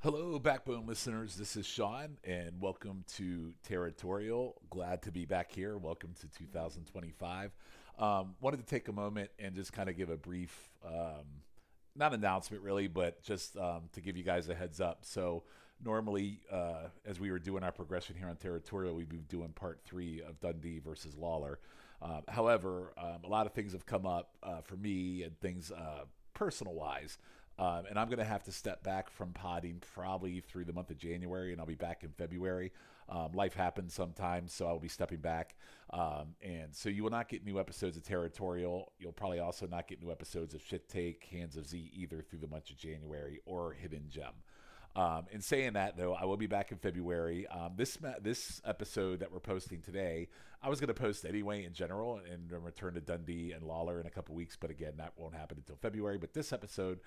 Hello, Backbone listeners. This is Shawn, and welcome to Territorial. Glad to be back here. Welcome to 2025. Wanted to take a moment and just kind of give a brief, not announcement really, but just to give you guys a heads up. So normally, as we were doing our progression here on Territorial, we'd be doing part 3 of Dundee versus Lawler. However, a lot of things have come up for me and things personal-wise. And I'm going to have to step back from podding probably through the month of January, and I'll be back in February. Life happens sometimes, so I'll be stepping back. And so you will not get new episodes of Territorial. You'll probably also not get new episodes of Shit Take, Hands of Z either through the month of January or Hidden Gem. In saying that, though, I will be back in February. This episode that we're posting today, I was going to post anyway in general and return to Dundee and Lawler in a couple weeks. But again, that won't happen until February. But this episode,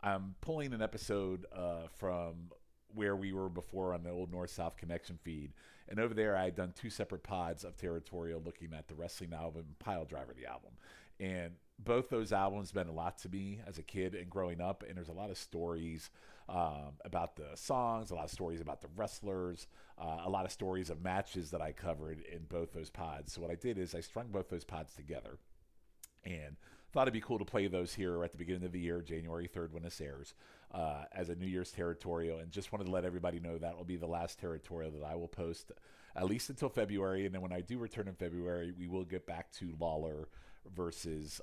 I'm pulling an episode from where we were before on the old North-South Connection feed. And over there, I had done 2 separate pods of Territorial looking at the wrestling album, Piledriver, the album. And both those albums meant a lot to me as a kid and growing up. And there's a lot of stories about the songs, a lot of stories about the wrestlers, a lot of stories of matches that I covered in both those pods. So what I did is I strung both those pods together and thought it'd be cool to play those here at the beginning of the year, January 3rd, when this airs, as a New Year's Territorial. And just wanted to let everybody know that will be the last Territorial that I will post, at least until February. And then when I do return in February, we will get back to Lawler versus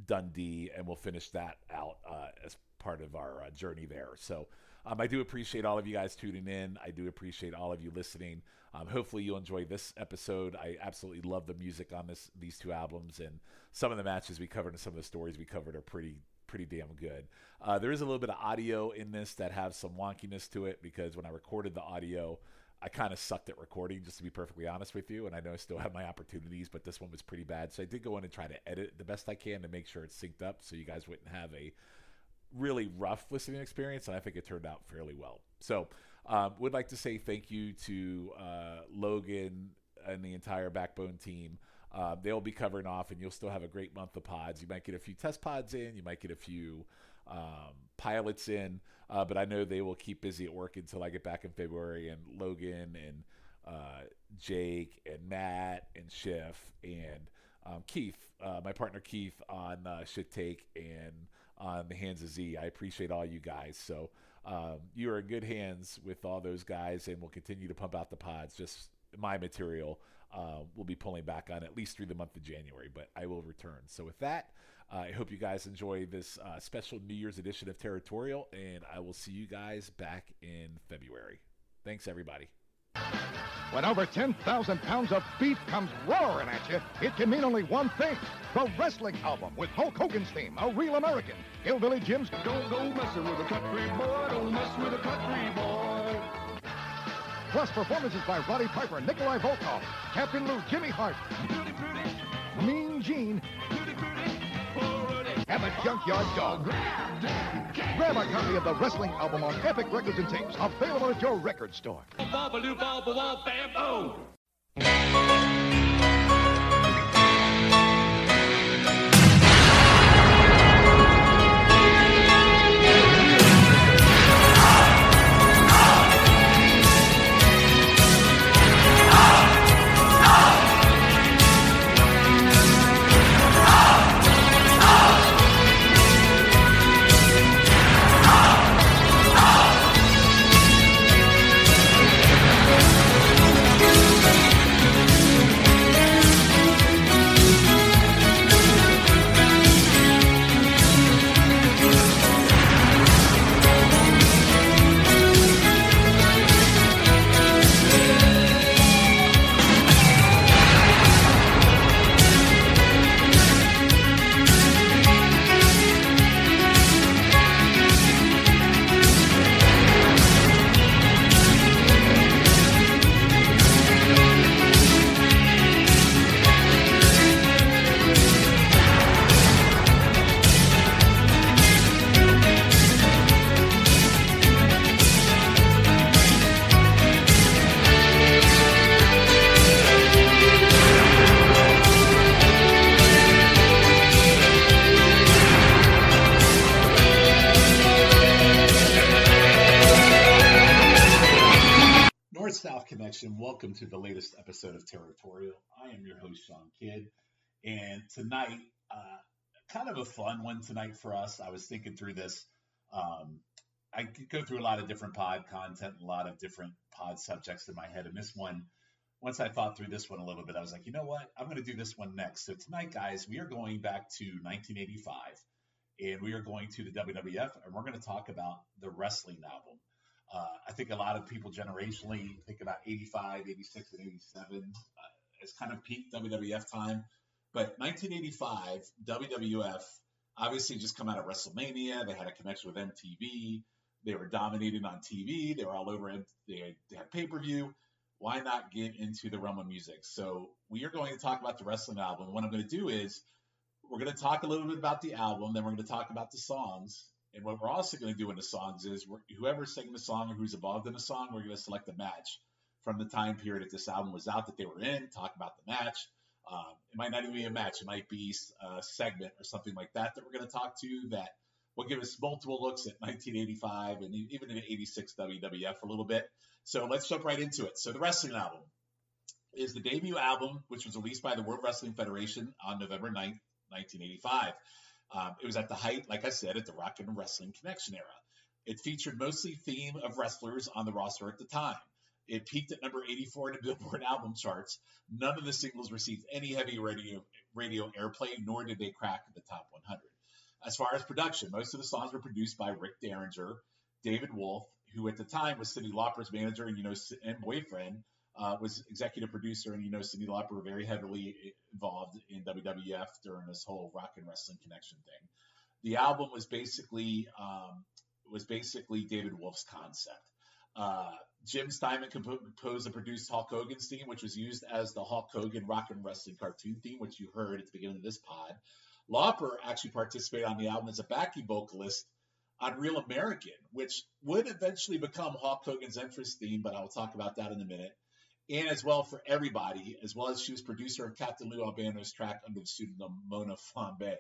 Dundee, and we'll finish that out as part of our journey there. So I do appreciate all of you guys tuning in. I do appreciate all of you listening. Hopefully you'll enjoy this episode. I absolutely love the music on these 2 albums, and some of the matches we covered and some of the stories we covered are pretty damn good. There is a little bit of audio in this that have some wonkiness to it, because when I recorded the audio, I kind of sucked at recording, just to be perfectly honest with you, and I know I still have my opportunities, but this one was pretty bad. So I did go in and try to edit the best I can to make sure it's synced up so you guys wouldn't have a really rough listening experience, and I think it turned out fairly well. So would like to say thank you to Logan and the entire Backbone team. They'll be covering off, and you'll still have a great month of pods. You might get a few test pods in, you might get a few pilots in, but I know they will keep busy at work until I get back in February. And Logan and Jake and Matt and Schiff and Keith, my partner Keith on Shit Take and on the Hands of Z. I appreciate all you guys. So you are in good hands with all those guys, and we'll continue to pump out the pods. Just my material we'll be pulling back on at least through the month of January, but I will return. So with that, I hope you guys enjoy this special New Year's edition of Territorial, and I will see you guys back in February. Thanks, everybody. When over 10,000 pounds of beef comes roaring at you, it can mean only one thing. The wrestling album with Hulk Hogan's theme, A Real American. Hillbilly Jim's Don't go messing with a country boy, don't mess with a country boy. Plus performances by Roddy Piper, Nikolai Volkov, Captain Lou, Jimmy Hart, Mean Gene, and the Junkyard Dog. Grab a copy of the wrestling album on Epic Records and Tapes, available at your record store. Connection. Welcome to the latest episode of Territorial. I am your host, Shawn Kidd. And tonight, kind of a fun one tonight for us. I was thinking through this. I could go through a lot of different pod content, a lot of different pod subjects in my head. And this one, once I thought through this one a little bit, I was like, you know what? I'm going to do this one next. So tonight, guys, we are going back to 1985. And we are going to the WWF, and we're going to talk about the wrestling album. I think a lot of people generationally think about 85, 86, and 87 as kind of peak WWF time. But 1985, WWF obviously just come out of WrestleMania. They had a connection with MTV. They were dominating on TV. They were all over. They had pay-per-view. Why not get into the realm of music? So we are going to talk about the wrestling album. What I'm going to do is we're going to talk a little bit about the album. Then we're going to talk about the songs. And what we're also going to do in the songs is whoever's singing the song or who's involved in the song, we're going to select a match from the time period that this album was out that they were in, talk about the match. It might not even be a match. It might be a segment or something like that we're going to talk to that will give us multiple looks at 1985 and even in 86 WWF a little bit. So let's jump right into it. So the wrestling album is the debut album, which was released by the World Wrestling Federation on November 9th, 1985. It was at the height, like I said, at the Rock and Wrestling Connection era. It featured mostly theme of wrestlers on the roster at the time. It peaked at number 84 in the Billboard album charts. None of the singles received any heavy radio airplay, nor did they crack the top 100. As far as production, most of the songs were produced by Rick Derringer, David Wolf, who at the time was Cyndi Lauper's manager and boyfriend, was executive producer, and Cyndi Lauper very heavily involved in WWF during this whole Rock and Wrestling Connection thing. The album was basically David Wolf's concept. Jim Steinman composed and produced Hulk Hogan's theme, which was used as the Hulk Hogan Rock and Wrestling cartoon theme, which you heard at the beginning of this pod. Lauper actually participated on the album as a backing vocalist on Real American, which would eventually become Hulk Hogan's entrance theme, but I'll talk about that in a minute. And as well for Everybody, as well as she was producer of Captain Lou Albano's track under the pseudonym Mona Flambe,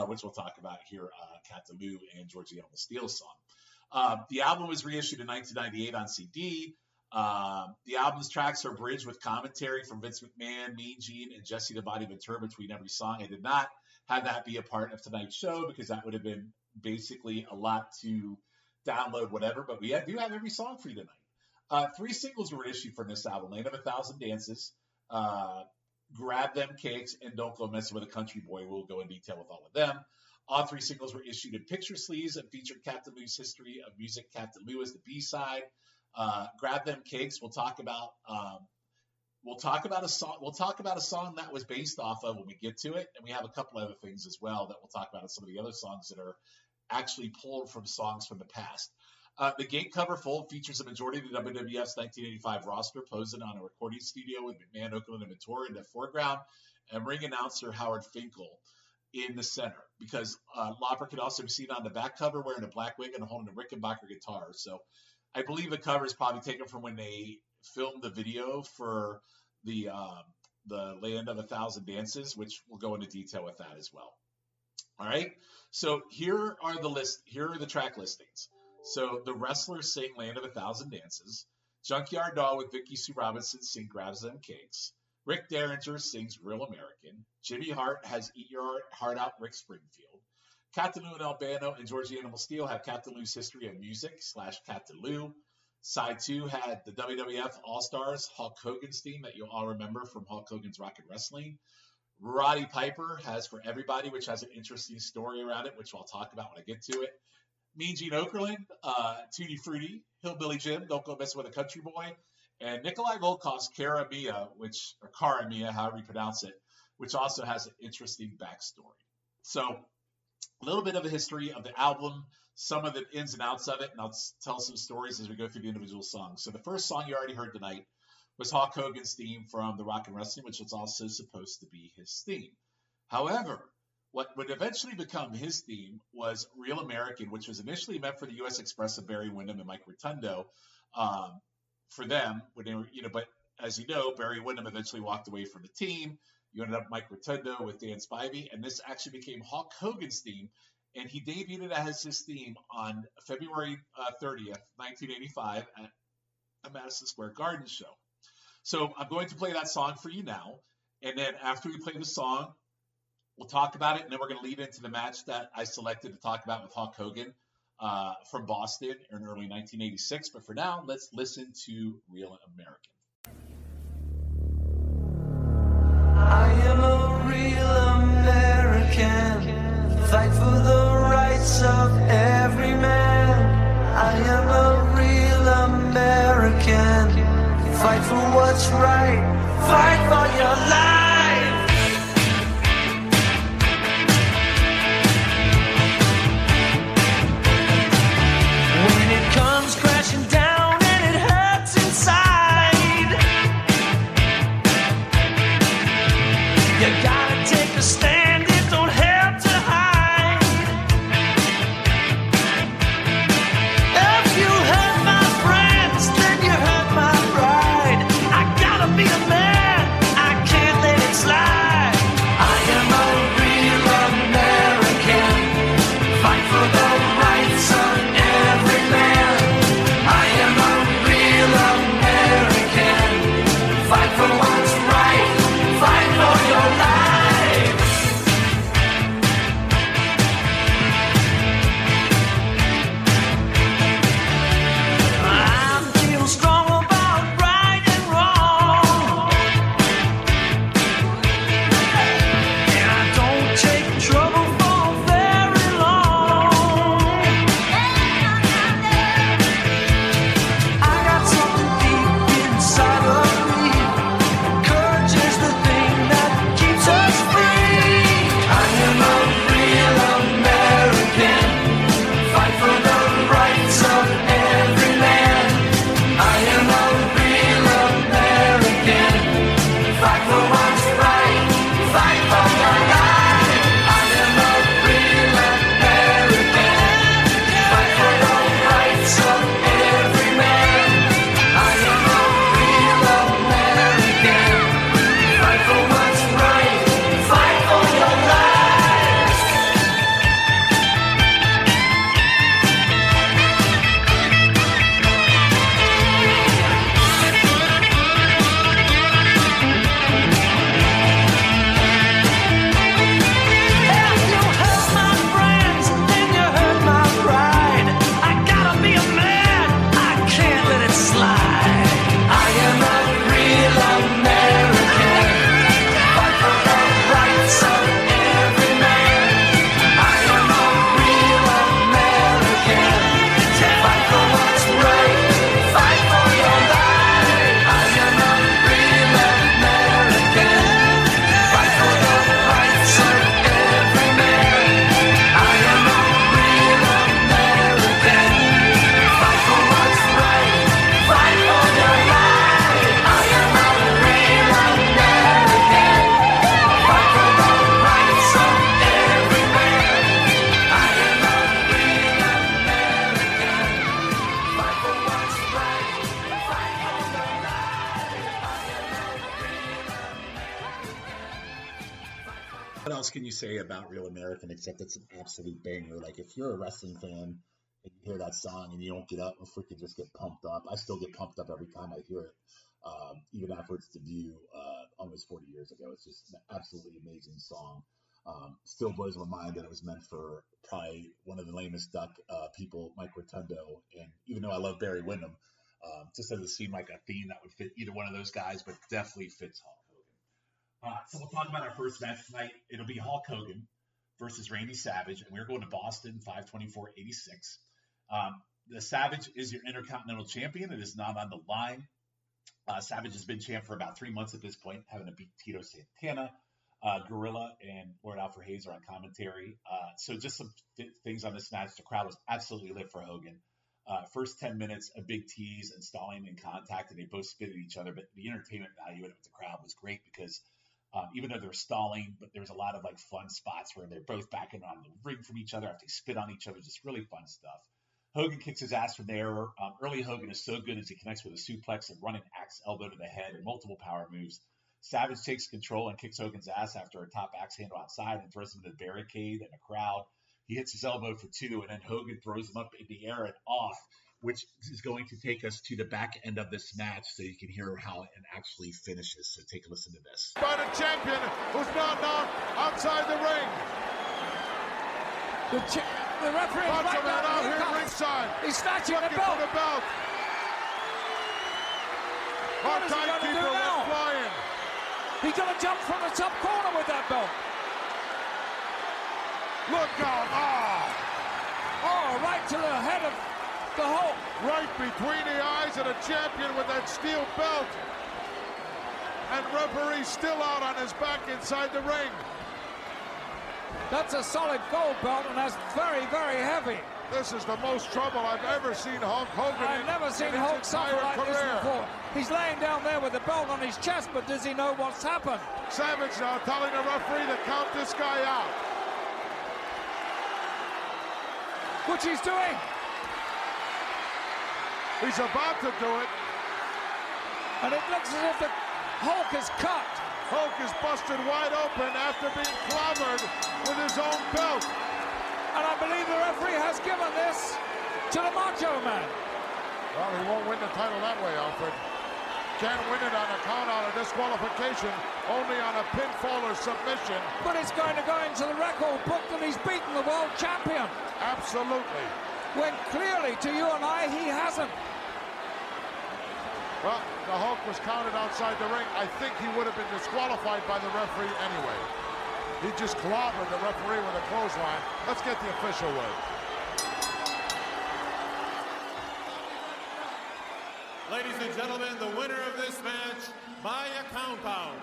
which we'll talk about here, Captain Lou and Georgie Animal Steel's song. The album was reissued in 1998 on CD. The album's tracks are bridged with commentary from Vince McMahon, Mean Gene, and Jesse the Body Ventura between every song. I did not have that be a part of tonight's show because that would have been basically a lot to download, whatever. But we do have every song for you tonight. 3 singles were issued from this album: Land of a Thousand Dances, Grab Them Cakes, and Don't Go Messing with a Country Boy. We'll go in detail with all of them. All 3 singles were issued in picture sleeves and featured Captain Lou's History of Music, Captain Lou as the B-side. Grab Them Cakes, we'll talk about a song that was based off of when we get to it, and we have a couple other things as well that we'll talk about in some of the other songs that are actually pulled from songs from the past. The gate cover fold features a majority of the WWF's 1985 roster posing on a recording studio with McMahon, Okerlund, and Ventura in the foreground, and ring announcer Howard Finkel in the center. Because Lauper could also be seen on the back cover wearing a black wig and holding a Rickenbacker guitar. So I believe the cover is probably taken from when they filmed the video for the Land of a Thousand Dances, which we'll go into detail with that as well. All right. So here are the track listings. So the wrestlers sing Land of a Thousand Dances. Junkyard Dog with Vicky Sue Robinson sing Grabs Them Cakes. Rick Derringer sings Real American. Jimmy Hart has Eat Your Heart Out, Rick Springfield. Captain Lou and Albano and Georgie Animal Steel have Captain Lou's History of Music / Captain Lou. Side 2 had the WWF All-Stars Hulk Hogan's theme that you'll all remember from Hulk Hogan's Rock and Wrestling. Roddy Piper has For Everybody, which has an interesting story around it, which I'll talk about when I get to it. Mean Gene Okerlund, Tutti Frutti, Hillbilly Jim, Don't Go Messing with a Country Boy, and Nikolai Volkov's Cara Mia, however you pronounce it, which also has an interesting backstory. So a little bit of a history of the album, some of the ins and outs of it, and I'll tell some stories as we go through the individual songs. So the first song you already heard tonight was Hulk Hogan's theme from the Rock and Wrestling, which was also supposed to be his theme. However, what would eventually become his theme was Real American, which was initially meant for the U.S. Express of Barry Windham and Mike Rotundo for them. When they were, but as you know, Barry Windham eventually walked away from the team. You ended up Mike Rotundo with Dan Spivey, and this actually became Hulk Hogan's theme, and he debuted it as his theme on February 30th, 1985 at a Madison Square Garden show. So I'm going to play that song for you now. And then after we play the song, we'll talk about it. And then we're going to lead into the match that I selected to talk about with Hulk Hogan from Boston in early 1986. But for now, let's listen to Real American. I am a real American, fight for the rights of every man. I am a real American, fight for what's right, fight for your life. When it comes crashing down and it hurts inside, you gotta take a stand, it don't have to hide. If you hurt my friends, then you hurt my pride. I gotta be a man, I can't let it slide. I am a real American, fight for the rights of every man. I am a real American, fight for what's right, fight for your life. I feel strong about right and wrong, and I don't take trouble for very long. I got something deep inside of me. Courage is the thing that keeps us free. I am a real American, fight for the rights of every man. I am a real American, fight for what's right, fight for your life. I am a real American, fight for the rights of every man. I am a real American, fight for what's right, fight for your life. If you hurt my friends, then you hurt my pride. I gotta be a man, I can't let it slide. I am a real American, fight for the rights of every man. I am a real American, fight for what's right, fight for your life. I am a real American, fight for the rights of every man. I am a real American, fight for what's right, fight for your life. I am a real American, fight for the rights of every man. I am a real American, fight for what's right, fight for your life. What else can you say about Real American except it's an absolute banger? Like, if you're a wrestling fan and you hear that song and you don't get up and freaking just get pumped up, I still get pumped up every time I hear it, even after its debut almost 40 years ago. It's just an absolutely amazing song. Still blows my mind that it was meant for probably one of the lamest duck people, Mike Rotundo. And even though I love Barry Windham, just doesn't seem like a theme that would fit either one of those guys, but definitely fits Hulk Hogan. So we'll talk about our first match tonight. It'll be Hulk Hogan versus Randy Savage, and we're going to Boston, 5/24/86. The Savage is your Intercontinental Champion. It is not on the line. Savage has been champ for about 3 months at this point, having to beat Tito Santana. Gorilla and Lord Alfred Hayes are on commentary. So just some things on this match. The crowd was absolutely lit for Hogan. First 10 minutes, a big tease and stalling and contact, and they both spit at each other. But the entertainment value of it with the crowd was great because even though they were stalling, but there was a lot of like fun spots where they're both backing on the ring from each other after they spit on each other. Just really fun stuff. Hogan kicks his ass from there. Early Hogan is so good as he connects with a suplex and running axe elbow to the head and multiple power moves. Savage takes control and kicks Hogan's ass after a top axe handle outside and throws him into the barricade and the crowd. He hits his elbow for two, and then Hogan throws him up in the air and off. which is going to take us to the back end of this match so you can hear how it actually finishes. So take a listen to this. By the champion who's now outside the ring. The referee is Macho right Man down out here here comes. ringside. He's snatching the Looking belt. for the belt. Our What is he going to do timekeeper now? went flying. He's going to jump from the top corner with that belt. Look out. Oh, right to the head of the Hulk. Right between the eyes of the champion with that steel belt. And referee still out on his back inside the ring. That's a solid gold belt, and that's very, very heavy. This is the most trouble I've ever seen Hulk Hogan in. I've never seen in his Hulk suffer entire like this career. before. He's laying down there with the belt on his chest, but does he know what's happened? Savage now telling the referee to count this guy out. Which he's doing. He's about to do it. And it looks as if the Hulk is cut. Hulk is busted wide open after being clobbered with his own belt. And I believe the referee has given this to the Macho Man. Well, he won't win the title that way, Alfred. Can't win it on a count out or disqualification, only on a pinfall or submission. But it's going to go into the record book that he's beaten the world champion. Absolutely. When clearly, to you and I, he hasn't. Well, the Hulk was counted outside the ring. I think he would have been disqualified by the referee anyway. He just clobbered the referee with a clothesline. Let's get the official word. Ladies and gentlemen, the winner of this match by a count out,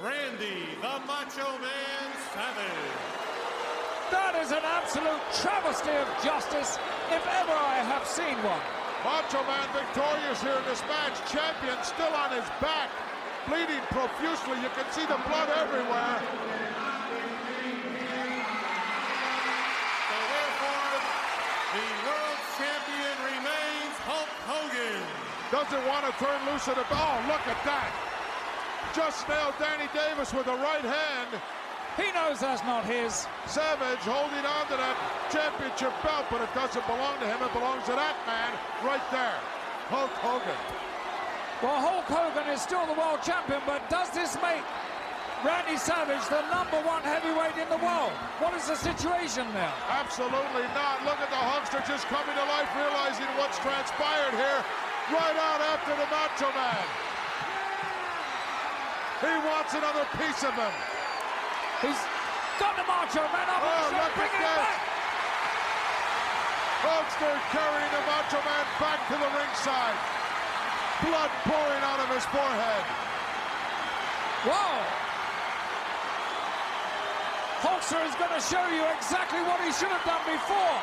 Randy the Macho Man Savage. That is an absolute travesty of justice, if ever I have seen one. Macho Man victorious here in this match. Champion still on his back, bleeding profusely. You can see the blood everywhere. So therefore, the world champion remains Hulk Hogan. Doesn't want to turn loose of the belt. Oh, look at that. Just nailed Danny Davis with the right hand. He knows that's not his. Savage holding on to that championship belt, but it doesn't belong to him. It belongs to that man right there, Hulk Hogan. Well, Hulk Hogan is still the world champion, but does this make Randy Savage the #1 heavyweight in the world? What is the situation there? Absolutely not. Look at the Hulkster just coming to life, realizing what's transpired here right out after the Macho Man. He wants another piece of him. He's got the Macho Man up and look bringing at it this. back. Hulkster carrying the Macho Man back to the ringside. Blood pouring out of his forehead. Whoa! Hulkster is going to show you exactly what he should have done before.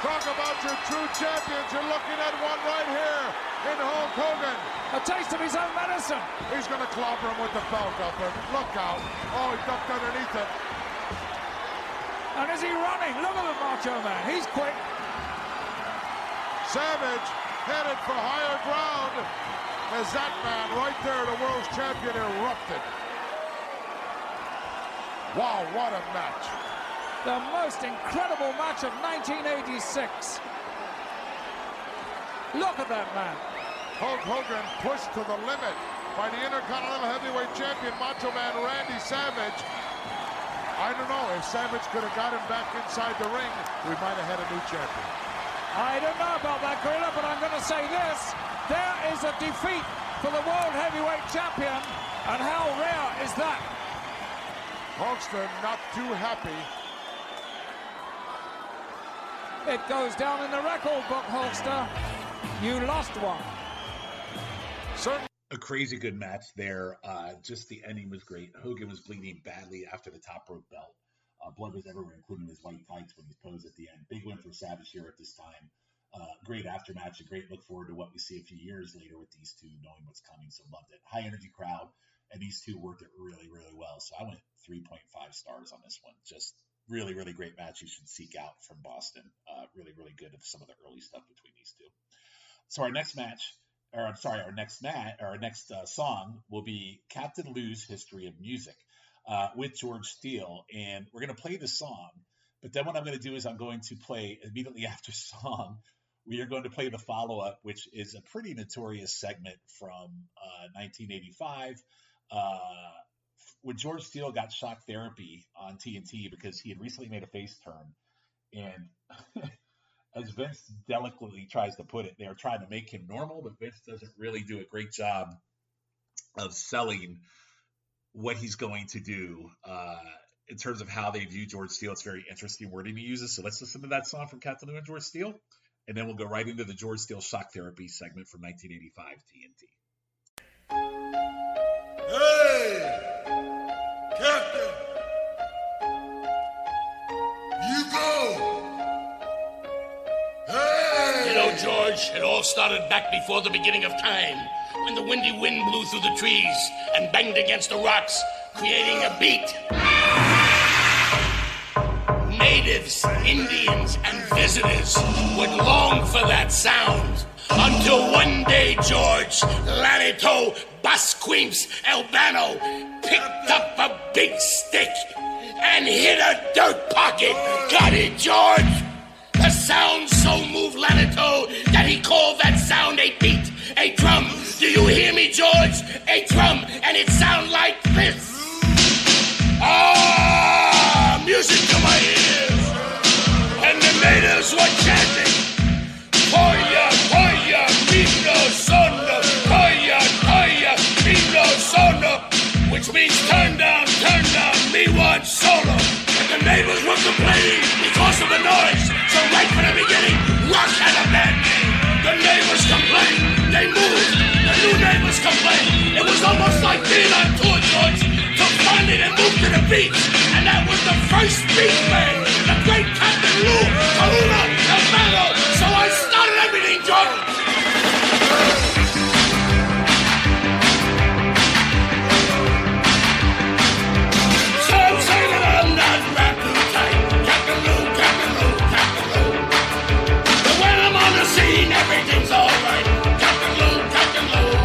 Talk about your true champions. You're looking at one right here in Hulk Hogan. A taste of his own medicine. He's going to clobber him with the belt up there. Look out. Oh, he ducked underneath it. And is he running? Look at the Macho Man. He's quick. Savage headed for higher ground as that man right there, the world's champion, erupted. Wow, what a match. The most incredible match of 1986. Look at that man. Hulk Hogan pushed to the limit by the Intercontinental Heavyweight Champion, Macho Man Randy Savage. I don't know, if Savage could have got him back inside the ring, we might have had a new champion. I don't know about that, Gorilla, but I'm going to say this. There is a defeat for the World Heavyweight Champion, and how rare is that? Hulkster not too happy. It goes down in the record book, Hulkster. You lost one. A crazy good match there. Just the ending was great. Hogan was bleeding badly after the top rope belt. Blood was everywhere, including his white tights when he posed at the end. Big win for Savage here at this time. Great aftermatch. A great look forward to what we see a few years later with these two, knowing what's coming. So loved it. High energy crowd, and these two worked it really, really well. So I went 3.5 stars on this one. Just really, really great match. You should seek out from Boston. Really, really good of some of the early stuff between these two. So our next match. Our next song will be Captain Lou's History of Music with George Steele. And we're going to play the song But then what I'm going to do is I'm going to play immediately after song. We are going to play the follow-up, which is a pretty notorious segment from 1985 when George Steele got shock therapy on TNT because he had recently made a face turn. And as Vince delicately tries to put it, they're trying to make him normal, but Vince doesn't really do a great job of selling what he's going to do in terms of how they view George Steele. It's very interesting wording he uses. So let's listen to that song from Captain Lou and George Steele, and then we'll go right into the George Steele shock therapy segment from 1985 TNT. Hey, Captain, you go. Hey! You know, George, it all started back before the beginning of time, when the windy wind blew through the trees and banged against the rocks, creating a beat. Natives, Indians, and visitors would long for that sound. Until one day, George, Lanito, Basquimps, Albano picked up a big stick and hit a dirt pocket. Got it, George? The sound so moved Lanito that he called that sound a beat, a drum. Do you hear me, George? A drum, and it sound like this. Ah, music to my ears. And the natives were chanting, Poya, Poya, Mino Sono, Poya, Poya, Mino Sono, which means turn down, me one solo. And the neighbors were complaining because of the noise. So right from the beginning, rock had a bad name. The neighbors complained, they moved. The new neighbors complained. It was almost like being on tour, George, to find it and move to the beat. And that was the first beat man, the great Captain Lou, Kaluna, Albano. So I started everything, George. So I'm saying that I'm not wrapped too tight. Captain Lou, Captain Lou, Captain Lou. But when I'm on the scene, everything's alright. Captain Lou,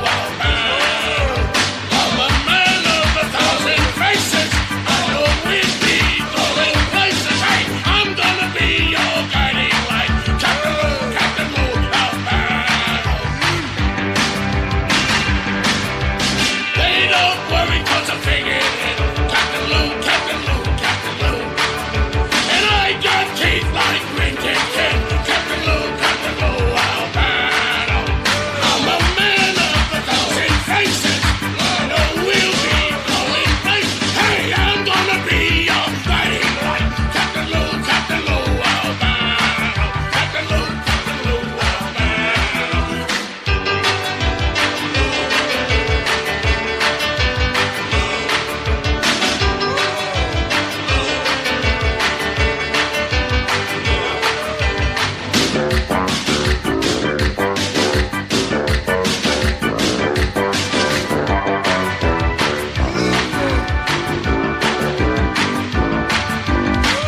alright. I'm a man of 1,000 faces. I know we'd be going places. Hey, I'm gonna be your guiding light. Captain Lou, alright. They don't worry 'cause I figured it. Captain Lou, Captain Lou, Captain Lou. And I got teeth like Rin Tin Tin. Captain Lou, Albano. I'm a man of 1,000 faces. I know we'll be going places. Hey, I'm gonna be your guiding light. Captain Lou, Albano. Captain Lou, Albano.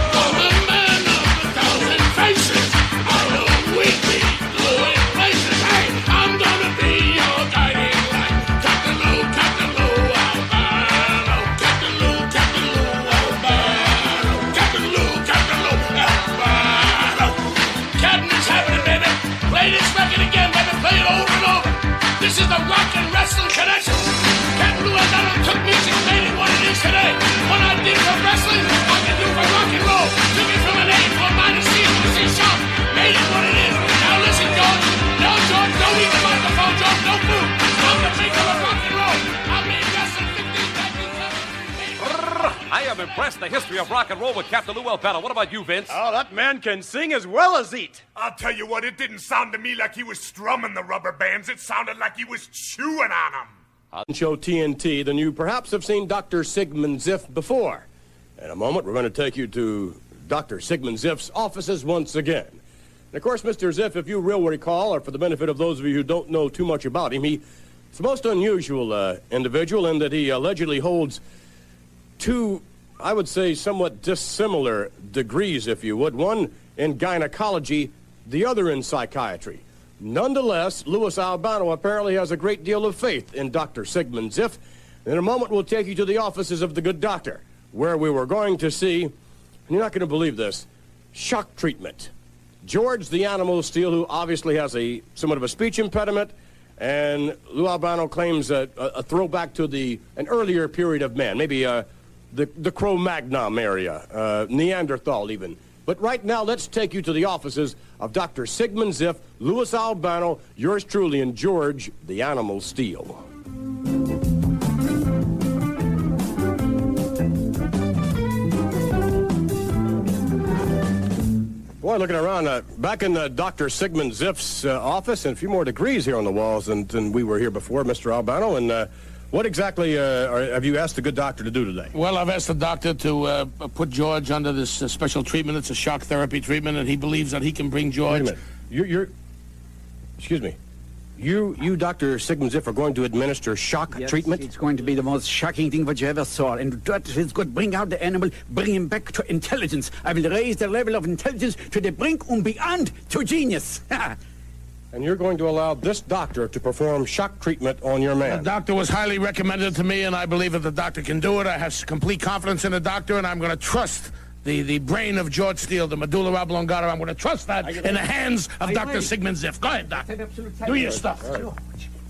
I'm a man of 1,000 faces. I know we'd be going places. Hey, I'm gonna be your guiding light. Captain Lou, Albano. Captain Lou, Albano. Captain Lou, Albano. Captain, it's happening, baby. Play this record again, baby. Play it over and over. This is the rock and wrestling connection. Captain Lou Albano took music, made it what it is today. What I did for wrestling, I can do for rock and roll. Took it from an A to a minus C to a C sharp. Made it what it is. Now listen, George. No, George, don't eat the microphone, George. No food. Stop the making of rock and roll. I made wrestling 15 I am impressed. The history of rock and roll with Captain Lou Albano. What about you, Vince? Oh, that man can sing as well as eat. I'll tell you what, it didn't sound to me like he was strumming the rubber bands. It sounded like he was chewing on them. On show TNT, then you perhaps have seen Dr. Sigmund Ziff before. In a moment, we're going to take you to Dr. Sigmund Ziff's offices once again. And of course, Mr. Ziff, if you will recall, or for the benefit of those of you who don't know too much about him, he's the most unusual individual in that he allegedly holds two, I would say, somewhat dissimilar degrees, if you would. One in gynecology, the other in psychiatry. Nonetheless, Louis Albano apparently has a great deal of faith in Dr. Sigmund Ziff. In a moment, we'll take you to the offices of the good doctor, where we were going to see, and you're not going to believe this, shock treatment. George the Animal Steel, who obviously has somewhat of a speech impediment, and Lou Albano claims a throwback to an earlier period of man, maybe the Cro-Magnon area, Neanderthal even. But right now, let's take you to the offices of Dr. Sigmund Ziff, Louis Albano, yours truly, and George the Animal Steel. Boy, looking around, back in Dr. Sigmund Ziff's office, and a few more degrees here on the walls than we were here before, Mr. Albano. And what exactly have you asked the good doctor to do today? Well, I've asked the doctor to put George under this special treatment. It's a shock therapy treatment, and he believes that he can bring George... Wait a minute. Excuse me. You, Dr. Sigmund Ziff, are going to administer shock treatment? It's going to be the most shocking thing that you ever saw. And that is going to bring out the animal, bring him back to intelligence. I will raise the level of intelligence to the brink and beyond to genius. And you're going to allow this doctor to perform shock treatment on your man? The doctor was highly recommended to me, and I believe that the doctor can do it. I have complete confidence in the doctor, and I'm going to trust the brain of George Steele, the medulla oblongata. I'm going to trust that in the hands of Dr. Sigmund Ziff. Go ahead, doctor. Do your stuff.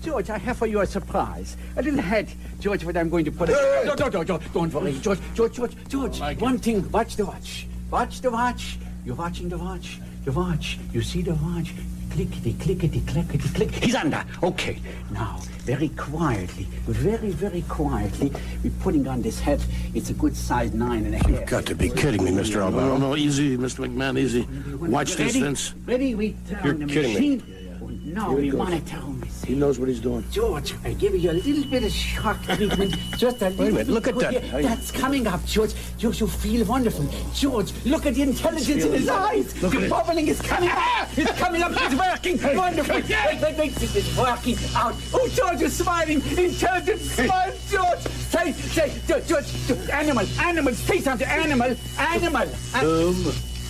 George, I have for you a surprise. A little hat, George, what I'm going to put it... Don't worry, George. One thing, watch the watch. Watch the watch. You're watching the watch. The watch. You see the watch. Clickety, clickety, clickety, click. He's under. Okay. Now, very quietly, very, very quietly, we're putting on this hat. It's a good size 9.5. You've got to be kidding me, Mr. Albano. No, easy, Mr. McMahon, easy. Watch this, Vince. Ready, we turn the machine. Now we monitor him. He knows what he's doing. George, I give you a little bit of shock treatment. Just a little. Wait a minute, look at that. That's coming up, George. You feel wonderful. George, look at the intelligence in his eyes. The bubbling is coming up. It's coming up. It's working. Wonderful. Wait, it's working out. Oh, George is smiling. Intelligent smile, George. Say, George, animal, say something, animal.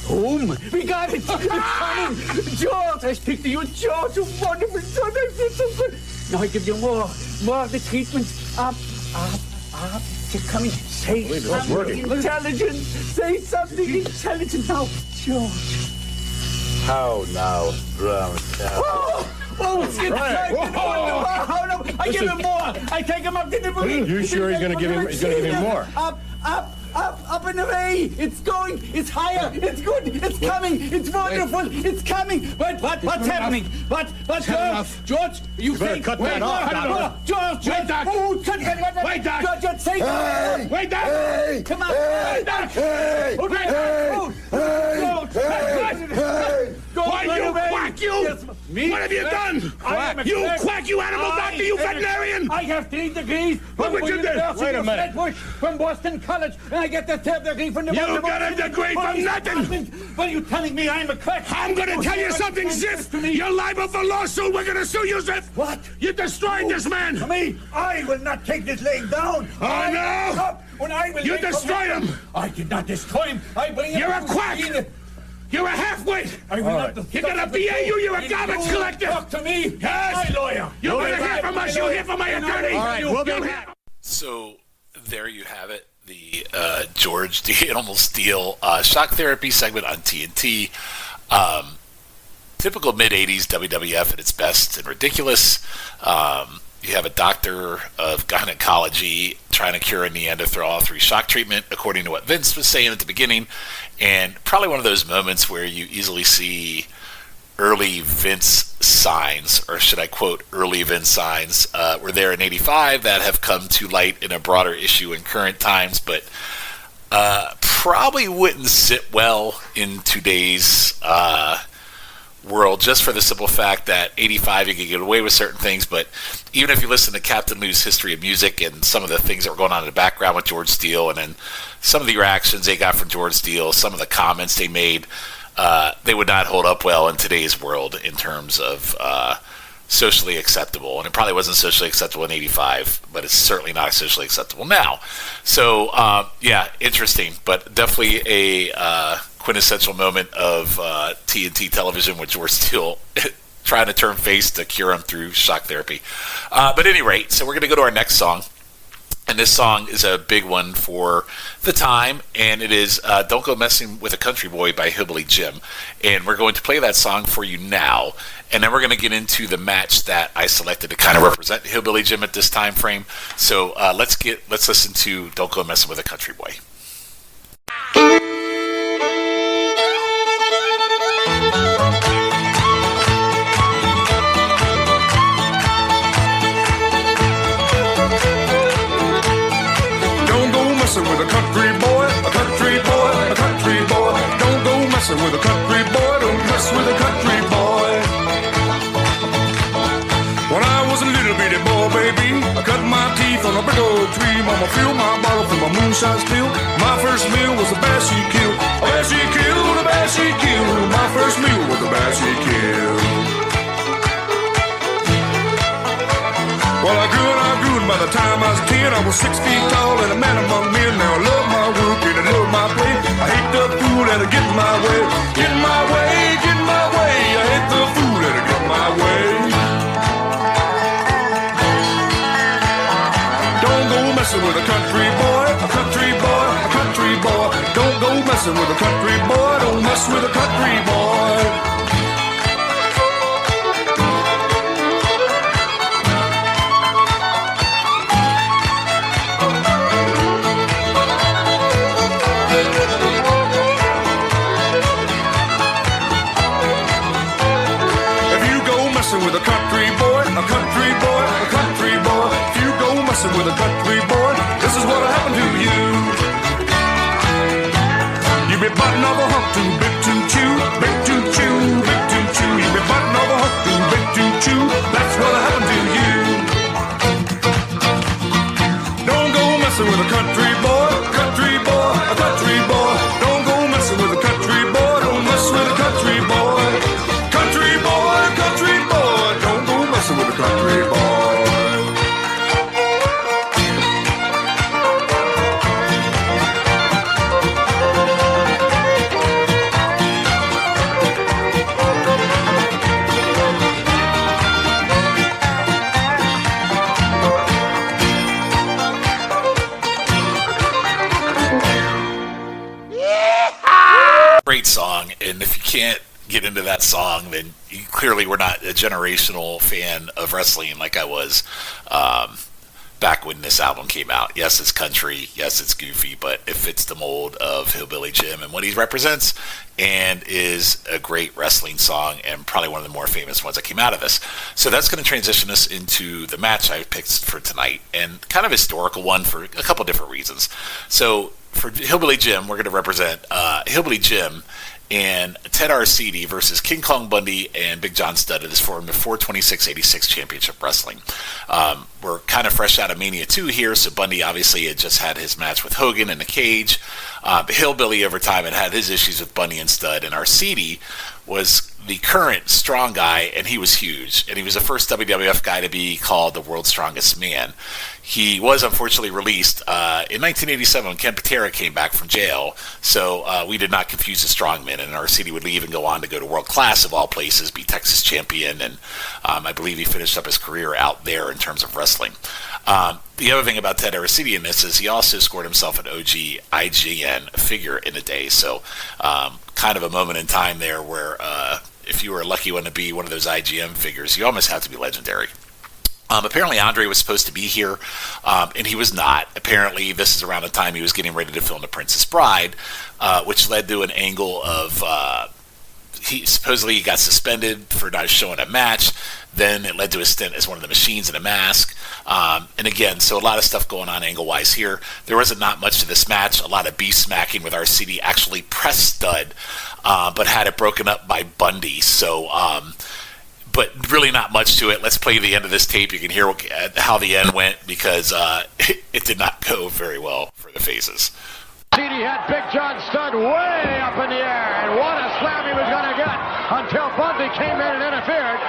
Home. We got it. It's coming. George, I speak to you, George. You wonderful, George. I feel so good. Now I give you more of the treatment. Up. You're coming. Say something intelligent. Say something intelligent now, George. How now, brown cow? Oh, it's right. No. I give him more. I take him up to the moon. You sure he's going to give him more? Up and away! It's going! It's higher! It's good! It's coming! It's wonderful! It's coming! What's happening? George, you better cut that off, George! Wait, Doc! Wait, Doc! George, say it! Wait, Doc! Hey! Come on! Hey, Doc! Hey! Why, you quack, you! Yes, me? What have you done? You quack, you animal doctor, you veterinarian! I have 3 degrees Look what you did! Wait a minute. From Boston College, and I get the 3rd degree from the... You got a degree from nothing! What are you telling me? I'm a quack? I'm gonna tell you something, Ziff! You're liable for lawsuit! We're gonna sue you, Ziff! What? You destroyed this man! Me? I will not take this laying down! Oh, no! You destroyed him! I did not destroy him! I bring him... You're a quack! You're a halfwit! I will not... You're gonna BAU! You're a garbage collector! Talk to me! Yes! My lawyer! You're gonna hear from us! You'll hear from my attorney! All right, we'll be... So, there you have it. The George the Animal Steel shock therapy segment on TNT. Typical mid-'80s WWF at its best and ridiculous. You have a doctor of gynecology trying to cure a Neanderthal through shock treatment, according to what Vince was saying at the beginning. And probably one of those moments where you easily see early Vince signs, or should I quote early Vince signs, were there in 85 that have come to light in a broader issue in current times, but probably wouldn't sit well in today's world, just for the simple fact that 85 you could get away with certain things, but even if you listen to Captain Lou's History of Music and some of the things that were going on in the background with George Steele, and then some of the reactions they got from George Steele, some of the comments they made, they would not hold up well in today's world in terms of socially acceptable. And it probably wasn't socially acceptable in 85, but it's certainly not socially acceptable now. So, yeah, interesting, but definitely a quintessential moment of TNT television with George Steele trying to turn face to cure him through shock therapy. But at any rate, so we're going to go to our next song. And this song is a big one for the time, and it is Don't Go Messing with a Country Boy by Hillbilly Jim. And we're going to play that song for you now, and then we're going to get into the match that I selected to kind of represent Hillbilly Jim at this time frame. So let's listen to Don't Go Messing with a Country Boy. With a country boy, a country boy, a country boy. Don't go messing with a country boy, don't mess with a country boy. When I was a little bitty boy, baby, I cut my teeth on a big old tree. Mama filled my bottle from my moonshine still. My first meal was a bass she killed. A bass she killed, a bass she killed. My first meal was a bass she killed. Well, I grew and by the time I was 10, I was 6 feet tall and a man among men. Now I love my work and I love my play. I hate the fool that'll get in my way. Get in my way, get in my way. I hate the fool that'll get in my way. Don't go messing with a country boy, a country boy, a country boy. Don't go messing with a country boy, don't mess with a country boy. With a country boy, a country boy, a country boy. If you go messing with a country boy, this is what'll happen to you. You be butting off a hook too big to chew, big to chew, big to chew. You be butting off a hook too big to chew. That's what'll happen to you. Don't go messing with a country boy, country boy, a country boy. Don't go messing with a country boy. Don't mess with a country boy. Country boy, country boy. Don't go messing with a country boy. Great song, and if you can't get into that song, then you clearly were not a generational fan of wrestling like I was back when this album came out. Yes, it's country, yes, it's goofy, but it fits the mold of Hillbilly Jim and what he represents, and is a great wrestling song, and probably one of the more famous ones that came out of this. So that's going to transition us into the match I picked for tonight, and kind of a historical one for a couple different reasons. So for Hillbilly Jim, we're going to represent Hillbilly Jim and Ted Arcidi versus King Kong Bundy and Big John Studd. It is for the 426-86 Championship Wrestling. We're kind of fresh out of Mania 2 here, so Bundy obviously had just had his match with Hogan in the cage. Hillbilly over time had his issues with Bundy and Studd, and Arcidi was the current strong guy, and he was huge. And he was the first WWF guy to be called the world's strongest man. He was unfortunately released in 1987 when Ken Patera came back from jail, so we did not confuse the strongman, and Arcidi would leave and go on to go to World Class of all places, be Texas champion, and I believe he finished up his career out there in terms of wrestling. The other thing about Ted Arcidi in this is he also scored himself an OG IGN figure in a day, so kind of a moment in time there where if you were a lucky one to be one of those IGN figures, you almost have to be legendary. Apparently Andre was supposed to be here, and he was not. Apparently this is around the time he was getting ready to film The Princess Bride, which led to an angle of he supposedly got suspended for not showing a match. Then it led to a stint as one of the machines in a mask. And again, so a lot of stuff going on angle-wise here. There wasn't not much to this match. A lot of beast smacking with Arcidi actually pressed Studd, but had it broken up by Bundy. So, but really not much to it. Let's play the end of this tape. You can hear how the end went, because it did not go very well for the faces. Arcidi had Big John Studd way up in the air, and what a slam he was going to get until Bundy came in and interfered.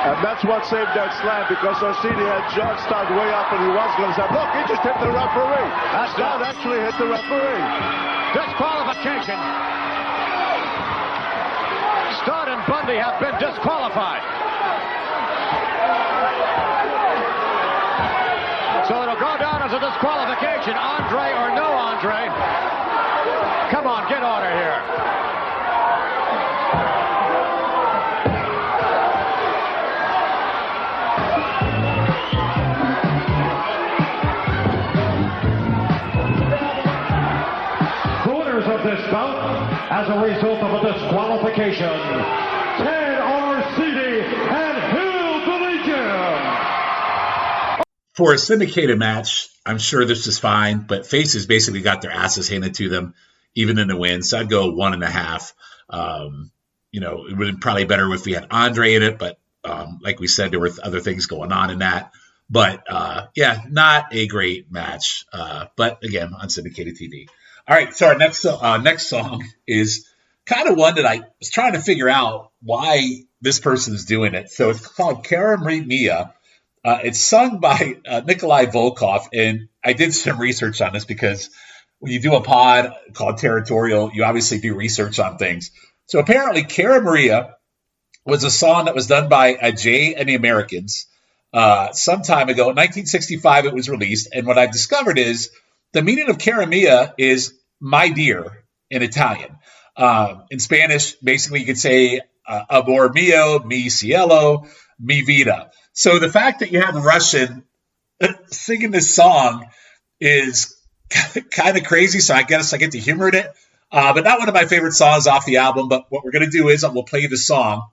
And that's what saved that slam, because Arcidi had John Studd way up, and he was going to say, look, he just hit the referee. Studd actually hit the referee. Disqualification. Studd and Bundy have been disqualified. a disqualification. Andre or no Andre? Come on, get order here. The winners of this bout, as a result of a disqualification, Ted Arcidi and Hillbilly Jim. For a syndicated match, I'm sure this is fine, but faces basically got their asses handed to them, even in the win. So I'd go 1.5. It would have probably better if we had Andre in it, but like we said, there were other things going on in that. But not a great match. But again, on syndicated TV. All right, so our next song is kind of one that I was trying to figure out why this person's doing it. So it's called Cara Mia. It's sung by Nikolai Volkov, and I did some research on this because when you do a pod called Territorial, you obviously do research on things. So apparently Cara Maria was a song that was done by Jay and the Americans some time ago. In 1965, it was released, and what I've discovered is the meaning of Cara Mia is my dear in Italian. In Spanish, basically you could say amor mio, mi cielo, mi vida. So the fact that you have a Russian singing this song is kind of crazy, so I guess I get to humor in it. But not one of my favorite songs off the album, but what we're going to do is we'll play the song,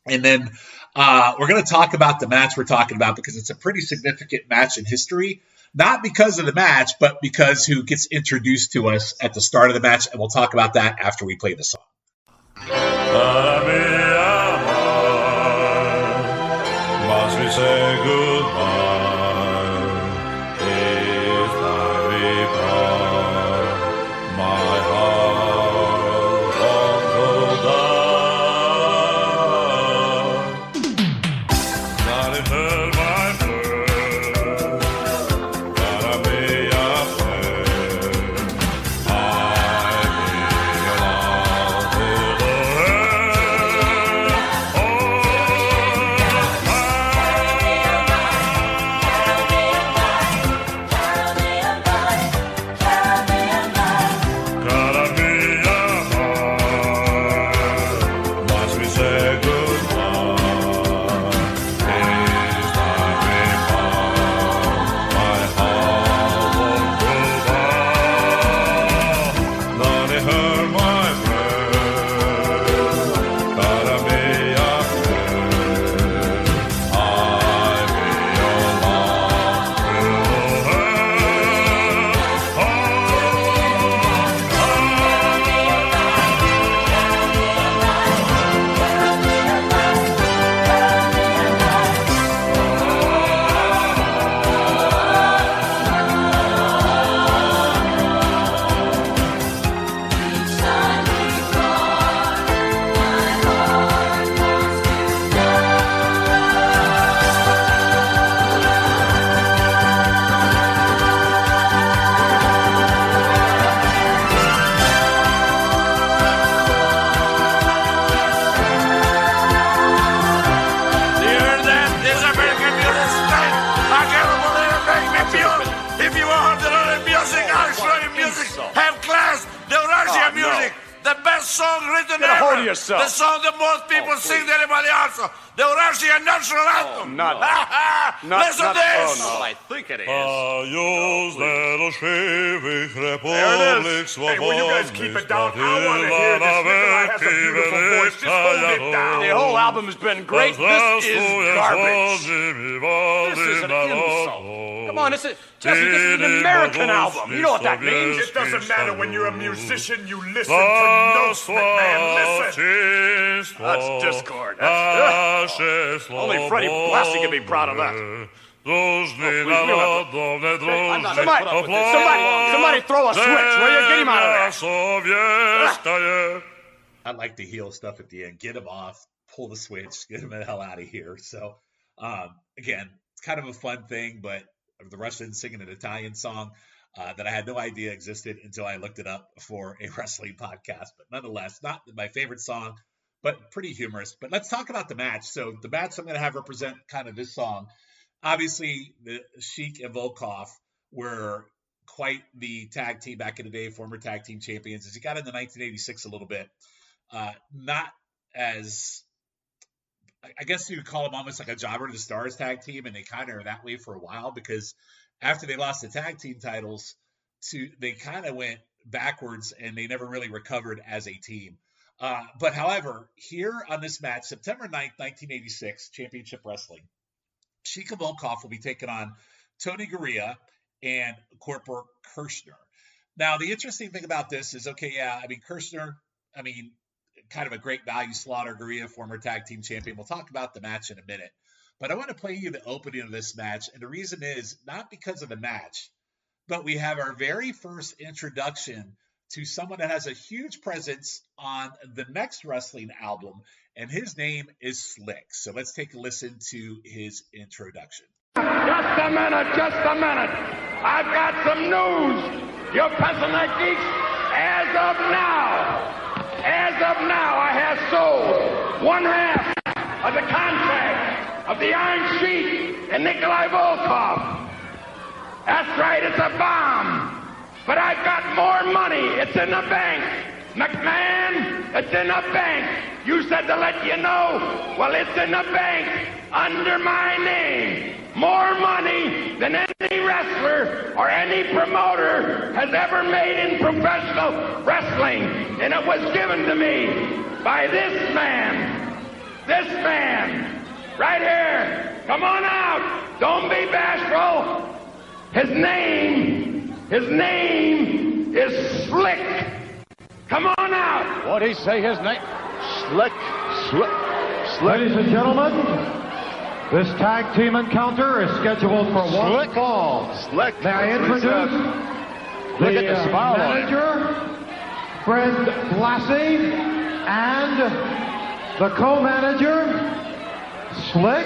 and then we're going to talk about the match we're talking about because it's a pretty significant match in history. Not because of the match, but because who gets introduced to us at the start of the match, and we'll talk about that after we play the song. Must we say goodbye? Is my reply? My heart won't go down. Not in her, my friend. Cara mia friend. I belong to the song written Get a hold of ever. yourself. The song that most people sing than anybody else. The Russian national anthem. Listen to this. I think it is. There it is. Hey, will you guys keep it down? I want to hear this. Nikolai has a beautiful voice. Just hold it down. The whole album has been great. This is garbage. This is an insult. Come on, Jesse, this is an American album. You know what that means. It doesn't matter when you're a musician. You listen to notes, McMahon. Listen. That's discord. Only Freddie Blassie can be proud of that. Somebody throw a switch, will you? Get him out of there. I like the heel stuff at the end. Get him off, pull the switch, get him the hell out of here. So, again, it's kind of a fun thing, but the Russians singing an Italian song that I had no idea existed until I looked it up for a wrestling podcast. But nonetheless, not my favorite song, but pretty humorous. But let's talk about the match. So the match I'm going to have represent kind of this song. Obviously, the Sheik and Volkov were quite the tag team back in the day, former tag team champions. As he got into 1986 a little bit, not as, I guess you would call them almost like a jobber to the stars tag team, and they kind of are that way for a while because after they lost the tag team titles, they kind of went backwards and they never really recovered as a team. But however, here on this match, September 9th, 1986, Championship Wrestling, Sheikah Volkoff will be taking on Tony Garea and Corporal Kirshner. Now, the interesting thing about this is, Kirshner, kind of a great value slaughter. Garea, former tag team champion. We'll talk about the match in a minute. But I want to play you the opening of this match. And the reason is not because of the match, but we have our very first introduction to someone that has a huge presence on the next wrestling album. And his name is Slick. So let's take a listen to his introduction. Just a minute. I've got some news. You pencil neck geeks, as of now, I have sold one half of the contract of the Iron Sheik and Nikolai Volkov. That's right, it's a bomb. But I've got more money. It's in the bank. McMahon, it's in the bank. You said to let you know. Well, it's in the bank under my name. More money than any wrestler or any promoter has ever made in professional wrestling. And it was given to me by this man. This man. Right here. Come on out. Don't be bashful. His name is Slick. Come on out. What'd he say his name? Slick. Ladies and gentlemen, this tag team encounter is scheduled for one fall. Slick. May I introduce Look at the smile on him. manager, Fred Blassie, and the co-manager, Slick.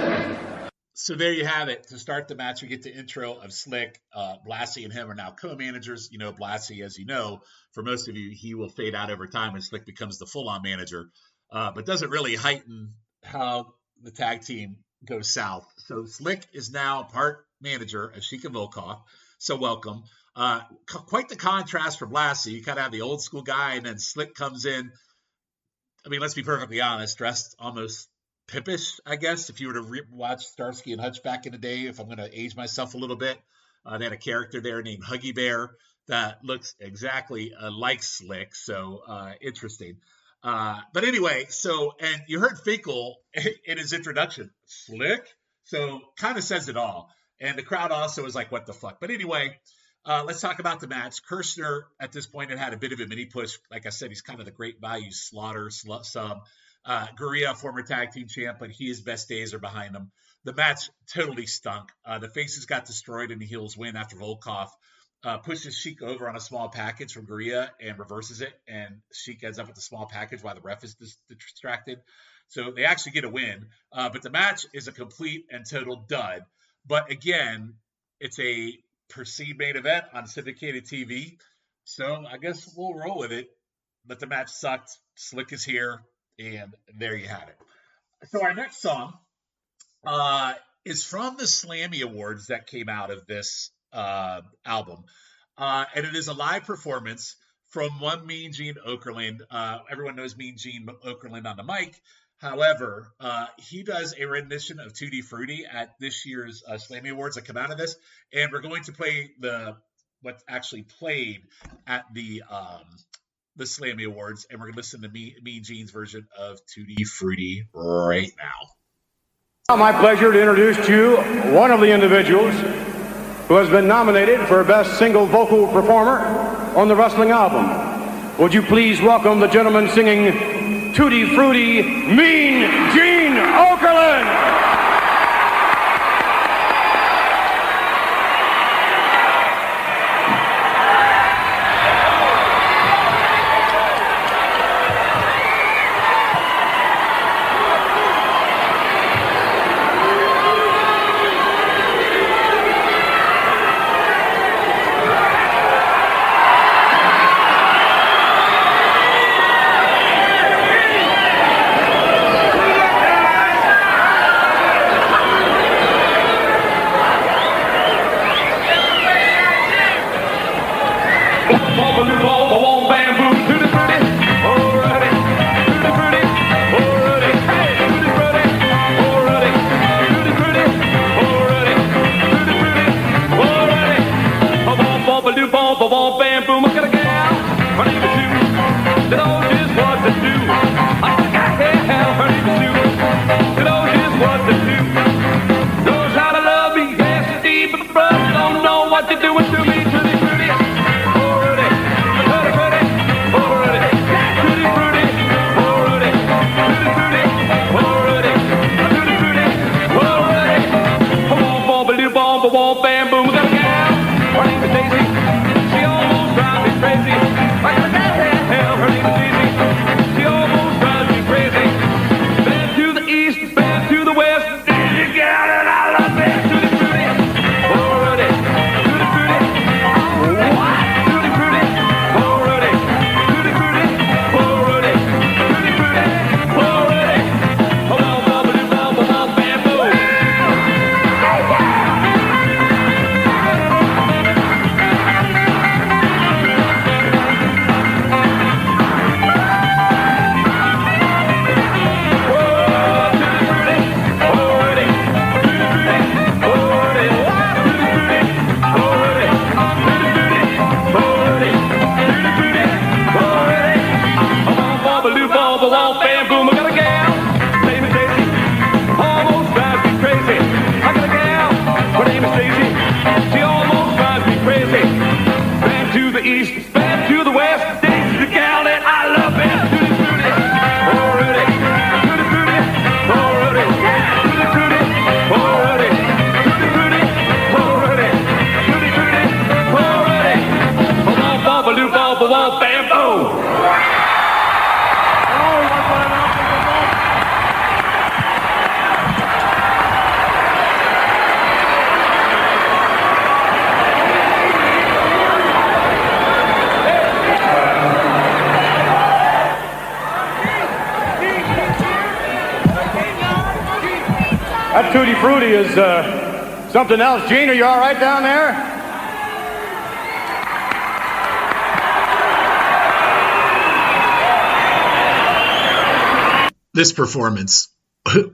So there you have it. To start the match, we get the intro of Slick. Blassie and him are now co-managers. You know, Blassie, as you know, for most of you, he will fade out over time and Slick becomes the full-on manager, but doesn't really heighten how the tag team goes south. So Slick is now part manager of Sheikah Volkoff. So welcome. Quite the contrast for Blassie. You kind of have the old school guy, and then Slick comes in. I mean, let's be perfectly honest, dressed almost pimpish, I guess. If you were to watch Starsky and Hutch back in the day, if I'm going to age myself a little bit, they had a character there named Huggy Bear that looks exactly like Slick. So interesting. But anyway, and you heard Finkel in his introduction, Slick. So kind of says it all. And the crowd also is like, what the fuck? But anyway, let's talk about the match. Kirshner at this point had a bit of a mini push. Like I said, he's kind of the great value slaughter sub. Garea, former tag team champ, but his best days are behind him. The match totally stunk. The faces got destroyed and the heels win after Volkoff pushes Sheik over on a small package from Garea and reverses it, and Sheik ends up with the small package while the ref is distracted. So they actually get a win, but the match is a complete and total dud. But again, it's a perceived main event on syndicated TV, so I guess we'll roll with it. But the match sucked. Slick is here. And there you have it. So our next song is from the Slammy Awards that came out of this album. And it is a live performance from one Mean Gene Okerlund. Everyone knows Mean Gene Okerlund on the mic. However, he does a rendition of Tutti Frutti at this year's Slammy Awards that come out of this. And we're going to play what actually played at the Slammy Awards, and we're going to listen to Mean Gene's version of Tutti Frutti right now. My pleasure to introduce to you one of the individuals who has been nominated for Best Single Vocal Performer on the wrestling album. Would you please welcome the gentleman singing Tutti Frutti, Mean Gene Okerlund! wall, bam, boom. I got a gal, name is Daisy, almost drives me crazy. I got a gal, her name is Daisy, she almost drives me crazy. Bam to the east, bam to the west, Daisy's the gal that I love best. Tutti frutti, oh Rudy, tutti frutti, oh Rudy, tutti frutti, oh Rudy, tutti frutti, oh Rudy, tutti frutti, oh Rudy. Ba-bum, ba-ba-doo, ba-ba-bum, bam, boom. That Tutti Frutti is something else. Gene, are you all right down there? This performance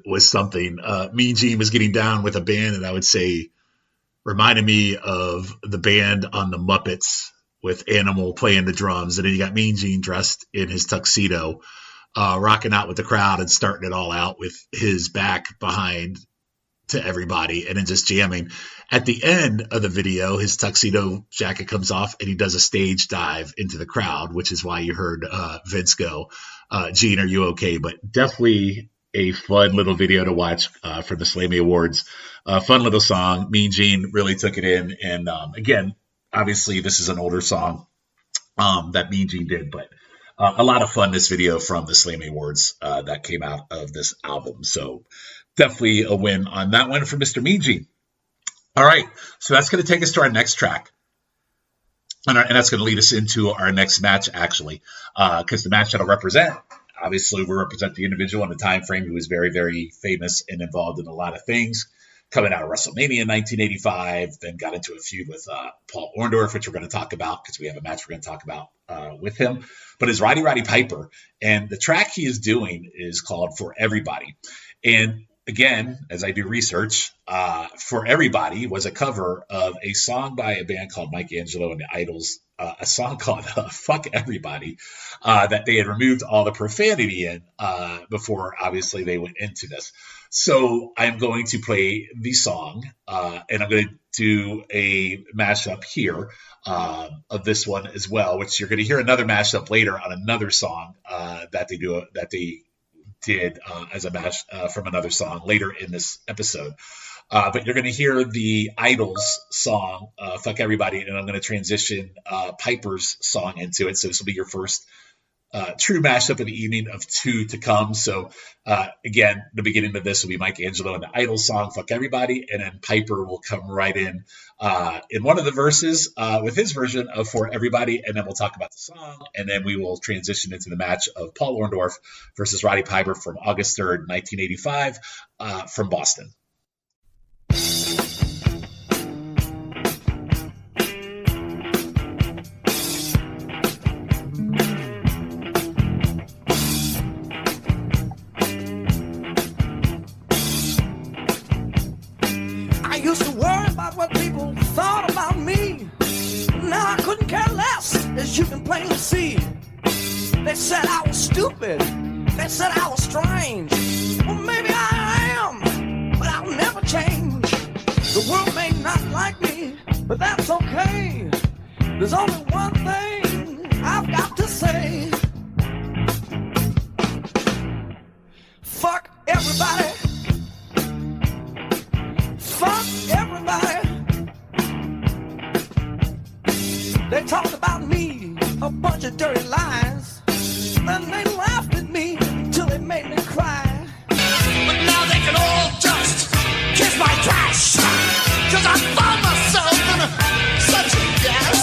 was something. Mean Gene was getting down with a band, and I would say reminded me of the band on the Muppets with Animal playing the drums. And then you got Mean Gene dressed in his tuxedo, rocking out with the crowd and starting it all out with his back behind to everybody and then just jamming. At the end of the video, his tuxedo jacket comes off and he does a stage dive into the crowd, which is why you heard Vince go, Gene, are you okay? But definitely a fun little video to watch for the Slammy Awards. Fun little song. Mean Gene really took it in. And again, obviously this is an older song that Mean Gene did, but a lot of fun, this video from the Slammy Awards that came out of this album. So definitely a win on that one for Mr. Mean Gene. All right, so that's going to take us to our next track. And that's going to lead us into our next match, actually, because the match that'll represent, obviously, we represent the individual in the time frame who was very, very famous and involved in a lot of things. Coming out of WrestleMania in 1985, then got into a feud with Paul Orndorff, which we're going to talk about because we have a match we're going to talk about with him. But it's Roddy Piper, and the track he is doing is called For Everybody. And again, as I do research, For Everybody was a cover of a song by a band called Mike Angelo and the Idols, a song called Fuck Everybody, that they had removed all the profanity in before, obviously, they went into this. So I'm going to play the song, and I'm going to do a mashup here of this one as well, which you're going to hear another mashup later on another song that they did as a mash from another song later in this episode. But you're going to hear the Idols song, Fuck Everybody, and I'm going to transition Piper's song into it. So this will be your first true mashup of the evening of two to come. So again, the beginning of this will be Mike Angelo and the Idols song, Fuck Everybody, and then Piper will come right in one of the verses with his version of For Everybody, and then we'll talk about the song, and then we will transition into the match of Paul Orndorff versus Roddy Piper from August 3rd, 1985 from Boston. You can plainly see. They said I was stupid. They said I was strange. Well, maybe I am, but I'll never change. The world may not like me, but that's okay. There's only one thing I've got to say. Fuck everybody. Fuck everybody. They talked about me, a bunch of dirty lies. Then they laughed at me till they made me cry. But now they can all just kiss my trash. Cause I found myself in such a gas.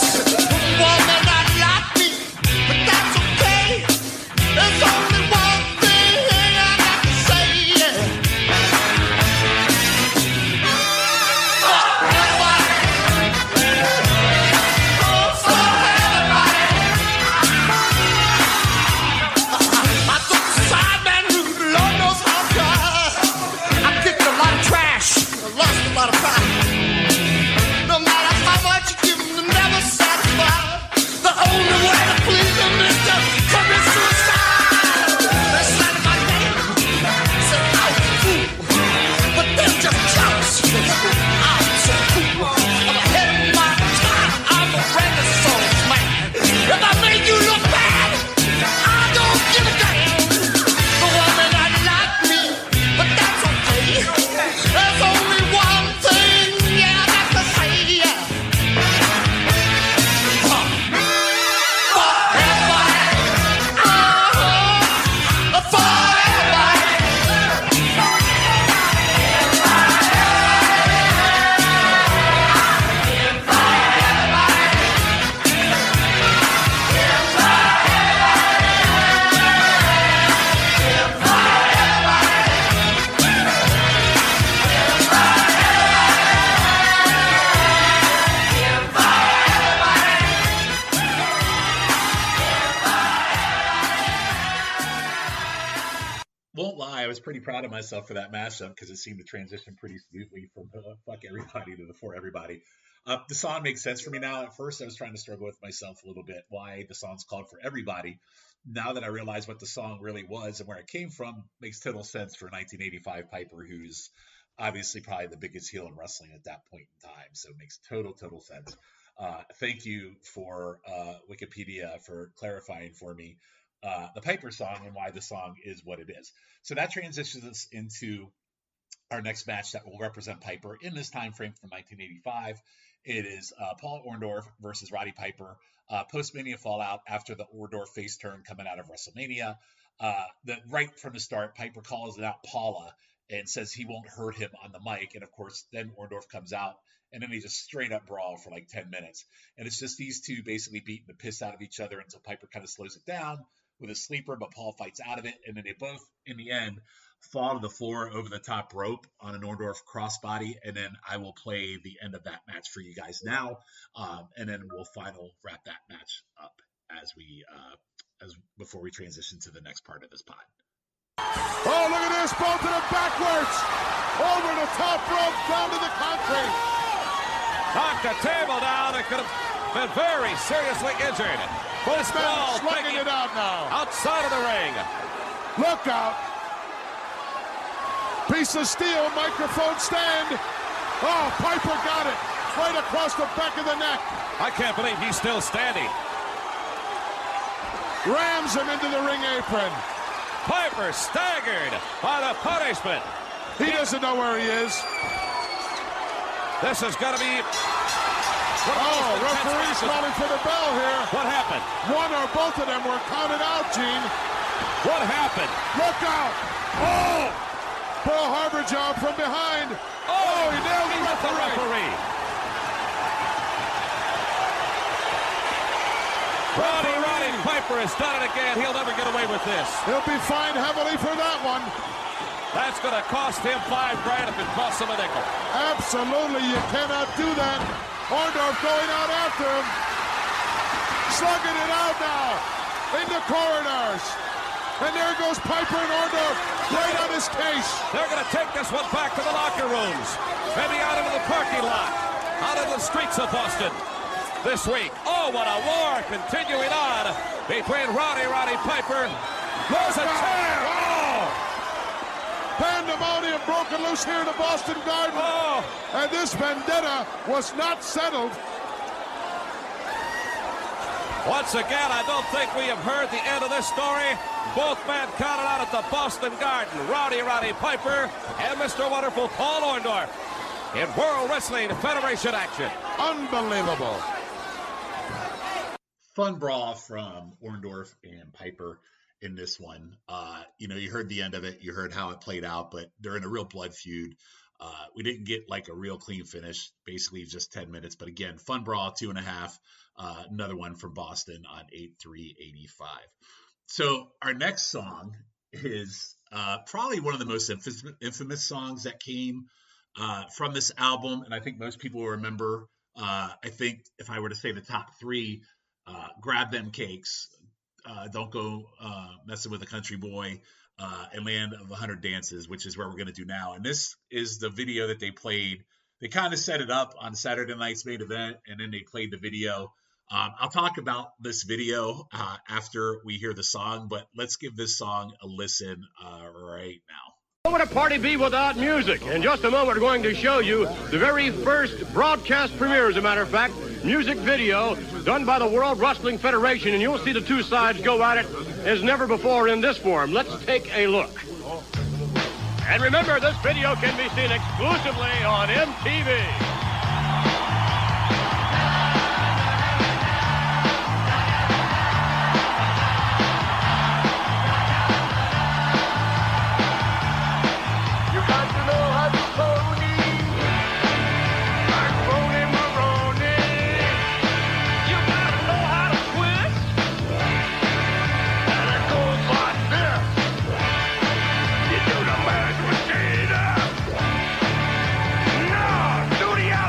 Well, they not like me, but that's okay. won't lie, I was pretty proud of myself for that mashup because it seemed to transition pretty smoothly from Fuck Everybody to the For Everybody. The song makes sense for me now. At first, I was trying to struggle with myself a little bit why the song's called For Everybody. Now that I realize what the song really was and where it came from, makes total sense for 1985 Piper, who's obviously probably the biggest heel in wrestling at that point in time. So it makes total sense. Thank you for Wikipedia for clarifying for me the Piper song and why the song is what it is. So that transitions us into our next match that will represent Piper in this time frame from 1985. It is Paul Orndorff versus Roddy Piper, post-Mania fallout after the Orndorff face turn coming out of WrestleMania. Right from the start, Piper calls out Paula and says he won't hurt him on the mic. And of course, then Orndorff comes out and then they just straight up brawl for like 10 minutes. And it's just these two basically beating the piss out of each other until Piper kind of slows it down with a sleeper, but Paul fights out of it. And then they both, in the end, fall to the floor over the top rope on an Orndorff crossbody. And then I will play the end of that match for you guys now. And then we'll wrap that match up before we transition to the next part of this pod. Oh, look at this, both of them backwards. Over the top rope, down to the concrete. Knocked the table down. It could have been very seriously injured. Both men slugging it out now. Outside of the ring. Look out. Piece of steel, microphone stand. Oh, Piper got it. Right across the back of the neck. I can't believe he's still standing. Rams him into the ring apron. Piper staggered by the punishment. He doesn't know where he is. This is going to be... referee's calling for the bell here. What happened? One or both of them were counted out, Gene. What happened? Look out. Oh! Pearl Harbor job from behind. Oh, he nailed the referee. Roddy Piper has done it again. He'll never get away with this. He'll be fined heavily for that one. That's going to cost him $5,000 if it costs him a nickel. Absolutely, you cannot do that. Orndorff going out after him. Slugging it out now. In the corridors. And there goes Piper and Orndorff right on his case. They're going to take this one back to the locker rooms. Maybe out into the parking lot. Out into the streets of Boston this week. Oh, what a war continuing on between Roddy Piper. There's a chair. Oh! Pandemonium broken loose here in the Boston Garden. Oh! And this vendetta was not settled. Once again, I don't think we have heard the end of this story. Both men counted out at the Boston Garden. Roddy Piper and Mr. Wonderful Paul Orndorff in World Wrestling Federation action. Unbelievable. Fun brawl from Orndorff and Piper in this one. You heard the end of it. You heard how it played out, but they're in a real blood feud. We didn't get like a real clean finish, basically just 10 minutes. But again, fun brawl, 2.5. Another one from Boston on 8/3/85. So our next song is probably one of the most infamous songs that came from this album. And I think most people will remember, I think if I were to say the top three, Grab Them Cakes, Don't Go Messing with a Country Boy, and Land of 100 Dances, which is where we're going to do now. And this is the video that they played. They kind of set it up on Saturday night's main event, and then they played the video. I'll talk about this video after we hear the song, but let's give this song a listen right now. What would a party be without music? In just a moment, we're going to show you the very first broadcast premiere, as a matter of fact, music video done by the World Wrestling Federation, and you'll see the two sides go at it as never before in this form. Let's take a look. And remember, this video can be seen exclusively on MTV. Studio!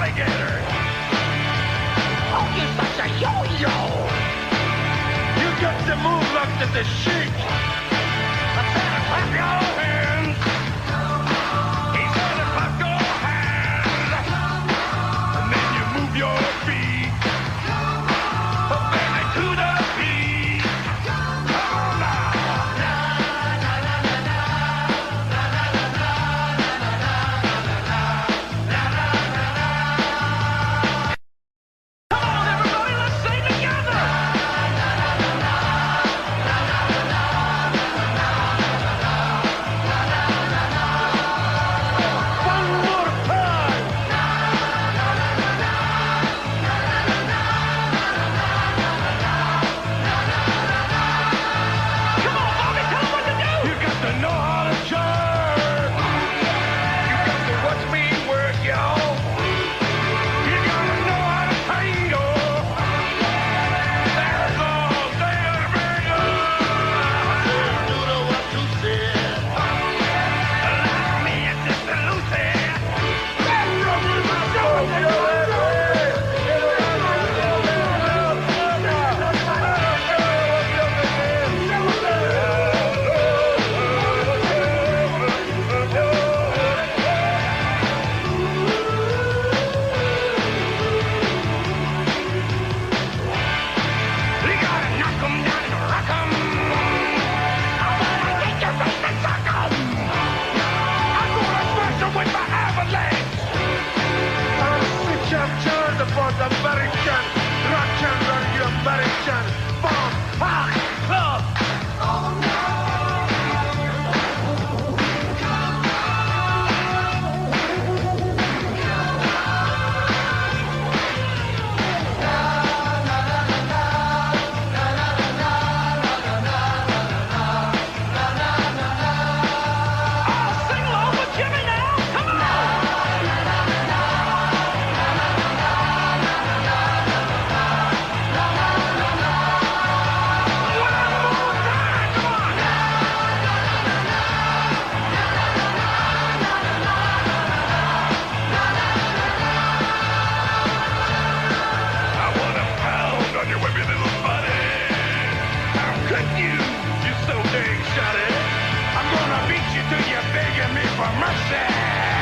mercy.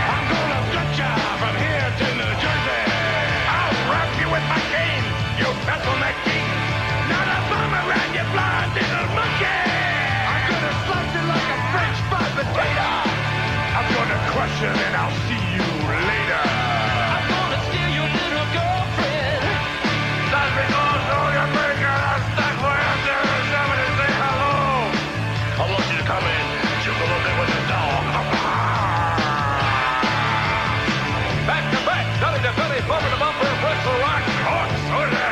I'm gonna gut ya from here to New Jersey. I'll wrap you with my cane, you pencil-neck geek. Not a bum around you blind little monkey. I'm gonna slice you like a French fried potato. I'm gonna crush you and I'll see you later. I'm gonna steal your little girlfriend. That's because all you're making is stuck where somebody say hello. I want you to come in, juke a little bit with the dog. Back to back, belly to belly, bumper to bumper, pretzel rock, horse, order.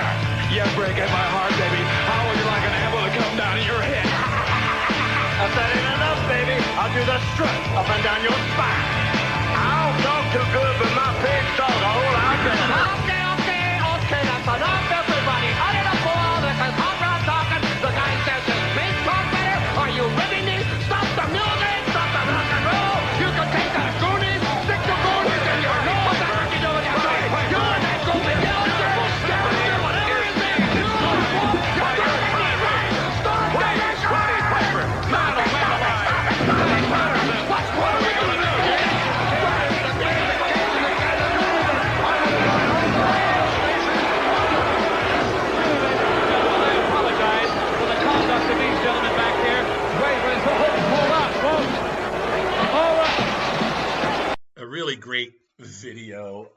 You're breaking my heart, baby. How would you like an apple to come down your head? If that ain't enough, baby, I'll do the strut up and down your spine. I don't talk too good, but my pig's dog a whole lot better. Okay, that's enough, everybody. I did a ball, this is hot rod talking. The guy says his big talk better. Are you ready, Nick? Stop the music, stop the rock and roll. You can take the Goonies, stick the Goonies in your nose. What the heck you doing your face? You're an echo with the elder. Whatever it is. A really great video.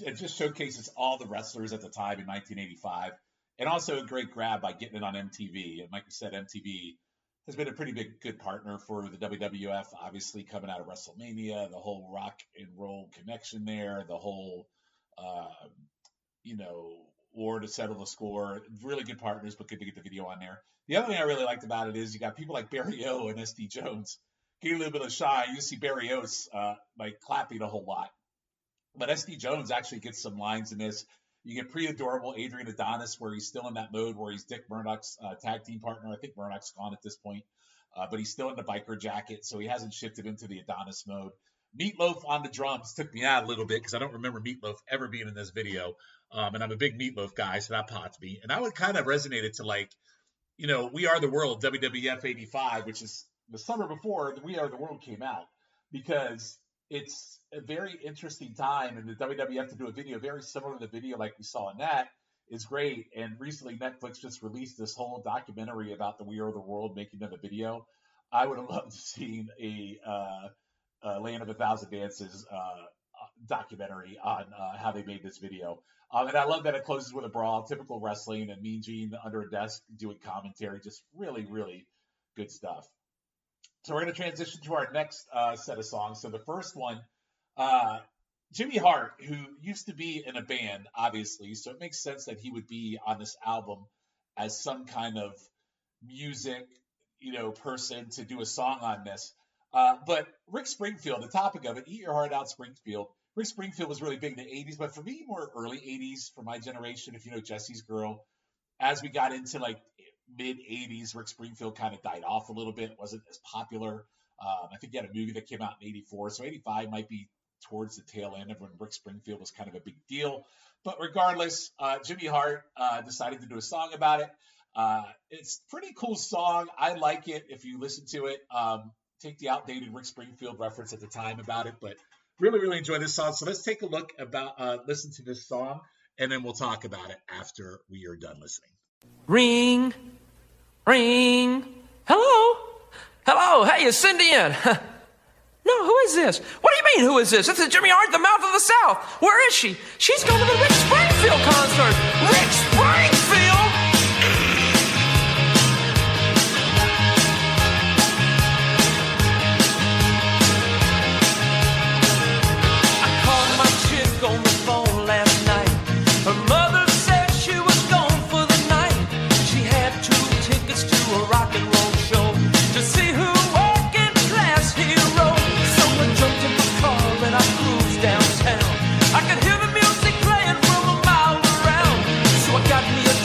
It just showcases all the wrestlers at the time in 1985, and also a great grab by getting it on MTV. And like we said, MTV has been a pretty good partner for the WWF, obviously coming out of WrestleMania, the whole rock and roll connection there, the whole, war to settle the score. Really good partners, but good to get the video on there. The other thing I really liked about it is you got people like Barry O and SD Jones getting a little bit of shine. You see Barry O's clapping a whole lot. But SD Jones actually gets some lines in this. You get pre-adorable Adrian Adonis, where he's still in that mode where he's Dick Murdoch's tag team partner. I think Murdoch's gone at this point, but he's still in the biker jacket, so he hasn't shifted into the Adonis mode. Meatloaf on the drums took me out a little bit because I don't remember Meatloaf ever being in this video, and I'm a big Meatloaf guy, so that popped me. And that would kind of resonated to We Are the World, WWF 85, which is the summer before We Are the World came out, because it's a very interesting time in the WWF to do a video very similar to the video like we saw in that is great. And recently Netflix just released this whole documentary about the We Are the World making of the video. I would have loved to seen a Land of a Thousand Dances documentary on how they made this video. And I love that it closes with a brawl, typical wrestling, and Mean Gene under a desk doing commentary. Just really, really good stuff. So we're going to transition to our next set of songs. So the first one, Jimmy Hart, who used to be in a band, obviously, so it makes sense that he would be on this album as some kind of music, person to do a song on this. But Rick Springfield, the topic of it, Eat Your Heart Out Springfield. Rick Springfield was really big in the 80s, but for me, more early 80s for my generation, if you know Jesse's Girl. As we got into mid-80s, Rick Springfield kind of died off a little bit. It wasn't as popular. I think he had a movie that came out in 84, so 85 might be towards the tail end of when Rick Springfield was kind of a big deal. But regardless, Jimmy Hart decided to do a song about it. It's a pretty cool song. I like it if you listen to it. Take the outdated Rick Springfield reference at the time about it, but really, really enjoy this song. So let's take a look listen to this song, and then we'll talk about it after we are done listening. Ring, ring, hello, hello, hey, is Cindy in? No, who is this? What do you mean, who is this? This is Jimmy Hart, the mouth of the South. Where is she? She's going to the Rick Springfield concert. Rick Springfield? I called my chick on the phone last night. Her mother said she was gone for the night. She had 2 tickets to a rock and roll show to see her working class hero. Someone jumped in my car and I cruised downtown. I could hear the music playing from a mile around. So I got me a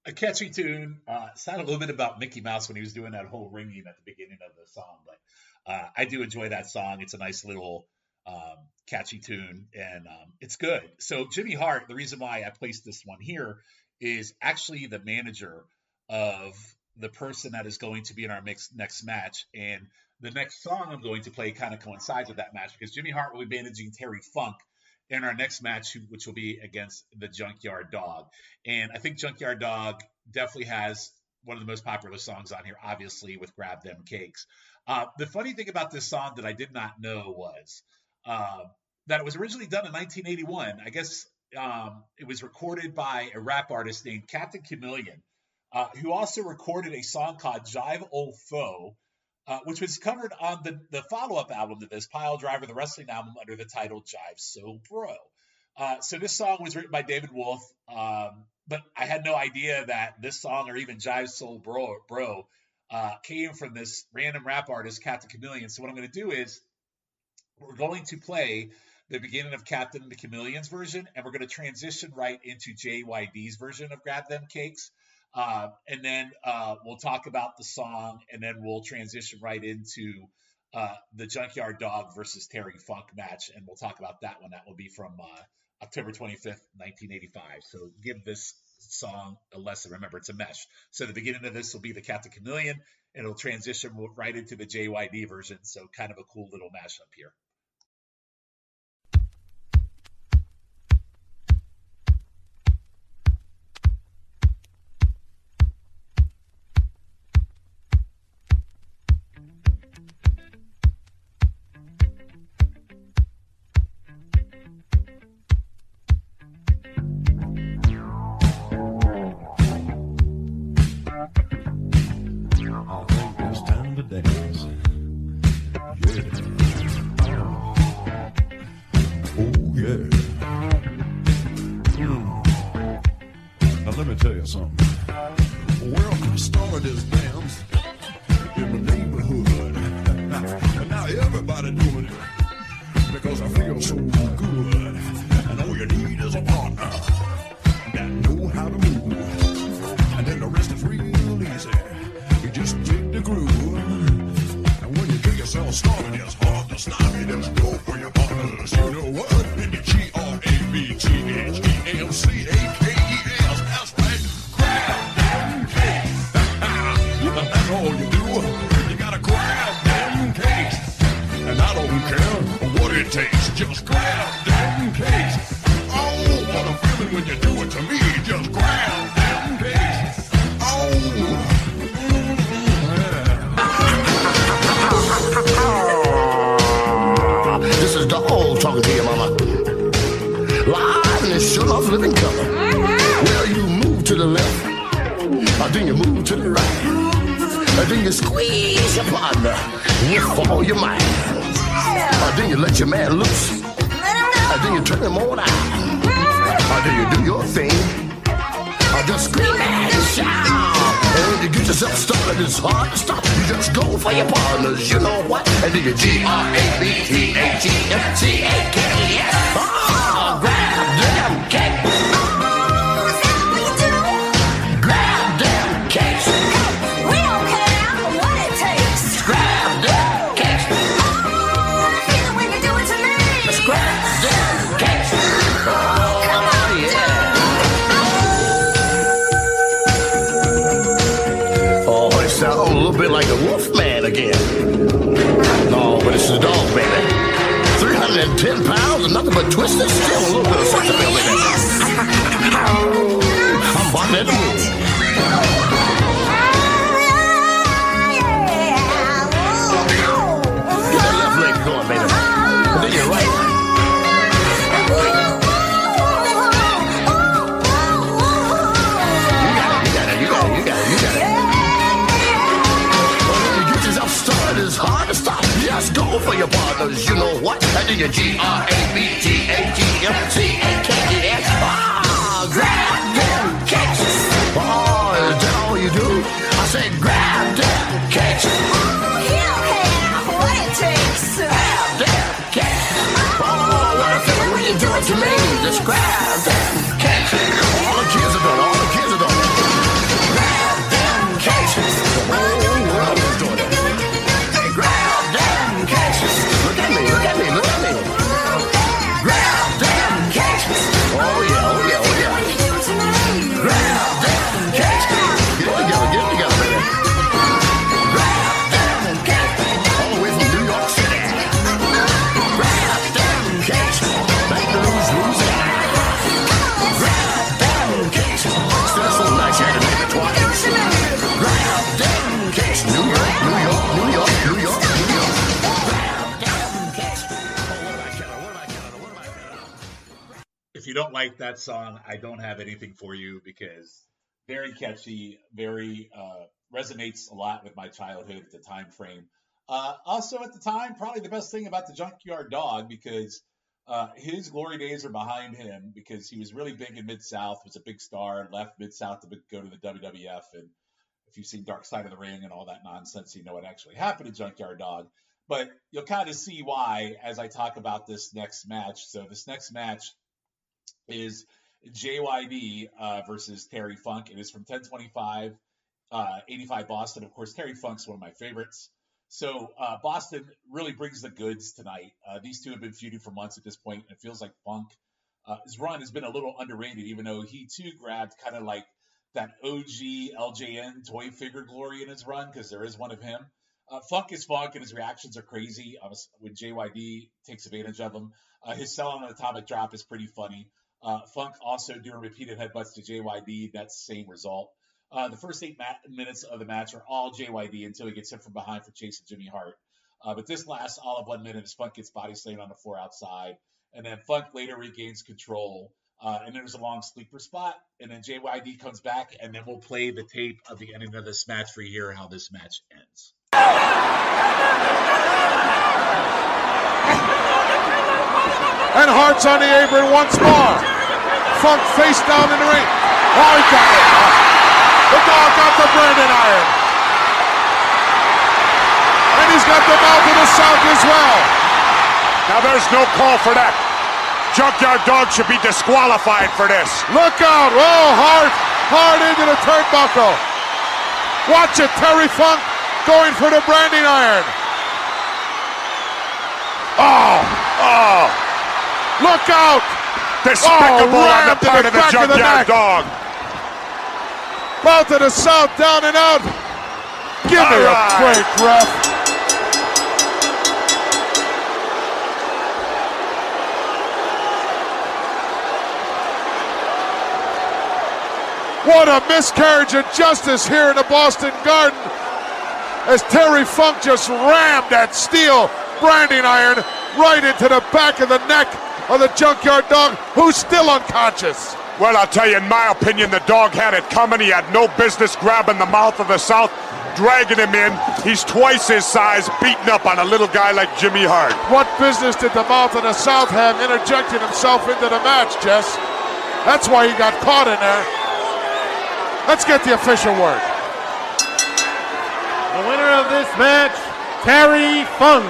A catchy tune. Sounded a little bit about Mickey Mouse when he was doing that whole ringing at the beginning of the song, but I do enjoy that song. It's a nice little catchy tune, and it's good. So Jimmy Hart, the reason why I placed this one here is actually the manager of the person that is going to be in our next match, and the next song I'm going to play kind of coincides with that match because Jimmy Hart will be managing Terry Funk in our next match, which will be against the Junkyard Dog. And I think Junkyard Dog definitely has one of the most popular songs on here, obviously, with Grab Them Cakes. The funny thing about this song that I did not know was that it was originally done in 1981. I guess it was recorded by a rap artist named Captain Chameleon, who also recorded a song called Jive Old Foe, which was covered on the follow-up album to this, Piledriver, the wrestling album, under the title Jive Soul Bro. So this song was written by David Wolf, but I had no idea that this song, or even Jive Soul Bro, came from this random rap artist, Captain Chameleon. So what I'm going to do is we're going to play the beginning of Captain the Chameleon's version, and we're going to transition right into JYD's version of Grab Them Cakes. And then we'll talk about the song, and then we'll transition right into the Junkyard Dog versus Terry Funk match, and we'll talk about that one. That will be from October 25th, 1985. So give this song a lesson. Remember, it's a mesh. So the beginning of this will be the Captain Chameleon, and it'll transition right into the JYD version. So kind of a cool little mashup here. Just grab them cakes. All the kids are done. like that song, I don't have anything for you because very catchy, very resonates a lot with my childhood at the time frame. Also at the time, probably the best thing about the Junkyard Dog because his glory days are behind him because he was really big in Mid-South, was a big star, left Mid-South to go to the WWF. And if you've seen Dark Side of the Ring and all that nonsense, you know what actually happened to Junkyard Dog. But you'll kind of see why as I talk about this next match. So this next match is JYD versus Terry Funk. It is from 10/25, 85 Boston. Of course, Terry Funk's one of my favorites. So Boston really brings the goods tonight. These two have been feuding for months at this point, and it feels like Funk, his run has been a little underrated, even though he too grabbed kind of like that OG LJN toy figure glory in his run, because there is one of him. Funk is Funk, and his reactions are crazy when JYD takes advantage of him. His sell on an atomic drop is pretty funny. Funk also doing repeated headbutts to JYD. That's the same result. The first 8 minutes of the match are all JYD until he gets hit from behind for chasing Jimmy Hart. But this lasts all of 1 minute as Funk gets body slammed on the floor outside. And then Funk later regains control. And there's a long sleeper spot. And then JYD comes back. And then we'll play the tape of the ending of this match for you to hear how this match ends. And Hart's on the apron once more. Funk face down in the ring. Oh, he got it. The dog got the Brandon iron. And he's got the mouth of the South as well. Now there's no call for that. Junkyard Dog should be disqualified for this. Look out. Oh, Hart into the turnbuckle. Watch it, Terry Funk going for the branding iron. Oh. Look out. Despicable on the part of the Junkyard Dog. Mouth of the South, down and out. Give me a break, ref. What a miscarriage of justice here in the Boston Garden as Terry Funk just rammed that steel branding iron right into the back of the neck of the Junkyard Dog, who's still unconscious. Well, I'll tell you, in my opinion, the dog had it coming. He had no business grabbing the mouth of the South, dragging him in. He's twice his size, beating up on a little guy like Jimmy Hart. What business did the mouth of the South have interjecting himself into the match, Jess? That's why he got caught in there. Let's get the official word. The winner of this match, Terry Funk.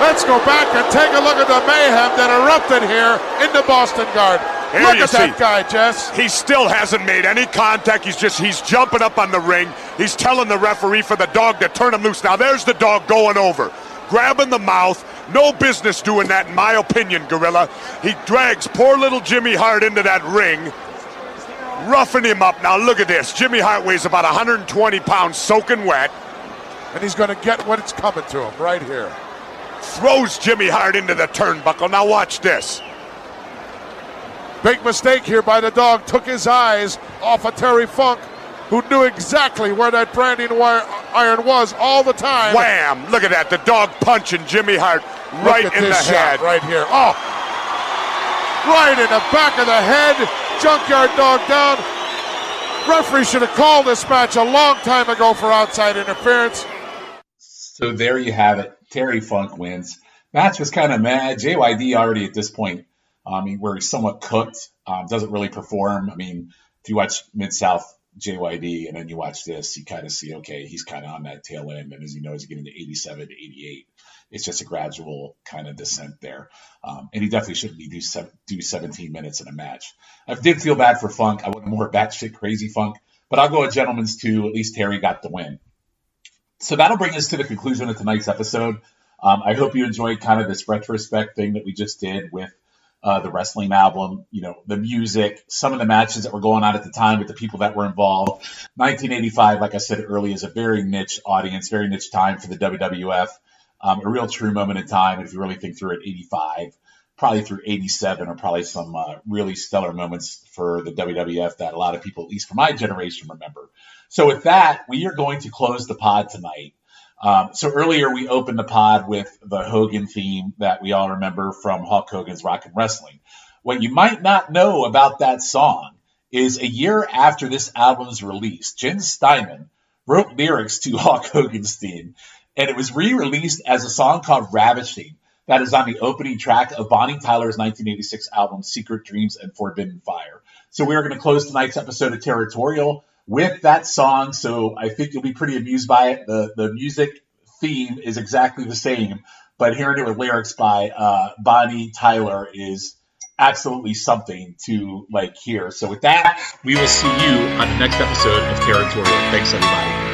Let's go back and take a look at the mayhem that erupted here in the Boston Garden. Look at that guy, Jess. He still hasn't made any contact. He's jumping up on the ring. He's telling the referee for the dog to turn him loose. Now there's the dog going over, grabbing the mouth. No business doing that, in my opinion, Gorilla. He drags poor little Jimmy Hart into that ring, roughing him up. Now look at this. Jimmy Hart weighs about 120 pounds, soaking wet. And he's going to get what's coming to him right here. Throws Jimmy Hart into the turnbuckle. Now watch this. Big mistake here by the dog. Took his eyes off of Terry Funk, who knew exactly where that branding iron was all the time. Wham! Look at that. The dog punching Jimmy Hart right in the head. Right here. Oh! Right in the back of the head. Junkyard Dog down. Referee should have called this match a long time ago for outside interference. So there you have it. Terry Funk wins. Match was kind of mad. JYD already at this point, where he's somewhat cooked, doesn't really perform. I mean, if you watch Mid-South JYD and then you watch this, you kind of see, okay, he's kind of on that tail end. And as you know, as you get into 87 to 88, it's just a gradual kind of descent there. And he definitely shouldn't be do 17 minutes in a match. I did feel bad for Funk. I wanted more batshit crazy Funk, but I'll go a gentleman's too. At least Terry got the win. So that'll bring us to the conclusion of tonight's episode. I hope you enjoyed kind of this retrospect thing that we just did with the wrestling album, the music, some of the matches that were going on at the time with the people that were involved. 1985, like I said earlier, is a very niche audience, very niche time for the WWF. A real true moment in time. If you really think through it, 85, probably through 87 are probably some really stellar moments for the WWF that a lot of people, at least from my generation, remember. So with that, we are going to close the pod tonight. So earlier we opened the pod with the Hogan theme that we all remember from Hulk Hogan's Rockin' Wrestling. What you might not know about that song is a year after this album's release, Jen Steinman wrote lyrics to Hulk Hogan's theme, and it was re-released as a song called Ravishing that is on the opening track of Bonnie Tyler's 1986 album Secret Dreams and Forbidden Fire. So we are going to close tonight's episode of Territorial with that song, so I think you'll be pretty amused by it. The music theme is exactly the same, but hearing it with lyrics by Bonnie Tyler is absolutely something to hear. So with that, we will see you on the next episode of Territorial. Thanks, everybody.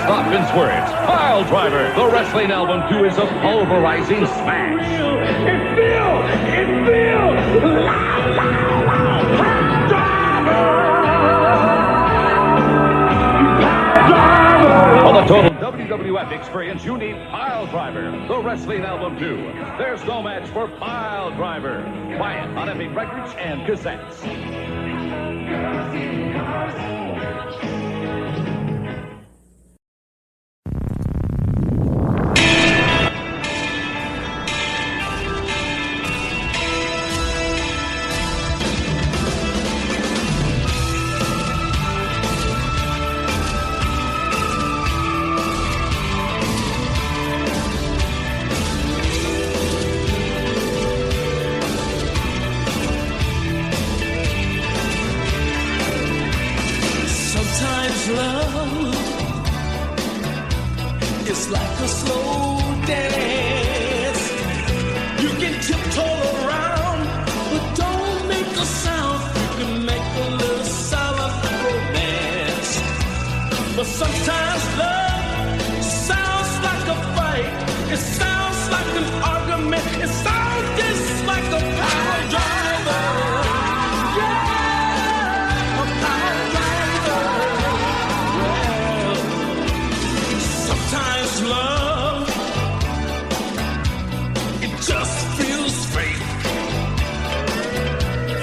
Pop and Swerves, Piledriver. The wrestling album 2 is a pulverizing smash. It feels, For the total WWF experience, you need Piledriver, the wrestling album 2. There's no match for Piledriver. Buy it on Epic Records and cassettes. It's like a slow dance. You can tiptoe around, but don't make a sound. You can make a little silent romance. But sometimes love sounds like a fight. It sounds like an argument. It sounds just like a power driver. Love, it just feels fake.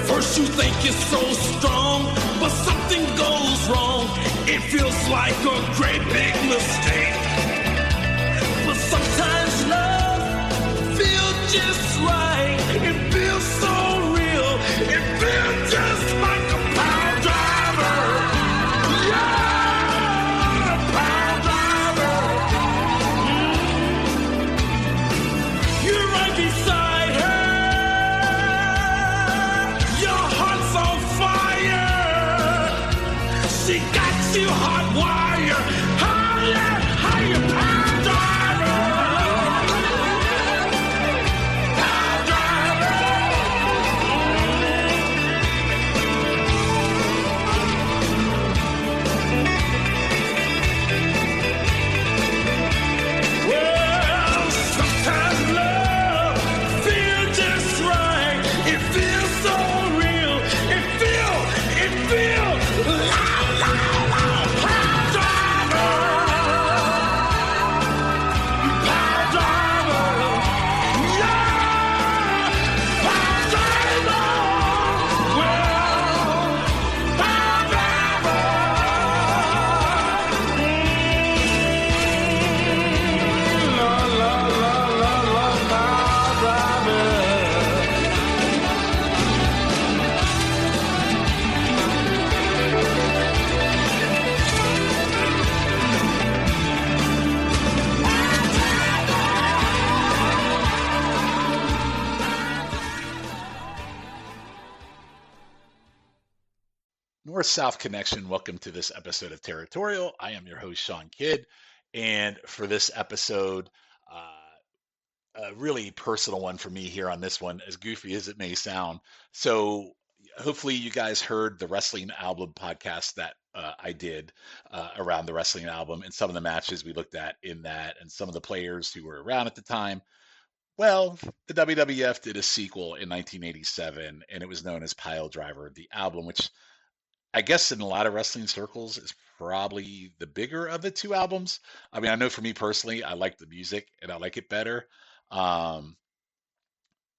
First you think it's so strong, but something goes wrong. It feels like a great big mistake. But sometimes love feels just right. It feels so real. It feels just like a power driver. Beside her, your heart's on fire. She got you hardwired. Higher, higher, power driver. Power driver. Well, sometimes love feels just right. It feels so real. It feels loud, loud, loud. Power driver. Power driver. Yeah. Power driver. Well, power driver. La, la, la, la, la, power driver. North-South Connection. Welcome to this episode of Territorial. I am your host, Shawn Kidd. And for this episode, a really personal one for me here on this one, as goofy as it may sound. So hopefully you guys heard the wrestling album podcast that I did around the wrestling album and some of the matches we looked at in that and some of the players who were around at the time. Well, the WWF did a sequel in 1987, and it was known as Piledriver, the album, which I guess in a lot of wrestling circles is probably the bigger of the two albums. I mean, I know for me personally, I like the music and I like it better. I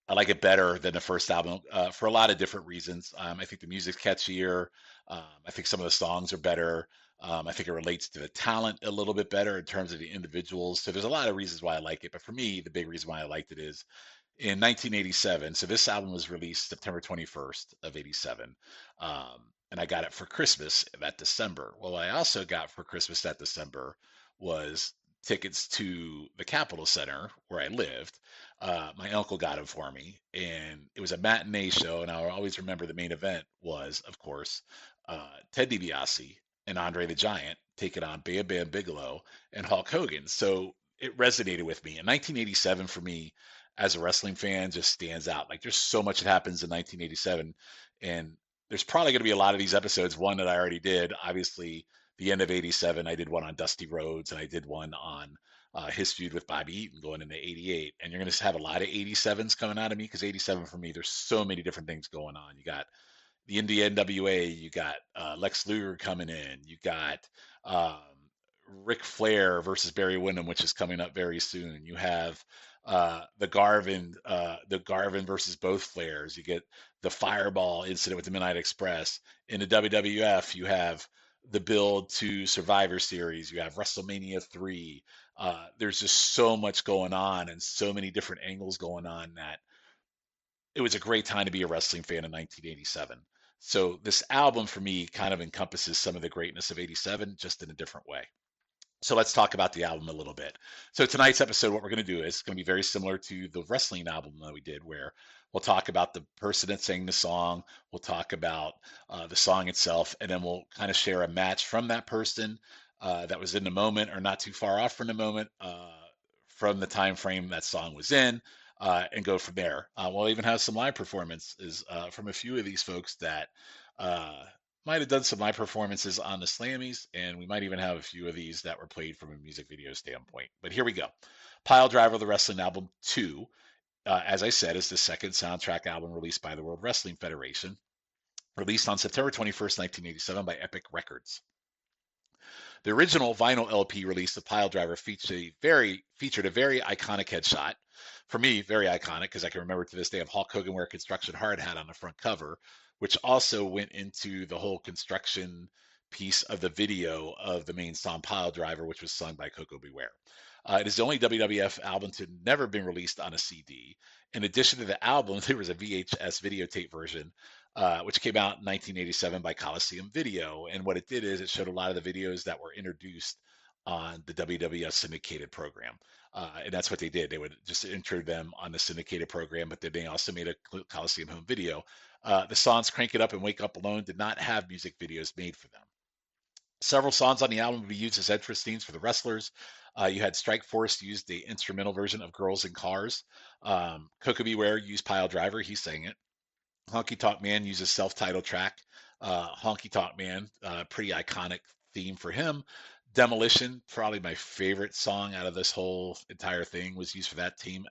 like it better than the first album for a lot of different reasons. I think the music's catchier. I think some of the songs are better. I think it relates to the talent a little bit better in terms of the individuals. So there's a lot of reasons why I like it. But for me, the big reason why I liked it is in 1987. So this album was released September 21st of 87. And I got it for Christmas that December. Well, what I also got for Christmas that December was tickets to the Capitol Center where I lived. My uncle got them for me, and it was a matinee show. And I'll always remember the main event was, of course, Ted DiBiase and Andre the Giant taking on Bam Bam Bigelow and Hulk Hogan. So it resonated with me. And 1987 for me as a wrestling fan just stands out. Like there's so much that happens in 1987, and there's probably going to be a lot of these episodes. One that I already did, obviously, the end of 87, I did one on Dusty Rhodes, and I did one on his feud with Bobby Eaton going into 88. And you're going to have a lot of 87s coming out of me, because 87 for me, there's so many different things going on. You got the Indie NWA, you got Lex Luger coming in, you got Ric Flair versus Barry Windham, which is coming up very soon. You have the Garvin versus both Flairs. You get the Fireball incident with the Midnight Express. In the WWF, you have the build to Survivor Series. You have WrestleMania 3. There's just so much going on and so many different angles going on that it was a great time to be a wrestling fan in 1987. So this album for me kind of encompasses some of the greatness of 87, just in a different way. So let's talk about the album a little bit. So tonight's episode, what we're going to do is going to be very similar to the wrestling album that we did, where we'll talk about the person that sang the song, we'll talk about the song itself, and then we'll kind of share a match from that person that was in the moment or not too far off from the moment, from the time frame that song was in, and go from there. We'll even have some live performances from a few of these folks that might have done some live performances on the Slammies, and we might even have a few of these that were played from a music video standpoint. But here we go. Piledriver, the Wrestling Album 2, as I said, is the second soundtrack album released by the World Wrestling Federation, released on September 21st, 1987 by Epic Records. The original vinyl LP release of Piledriver featured a very iconic headshot. For me, very iconic, because I can remember to this day of Hulk Hogan wearing a construction hard hat on the front cover, which also went into the whole construction piece of the video of the main song Piledriver, which was sung by Koko B. Ware. It is the only WWF album to never been released on a CD. In addition to the album, there was a VHS videotape version, which came out in 1987 by Coliseum Video. And what it did is it showed a lot of the videos that were introduced on the WWF syndicated program. And that's what they did. They would just intro them on the syndicated program, but then they also made a Coliseum home video. The songs Crank It Up and Wake Up Alone did not have music videos made for them. Several songs on the album would be used as entrance themes for the wrestlers. You had Strike Force use the instrumental version of Girls in Cars. Koko B. Ware used Piledriver. He sang it. Honky Tonk Man uses self-titled track. Honky Tonk Man, pretty iconic theme for him. Demolition, probably my favorite song out of this whole entire thing, was used for that team.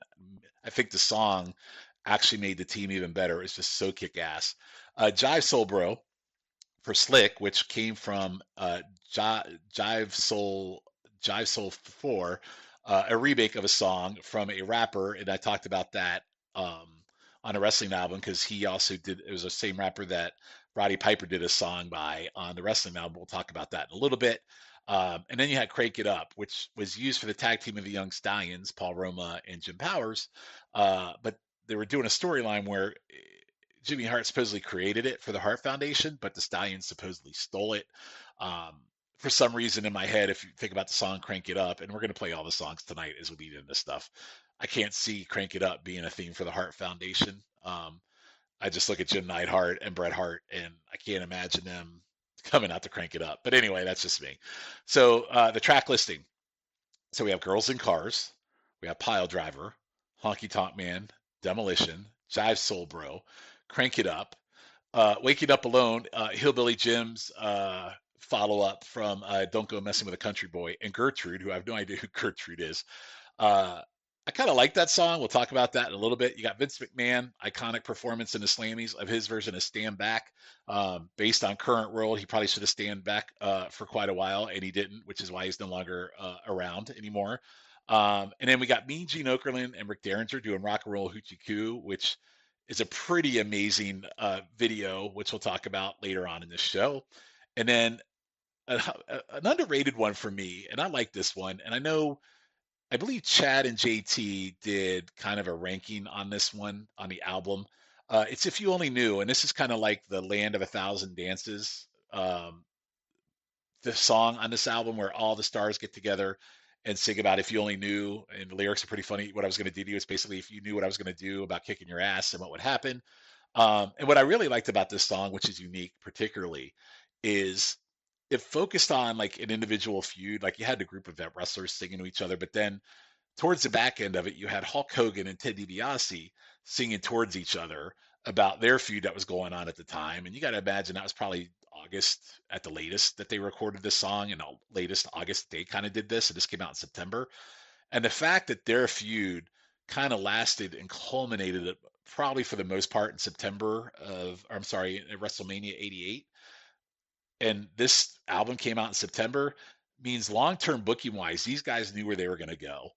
I think the song actually made the team even better. It's just so kick-ass. Jive Soul Bro for Slick, which came from Jive Soul 4, a remake of a song from a rapper, and I talked about that on a wrestling album, because he also did, it was the same rapper that Roddy Piper did a song by on the wrestling album. We'll talk about that in a little bit. And then you had Crank It Up, which was used for the tag team of the Young Stallions, Paul Roma and Jim Powers. But they were doing a storyline where Jimmy Hart supposedly created it for the Hart Foundation, but the Stallions supposedly stole it. For some reason in my head, if you think about the song Crank It Up, and we're going to play all the songs tonight as we lead into stuff, I can't see Crank It Up being a theme for the Hart Foundation. I just look at Jim Neidhart and Bret Hart, and I can't imagine them coming out to Crank It Up. But anyway, that's just me. So the track listing. So we have Girls in Cars, we have Piledriver, Honky Tonk Man, Demolition, Jive Soul Bro, Crank It Up, Waking Up Alone, Hillbilly Jim's follow-up from Don't Go Messing with a Country Boy, and Gertrude, who I have no idea who Gertrude is. I kind of like that song. We'll talk about that in a little bit. You got Vince McMahon, iconic performance in the Slammies of his version of Stand Back. Based on current world, he probably should have stand back for quite a while, and he didn't, which is why he's no longer around anymore. And then we got Mean Gene Okerlund and Rick Derringer doing Rock and Roll Hoochie Coo, which is a pretty amazing video, which we'll talk about later on in this show. And then an underrated one for me, and I like this one, and I believe Chad and JT did kind of a ranking on this one on the album. It's If You Only Knew, and this is kind of like the Land of a Thousand Dances, the song on this album where all the stars get together and sing about if you only knew, and the lyrics are pretty funny. What I was going to do to you is basically if you knew what I was going to do about kicking your ass and what would happen. And what I really liked about this song, which is unique particularly, is it focused on like an individual feud. Like you had a group of vet wrestlers singing to each other, but then towards the back end of it, you had Hulk Hogan and Ted DiBiase singing towards each other about their feud that was going on at the time. And you got to imagine that was probably August at the latest that they recorded this song, and the latest August they kind of did this, and this came out in September. And the fact that their feud kind of lasted and culminated probably for the most part in September at WrestleMania 88, and this album came out in September, means long-term booking-wise, these guys knew where they were going to go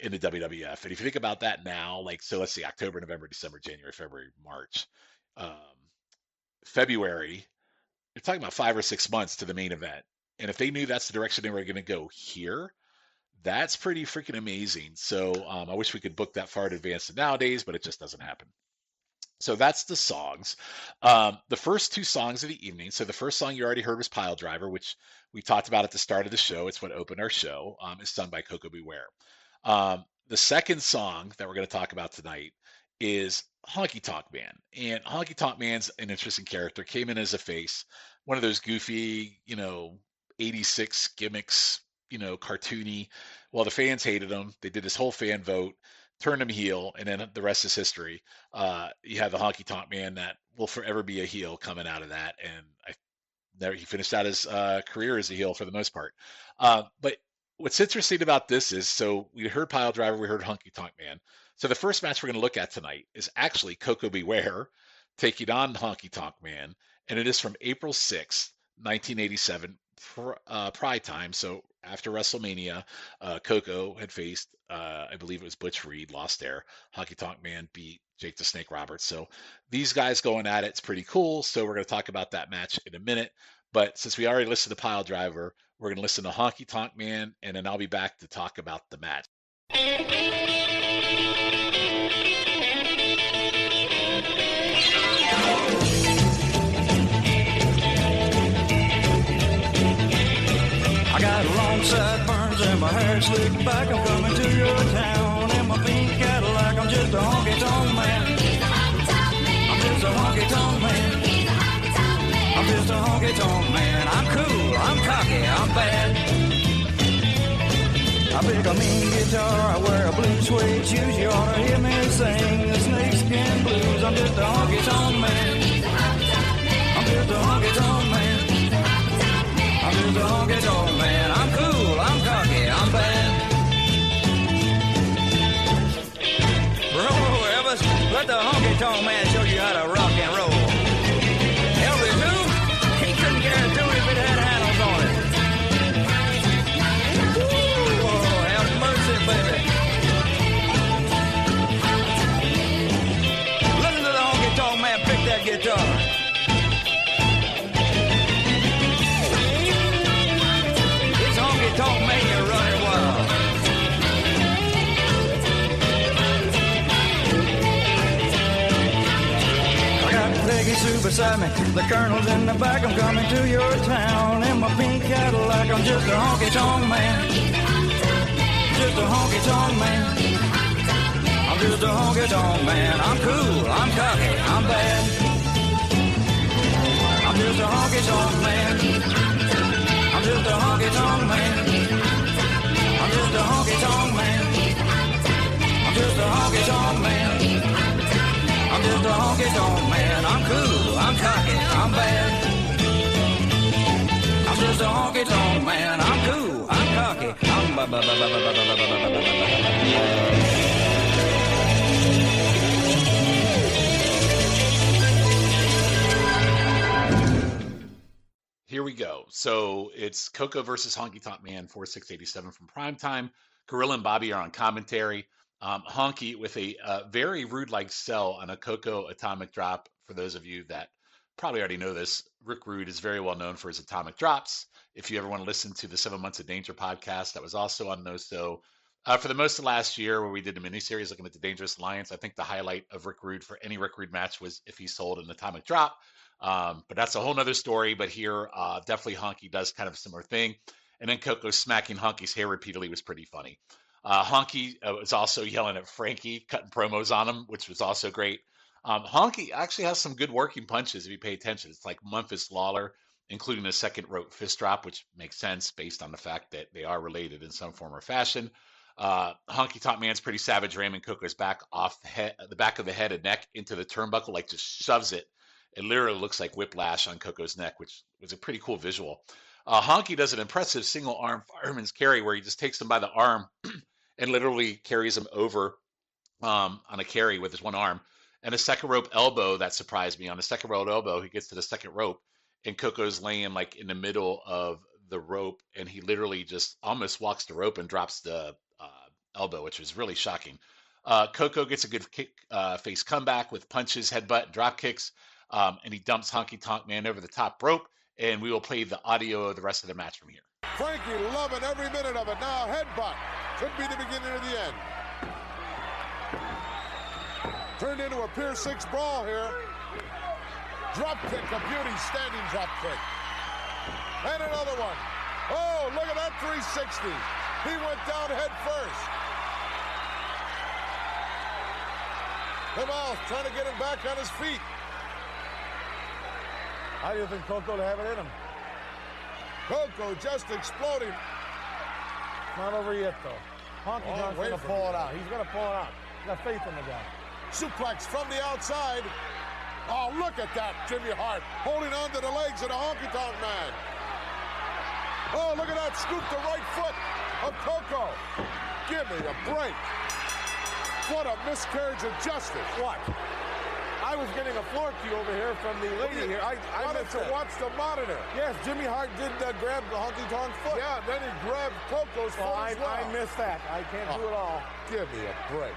in the WWF. And if you think about that now, like, so let's see, October, November, December, January, February, March, February, you're talking about 5 or 6 months to the main event. And if they knew that's the direction they were going to go here, that's pretty freaking amazing. So I wish we could book that far in advance nowadays, but it just doesn't happen. So that's the songs. The first 2 songs of the evening. So the first song you already heard was Piledriver, which we talked about at the start of the show. It's what opened our show. It's sung by Koko B, Ware. The second song that we're going to talk about tonight is Honky Tonk Man. And Honky Tonk Man's an interesting character. Came in as a face, one of those goofy, 86 gimmicks, cartoony. Well, the fans hated him. They did this whole fan vote, turned him heel, and then the rest is history. You have the Honky Tonk Man that will forever be a heel coming out of that, and he finished out his career as a heel for the most part. But what's interesting about this is, so we heard Piledriver, we heard Honky Tonk Man. So the first match we're going to look at tonight is actually Koko B, Ware taking on Honky Tonk Man, and it is from April 6th, 1987, Pride time. So after WrestleMania, Koko had faced, I believe it was Butch Reed, lost there. Honky Tonk Man beat Jake the Snake Roberts. So these guys going at it's pretty cool. So we're going to talk about that match in a minute. But since we already listened to Piledriver, we're going to listen to Honky Tonk Man, and then I'll be back to talk about the match. I got long sideburns and my hair slicked back. I'm coming to your town in my pink Cadillac. I'm just a honky-tonk man. I'm just a honky-tonk man. I'm just a honky-tonk man. I'm cool, I'm cocky, I'm bad. I pick a mean guitar, I wear a blue suede shoes. You ought to hear me sing the snakeskin blues. I'm just a honky-tonk man. I'm just a honky-tonk man. I'm just a honky-tonk man. I'm cool, I'm cocky, I'm bad. Bro, Elvis, let the honky-tonk man show you how to rock and roll. Elvis who? He couldn't carry a tune if it had handles on it. Woo, have mercy, baby. Listen to the honky-tonk man pick that guitar. Honky-tonk man, you're running wild. I got Peggy Sue beside me, the colonel's in the back. I'm coming to your town in my pink Cadillac. I'm just a honky-tonk man. Just a honky-tonk man. I'm just a honky-tonk man. I'm cool, I'm cocky, I'm bad. I'm just a honky-tonk man. I'm just a honky-tonk man. I'm just a honky-tonk man. I'm just a honky-tonk man. I'm just a honky-tonk man. I'm cool, I'm cocky, I'm bad. I'm just a honky-tonk man. I'm cool, I'm cocky, I'm Here we go. So it's Koko versus Honky Tonk Man, 4/6/87 from Primetime. Gorilla and Bobby are on commentary. Honky with a very rude-like sell on a Koko atomic drop. For those of you that probably already know this, Rick Rude is very well known for his atomic drops. If you ever want to listen to the 7 Months of Danger podcast, that was also on No So. For the most of last year, where we did a miniseries looking at the Dangerous Alliance, I think the highlight of Rick Rude for any Rick Rude match was if he sold an atomic drop. But that's a whole nother story. But here, definitely Honky does kind of a similar thing. And then Koko smacking Honky's hair repeatedly was pretty funny. Honky was also yelling at Frankie, cutting promos on him, which was also great. Honky actually has some good working punches if you pay attention. It's like Memphis Lawler, including a second rope fist drop, which makes sense based on the fact that they are related in some form or fashion. Honky Tonk Man's pretty savage, ramming Koko's back off the back of the head and neck into the turnbuckle, like just shoves it It literally looks like whiplash on Koko's neck, which was a pretty cool visual. Honky does an impressive single arm fireman's carry where he just takes him by the arm and literally carries him over on a carry with his one arm. And a second rope elbow that surprised me. On the second rope elbow, he gets to the second rope, and Koko's laying like in the middle of the rope, and he literally just almost walks the rope and drops the elbow, which was really shocking. Koko gets a good kick face comeback with punches, headbutt, and drop kicks, and he dumps Honky Tonk Man over the top rope, and we will play the audio of the rest of the match from here. Frankie loving every minute of it. Now headbutt. Could be the beginning of the end. Turned into a Pier 6 brawl here. Drop kick, a beauty, standing drop kick. And another one. Oh, look at that 360. He went down head first. The Mouse trying to get him back on his feet. How do you think Koko to have it in him? Koko just exploding. Not over yet, though. Honky Tonk's going to pull it out. He's going to pull it out. Got faith in the guy. Suplex from the outside. Oh, look at that, Jimmy Hart holding on to the legs of the Honky Tonk Man. Oh, look at that, scoop the right foot of Koko. Give me a break. What a miscarriage of justice. What? I was getting a floor cue over here from the lady here. I wanted to watch the monitor. Yes, Jimmy Hart did grab the Honky Tonk's foot. Yeah, then he grabbed Koko's foot as well. I missed that. I can't do it all. Give me a break.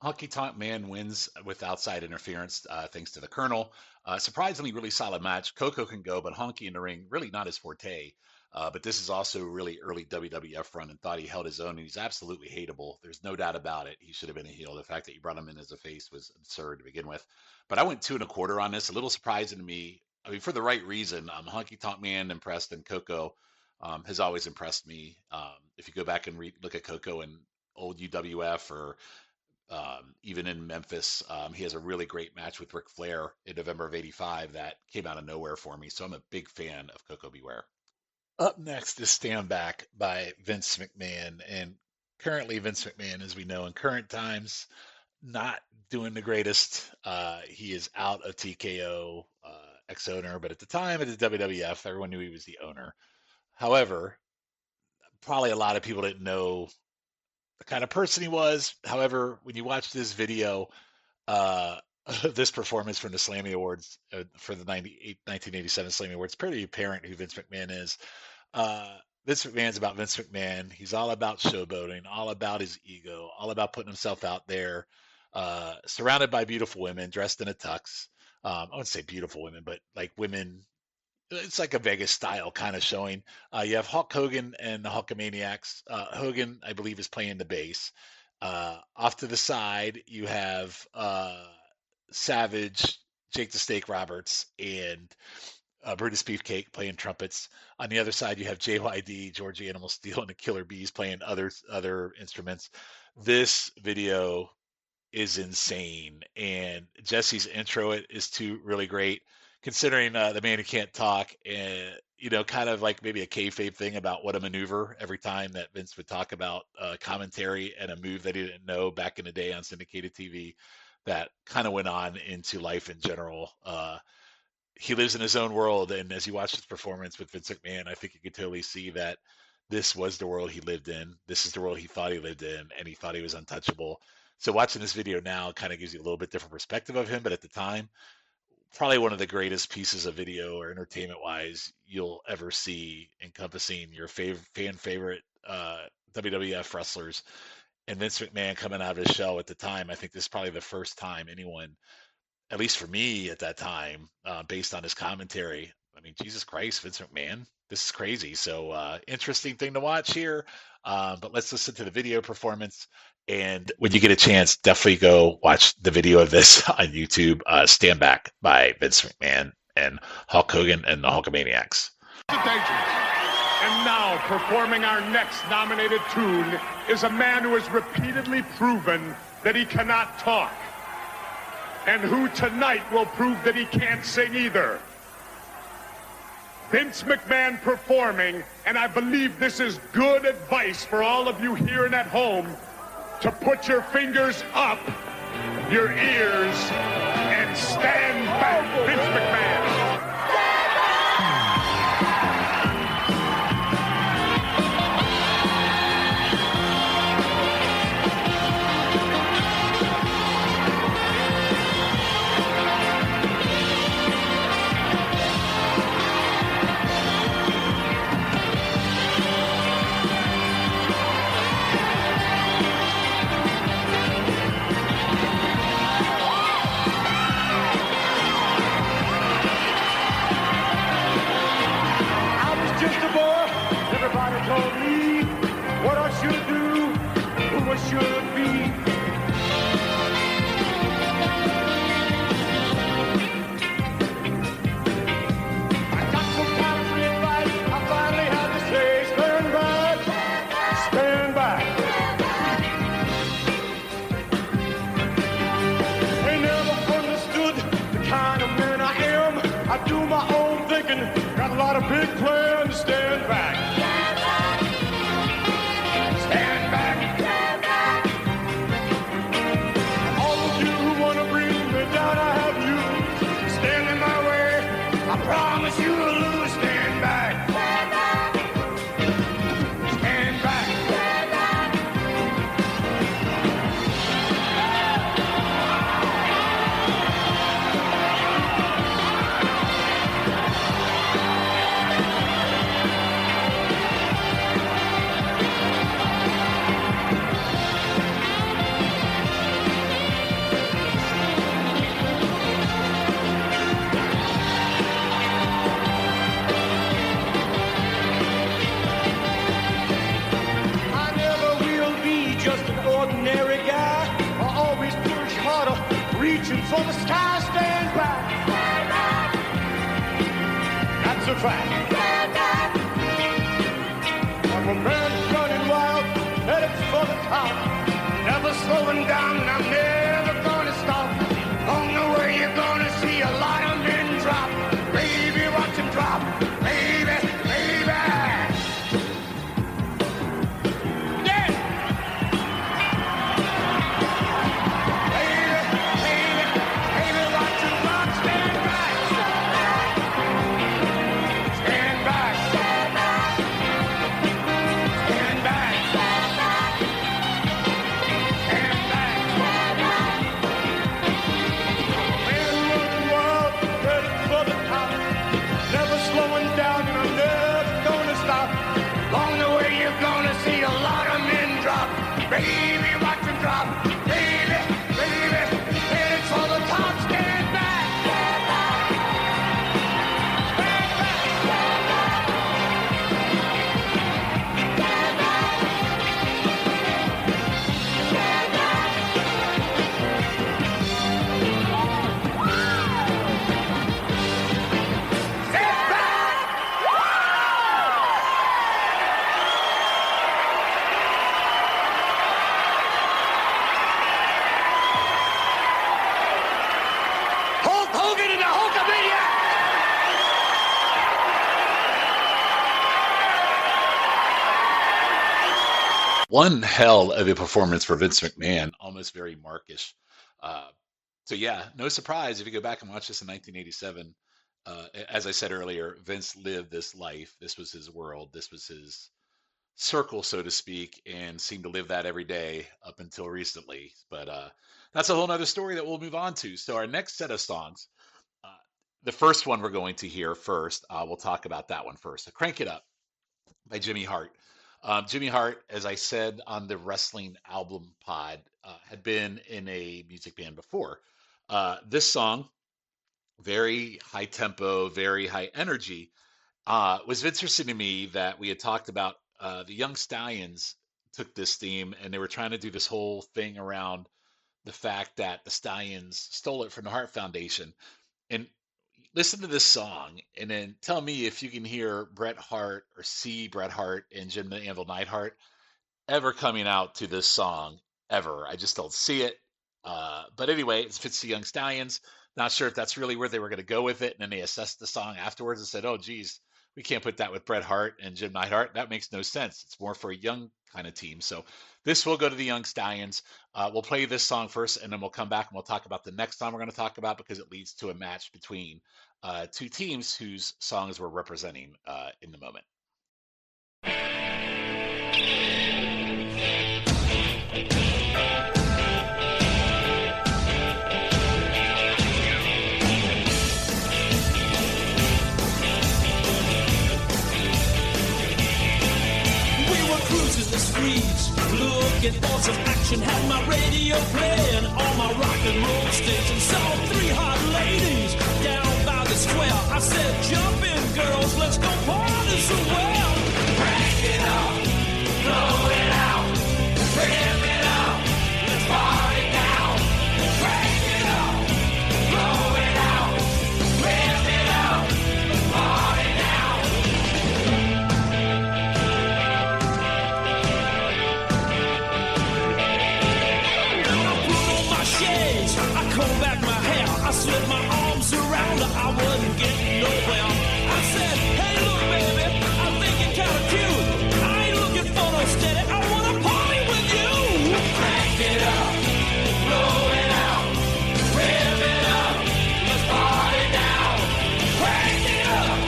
Honky Tonk Man wins with outside interference thanks to the Colonel. Surprisingly, really solid match. Koko can go, but Honky in the ring, really not his forte. But this is also really early WWF run and thought he held his own, and he's absolutely hateable. There's no doubt about it. He should have been a heel. The fact that you brought him in as a face was absurd to begin with. But I went 2.25 on this. A little surprising to me. I mean, for the right reason. Honky Tonk Man impressed, and Koko has always impressed me. If you go back and look at Koko and old UWF or even in Memphis, he has a really great match with Ric Flair in November of '85 that came out of nowhere for me. So I'm a big fan of Koko B. Ware. Up next is Stand Back by Vince McMahon. And currently Vince McMahon, as we know, in current times, not doing the greatest. He is out of TKO, ex-owner, but at the time of the WWF, everyone knew he was the owner. However, probably a lot of people didn't know the kind of person he was. However, when you watch this video, this performance from the Slammy Awards for the 1987 Slammy Awards, pretty apparent who Vince McMahon is. Vince McMahon's about Vince McMahon. He's all about showboating, all about his ego, all about putting himself out there, surrounded by beautiful women, dressed in a tux. I wouldn't say beautiful women, but like women. It's like a Vegas style kind of showing. You have Hulk Hogan and the Hulkamaniacs. Hogan, I believe, is playing the bass. Off to the side, you have Savage, Jake the Snake Roberts, and Brutus Beefcake playing trumpets. On the other side, you have JYD, George Animal Steel, and the Killer Bees playing other instruments. This video is insane, and Jesse's intro is too really great. Considering the man who can't talk, and kind of like maybe a kayfabe thing about what a maneuver every time that Vince would talk about commentary and a move that he didn't know back in the day on syndicated TV, that kind of went on into life in general. He lives in his own world, and as you watch this performance with Vince McMahon, I think you could totally see that this was the world he lived in. This is the world he thought he lived in, and he thought he was untouchable. So watching this video now kind of gives you a little bit different perspective of him, but at the time, probably one of the greatest pieces of video or entertainment-wise you'll ever see, encompassing your fan favorite WWF wrestlers. And Vince McMahon coming out of his shell at the time. I think this is probably the first time anyone, at least for me at that time, based on his commentary, I mean, Jesus Christ, Vince McMahon, this is crazy. So interesting thing to watch here. But let's listen to the video performance. And when you get a chance, definitely go watch the video of this on YouTube. Stand Back by Vince McMahon and Hulk Hogan and the Hulkamaniacs. And now, performing our next nominated tune is a man who has repeatedly proven that he cannot talk, and who tonight will prove that he can't sing either. Vince McMahon performing, and I believe this is good advice for all of you here and at home. to put your fingers up your ears and stand back, Vince McMahon. Told me what I should do, who I should be. I got some time to realize I finally had to say, stand back, stand back. They never understood the kind of man I am. I do my own thinking, got a lot of big plans, stand back. Promise you will lose. Stand back. Stand back. Stand back. Stand back. Reaching for the sky, stand back. Stand back. That's a fact. Stand back. I'm a man running wild, headed for the top. Never slowing down, and I'm never gonna stop. On the way, you're gonna see a lot of men drop. Baby, watch them drop. Baby, baby. Baby, watch him drop. Baby, baby, headed for the top. Stand back. Stand back. Stand back. Stand back. Stand back. Stand back. Hogan and the Hulkamaniac! One hell of a performance for Vince McMahon, almost very Markish. So yeah, no surprise if you go back and watch this in 1987. As I said earlier, Vince lived this life. This was his world. This was his circle, so to speak, and seemed to live that every day up until recently. But that's a whole nother story that we'll move on to. So our next set of songs, the first one we're going to hear first, we'll talk about that one first. So Crank It Up by Jimmy Hart. Jimmy Hart, as I said on the wrestling album pod, had been in a music band before. This song, very high tempo, very high energy, was interesting to me that we had talked about the Young Stallions took this theme and they were trying to do this whole thing around the fact that the Stallions stole it from the Hart Foundation. And listen to this song and then tell me if you can hear Bret Hart or see Bret Hart and Jim the Anvil Neidhart ever coming out to this song ever. I just don't see it. But anyway, it fits the Young Stallions. Not sure if that's really where they were going to go with it. And then they assessed the song afterwards and said, oh, geez, we can't put that with Bret Hart and Jim Neidhart. That makes no sense. It's more for a young kind of team. So this will go to the Young Stallions. We'll play this song first, and then we'll come back and we'll talk about the next song we're going to talk about, because it leads to a match between two teams whose songs we're representing in the moment. The streets, looking for some action. Had my radio playing on my rock and roll station. Saw 3 hot ladies down by the square. I said, jump in, girls, let's go party somewhere. Crank it up, blow it out, rip it up, let's party now. Crank it up, blow it out, rip it up, let's party now. I comb back my hair, I slid my arms around her, I wasn't getting nowhere. I said, hey look baby, I think you're kinda cute. I ain't looking for no steady, I wanna party with you. Crank it up, blow it out, rip it up, let's party now. Crank it up,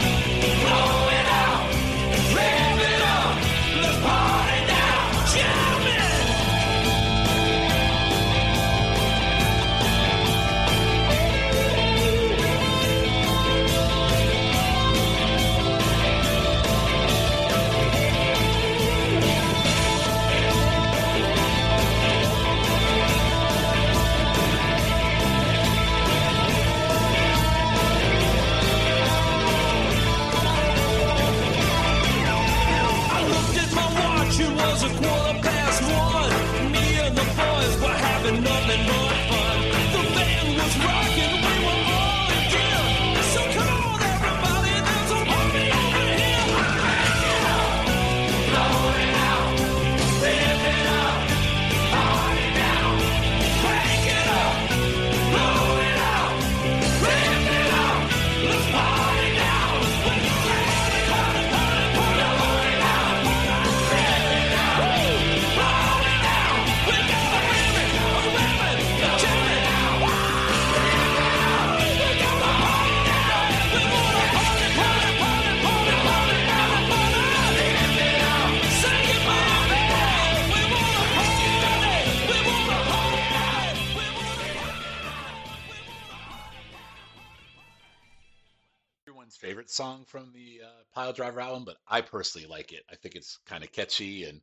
blow it out, rip it up, let's party now. Jam it! It was 1:15. Me and the boys were having nothing but fun. The band was rocking, we were all in gear. So come on everybody, there's a party over here. Crank it up, blow it out, rip it up, party now. Crank it up, blow it out, rip it up, let's party now. Party, party, party, party, blow it out, rip it up, party now. We got a ribbon, jam it out, rip it up. We got a party now. We wanna party, party, party, party, party, party, rip it up. Sing it, baby. We wanna party, we wanna party, we wanna Everyone's favorite song from the Piledriver album, but I personally like it. I think it's kind of catchy, and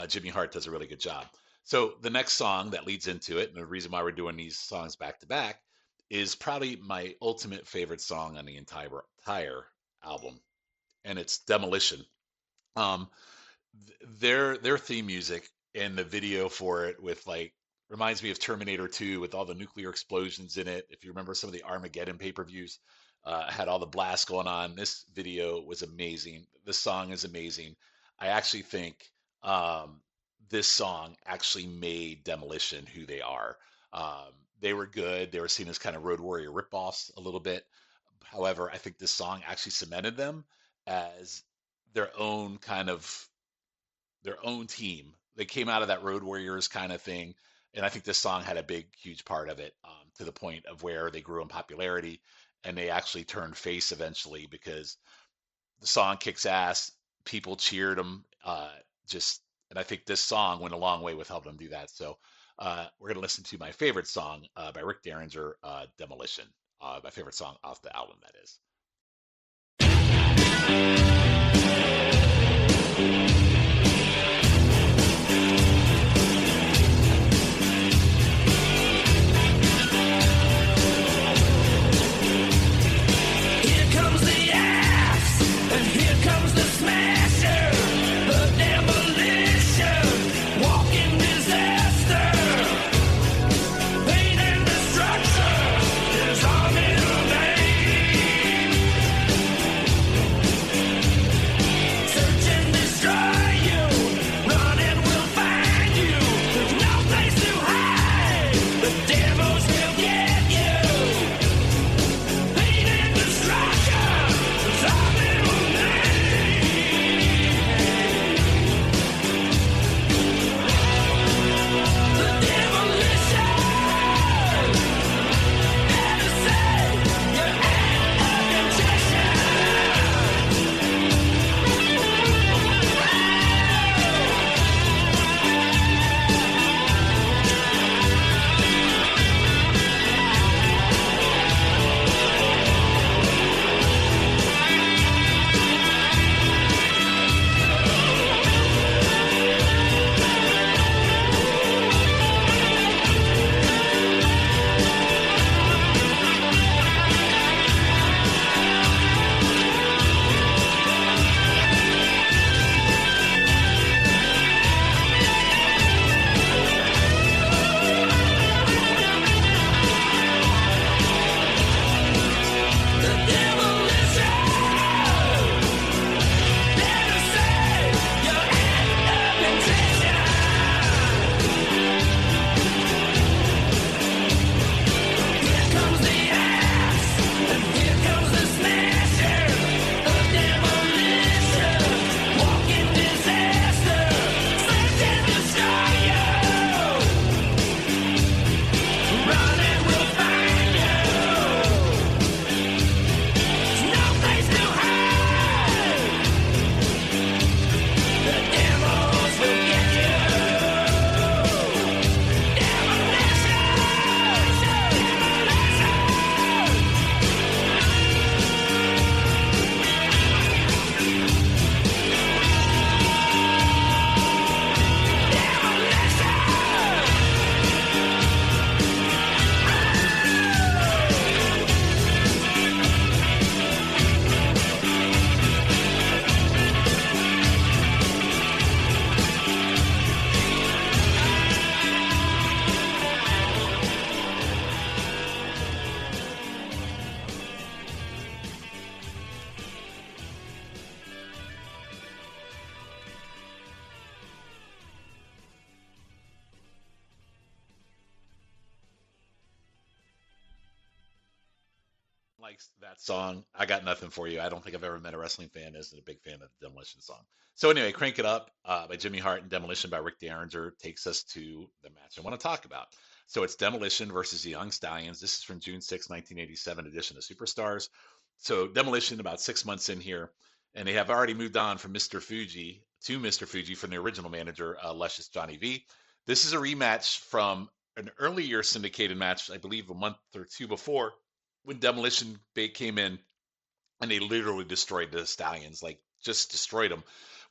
Jimmy Hart does a really good job. So the next song that leads into it, and the reason why we're doing these songs back to back, is probably my ultimate favorite song on the entire album, and it's Demolition. Their theme music and the video for it with reminds me of Terminator 2 with all the nuclear explosions in it. If you remember some of the Armageddon pay-per-views, had all the blasts going on. This video was amazing. The song is amazing. I actually think this song actually made Demolition who they are. They were good. They were seen as kind of Road Warrior ripoffs a little bit. However, I think this song actually cemented them as their own team. They came out of that Road Warriors kind of thing, and I think this song had a big, huge part of it, to the point of where they grew in popularity, and they actually turned face eventually because the song kicks ass. People cheered them, and I think this song went a long way with helping them do that. So we're going to listen to my favorite song by Rick Derringer, Demolition. My favorite song off the album, that is. Here comes the axe, and here comes the smasher, the demolition, walking disaster, pain and destruction is our middle name. likes that song, I got nothing for you. I don't think I've ever met a wrestling fan that isn't a big fan of the Demolition song. So anyway, Crank It Up by Jimmy Hart and Demolition by Rick Derringer takes us to the match I want to talk about. So it's Demolition versus the Young Stallions. This is from June 6, 1987 edition of Superstars. So Demolition about 6 months in here, and they have already moved on from Mr. Fuji to Mr. Fuji from the original manager, Luscious Johnny V. This is a rematch from an earlier syndicated match, I believe a month or two before, when Demolition came in and they literally destroyed the Stallions, like just destroyed them,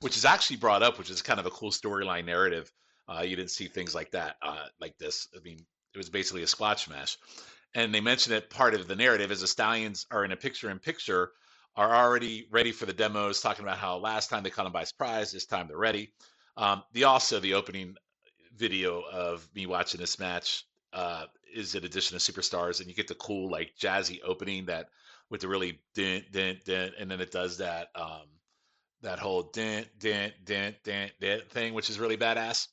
which is actually brought up, which is kind of a cool storyline narrative. You didn't see things like that, like this. I mean, it was basically a squash match. And they mentioned that part of the narrative is the Stallions are in a picture-in-picture, are already ready for the demos, talking about how last time they caught them by surprise, this time they're ready. The opening video of me watching this match is an edition of Superstars, and you get the cool, like, jazzy opening that with the really dent, and then it does that that whole dent thing, which is really badass.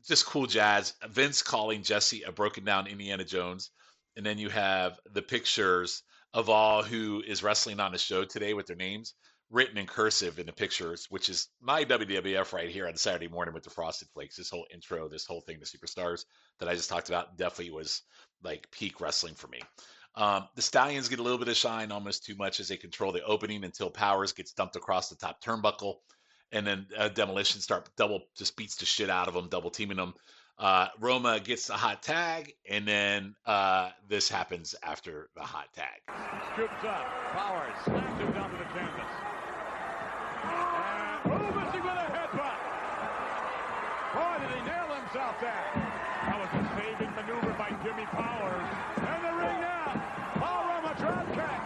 Just cool jazz. Vince calling Jesse a broken down Indiana Jones. And then you have the pictures of all who is wrestling on the show today with their names written in cursive in the pictures, which is my WWF right here on Saturday morning with the Frosted Flakes. This whole intro, this whole thing, the Superstars that I just talked about, definitely was like peak wrestling for me. The Stallions get a little bit of shine, almost too much, as they control the opening until Powers gets dumped across the top turnbuckle. And then Demolition just beats the shit out of them, double teaming them. Roma gets a hot tag, and then this happens after the hot tag. Scoops up, Powers slams him down to the canvas. And missing with a headbutt. Boy, did he nail himself there. That was a saving maneuver by Jimmy Powers. In the ring now, Paul Roma drop kick.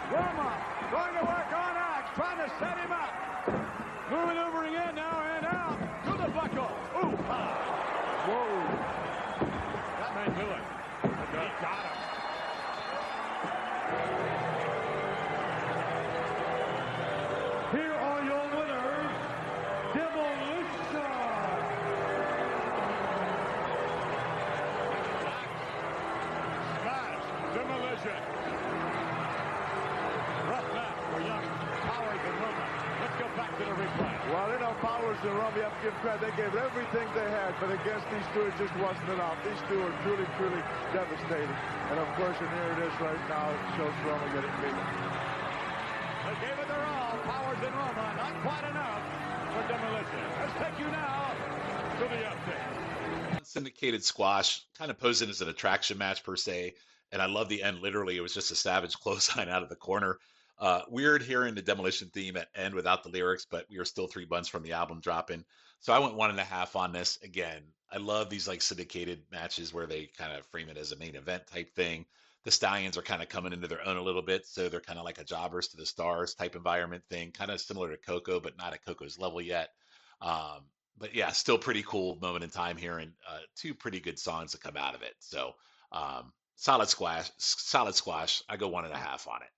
Roma going to work on Axe, trying to set him up. Maneuvering in now and out to the buckle. Ooh, whoa. That man do it. He got him. Here are your winners, Demolition. Smash, Demolition. Rough match for Young, Powers, and Roma. Let's go back to the replay. Well, you know, Powers and Roma, you have to give credit. They gave everything they had, but against these two, it just wasn't enough. These two are truly, truly devastating. And, of course, and here it is right now. It shows Roma getting beat. They gave it their all. Powers and Roma, not quite enough for Demolition. Let's take you now to the update. Syndicated squash, kind of posing as an attraction match per se. And I love the end. Literally, it was just a savage clothesline out of the corner. Weird hearing the Demolition theme at end without the lyrics, but we are still 3 months from the album dropping. So I went 1.5 on this. Again, I love these like syndicated matches where they kind of frame it as a main event type thing. The Stallions are kind of coming into their own a little bit. So they're kind of like a jobbers to the stars type environment thing, kind of similar to Koko, but not at Koko's level yet. But yeah, still pretty cool moment in time here, and 2 pretty good songs that come out of it. So solid squash. I go 1.5 on it.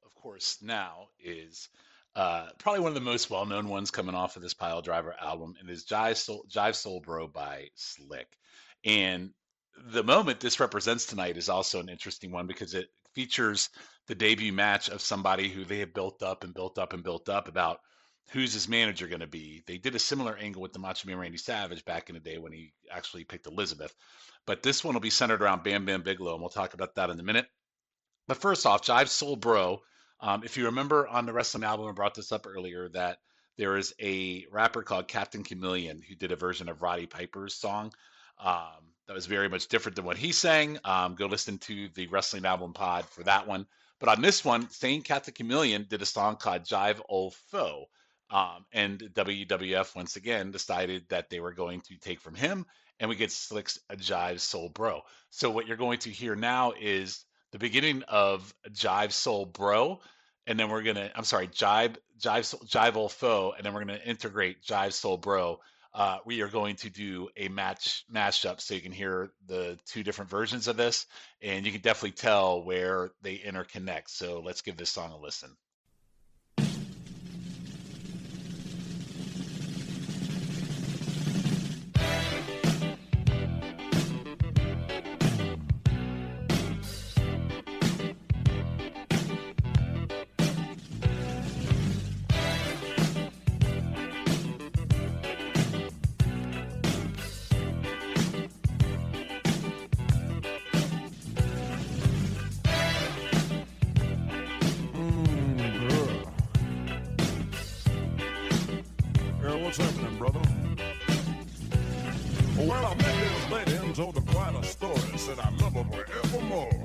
Of course, now is probably one of the most well-known ones coming off of this Piledriver album, and is Jive Soul Bro by Slick. And the moment this represents tonight is also an interesting one because it features the debut match of somebody who they have built up about who's his manager going to be. They did a similar angle with the Macho Man Randy Savage back in the day when he actually picked Elizabeth. But this one will be centered around Bam Bam Bigelow, and we'll talk about that in a minute. But first off, Jive Soul Bro. If you remember on the wrestling album, I brought this up earlier, that there is a rapper called Captain Chameleon who did a version of Roddy Piper's song that was very much different than what he sang. Go listen to the wrestling album pod for that one. But on this one, same Captain Chameleon did a song called Jive Old Foe. And WWF, once again, decided that they were going to take from him, and we get Slick's Jive Soul Bro. So what you're going to hear now is the beginning of Jive Soul Bro, and then we're gonna, Jive Old Foe, and then we're gonna integrate Jive Soul Bro. We are going to do a mashup, so you can hear the 2 different versions of this, and you can definitely tell where they interconnect. So let's give this song a listen. What's happening, brother? Well, I met this lady and told her quite a story. Said I love her forevermore.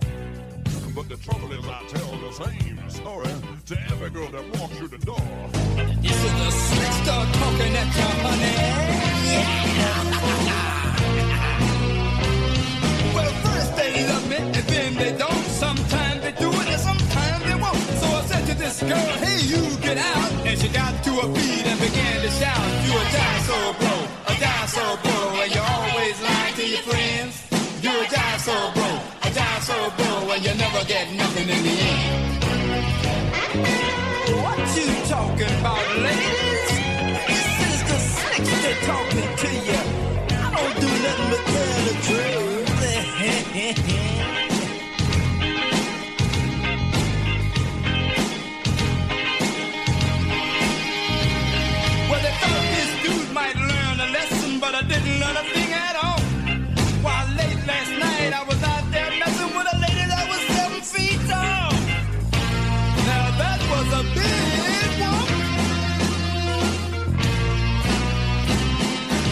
But the trouble is I tell the same story to every girl that walks through the door. This is the slick star talking at you, honey. Well, first they love me, and then they don't. Sometimes they do it, and sometimes they won't. So I said to this girl, hey, you get out. And she got to her feet and began to shout, you a Jive Soul Bro, a Jive Soul Bro, and you're always lying to your friends. You a Jive Soul Bro, a Jive Soul Bro, and you never get nothing in the end. What you talking about, ladies? This is the slickster talking to you. I don't do nothing but tell the truth. Well, they thought this dude might learn a lesson, but I didn't learn a thing at all. While late last night I was out there messing with a lady that was 7 feet tall. Now that was a big one.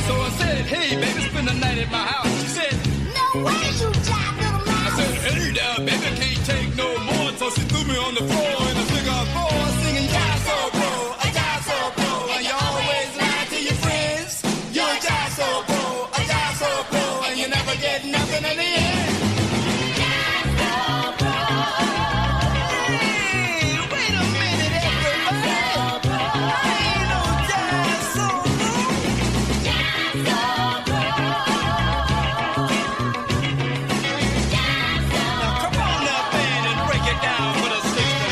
So I said, hey baby, spend the night at my house. She said, no way, you jive little mouse. I said, hey there, baby, can't take no more. So she threw me on the floor in a cigar floor, singing Jive Soul Bro, a Jive Soul Bro, and you always lie to your friends. You're a Jive Soul Bro, a Jive Soul Bro, and you never get nothing in the end. Jive Soul Bro. Hey, wait a minute, everybody. I ain't no Jive Soul Bro. Jive Soul Bro. Now come on up, band, and break it down for the sister.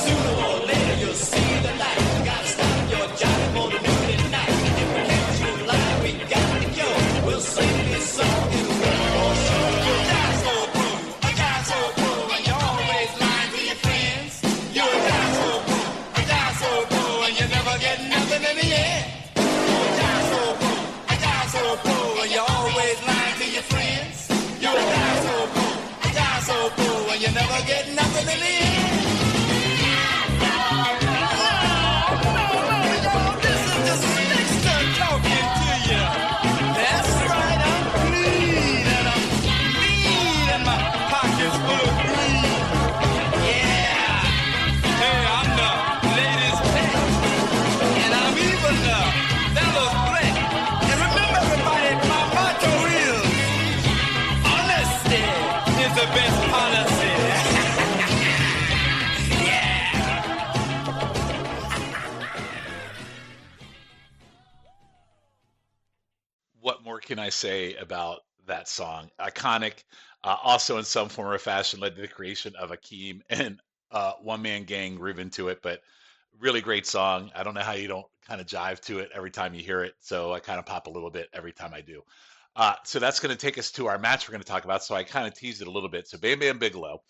Sooner or later you'll see the light. You gotta stop your job for the noon at night. If we catch you alive, we got the cure. We'll sing this song in one more show. You're a Jive Soul Bro, a Jive Soul Bro, and you're always lying to your friends. You're a Jive Soul Bro, a Jive Soul Bro, and you never get nothing in the end. You're a Jive Soul Bro, a Jive Soul Bro, and you're always lying to your friends. You're a Jive Soul Bro, a Jive Soul Bro, and you never get nothing in the end. This is the slickster talking to you. That's right, I'm clean and I'm mean and my pockets full of green. Yeah. Hey, I'm the ladies' pet. And I'm even the fellas' black. And remember everybody, my motto is, honesty is the best policy. What more can I say about that song? Iconic, also in some form or fashion led to the creation of Akeem and one-man gang groove into it, but really great song. I don't know how you don't kind of jive to it every time you hear it, so I kind of pop a little bit every time I do. So that's going to take us to our match we're going to talk about, so I kind of teased it a little bit. So Bam Bam Bigelow,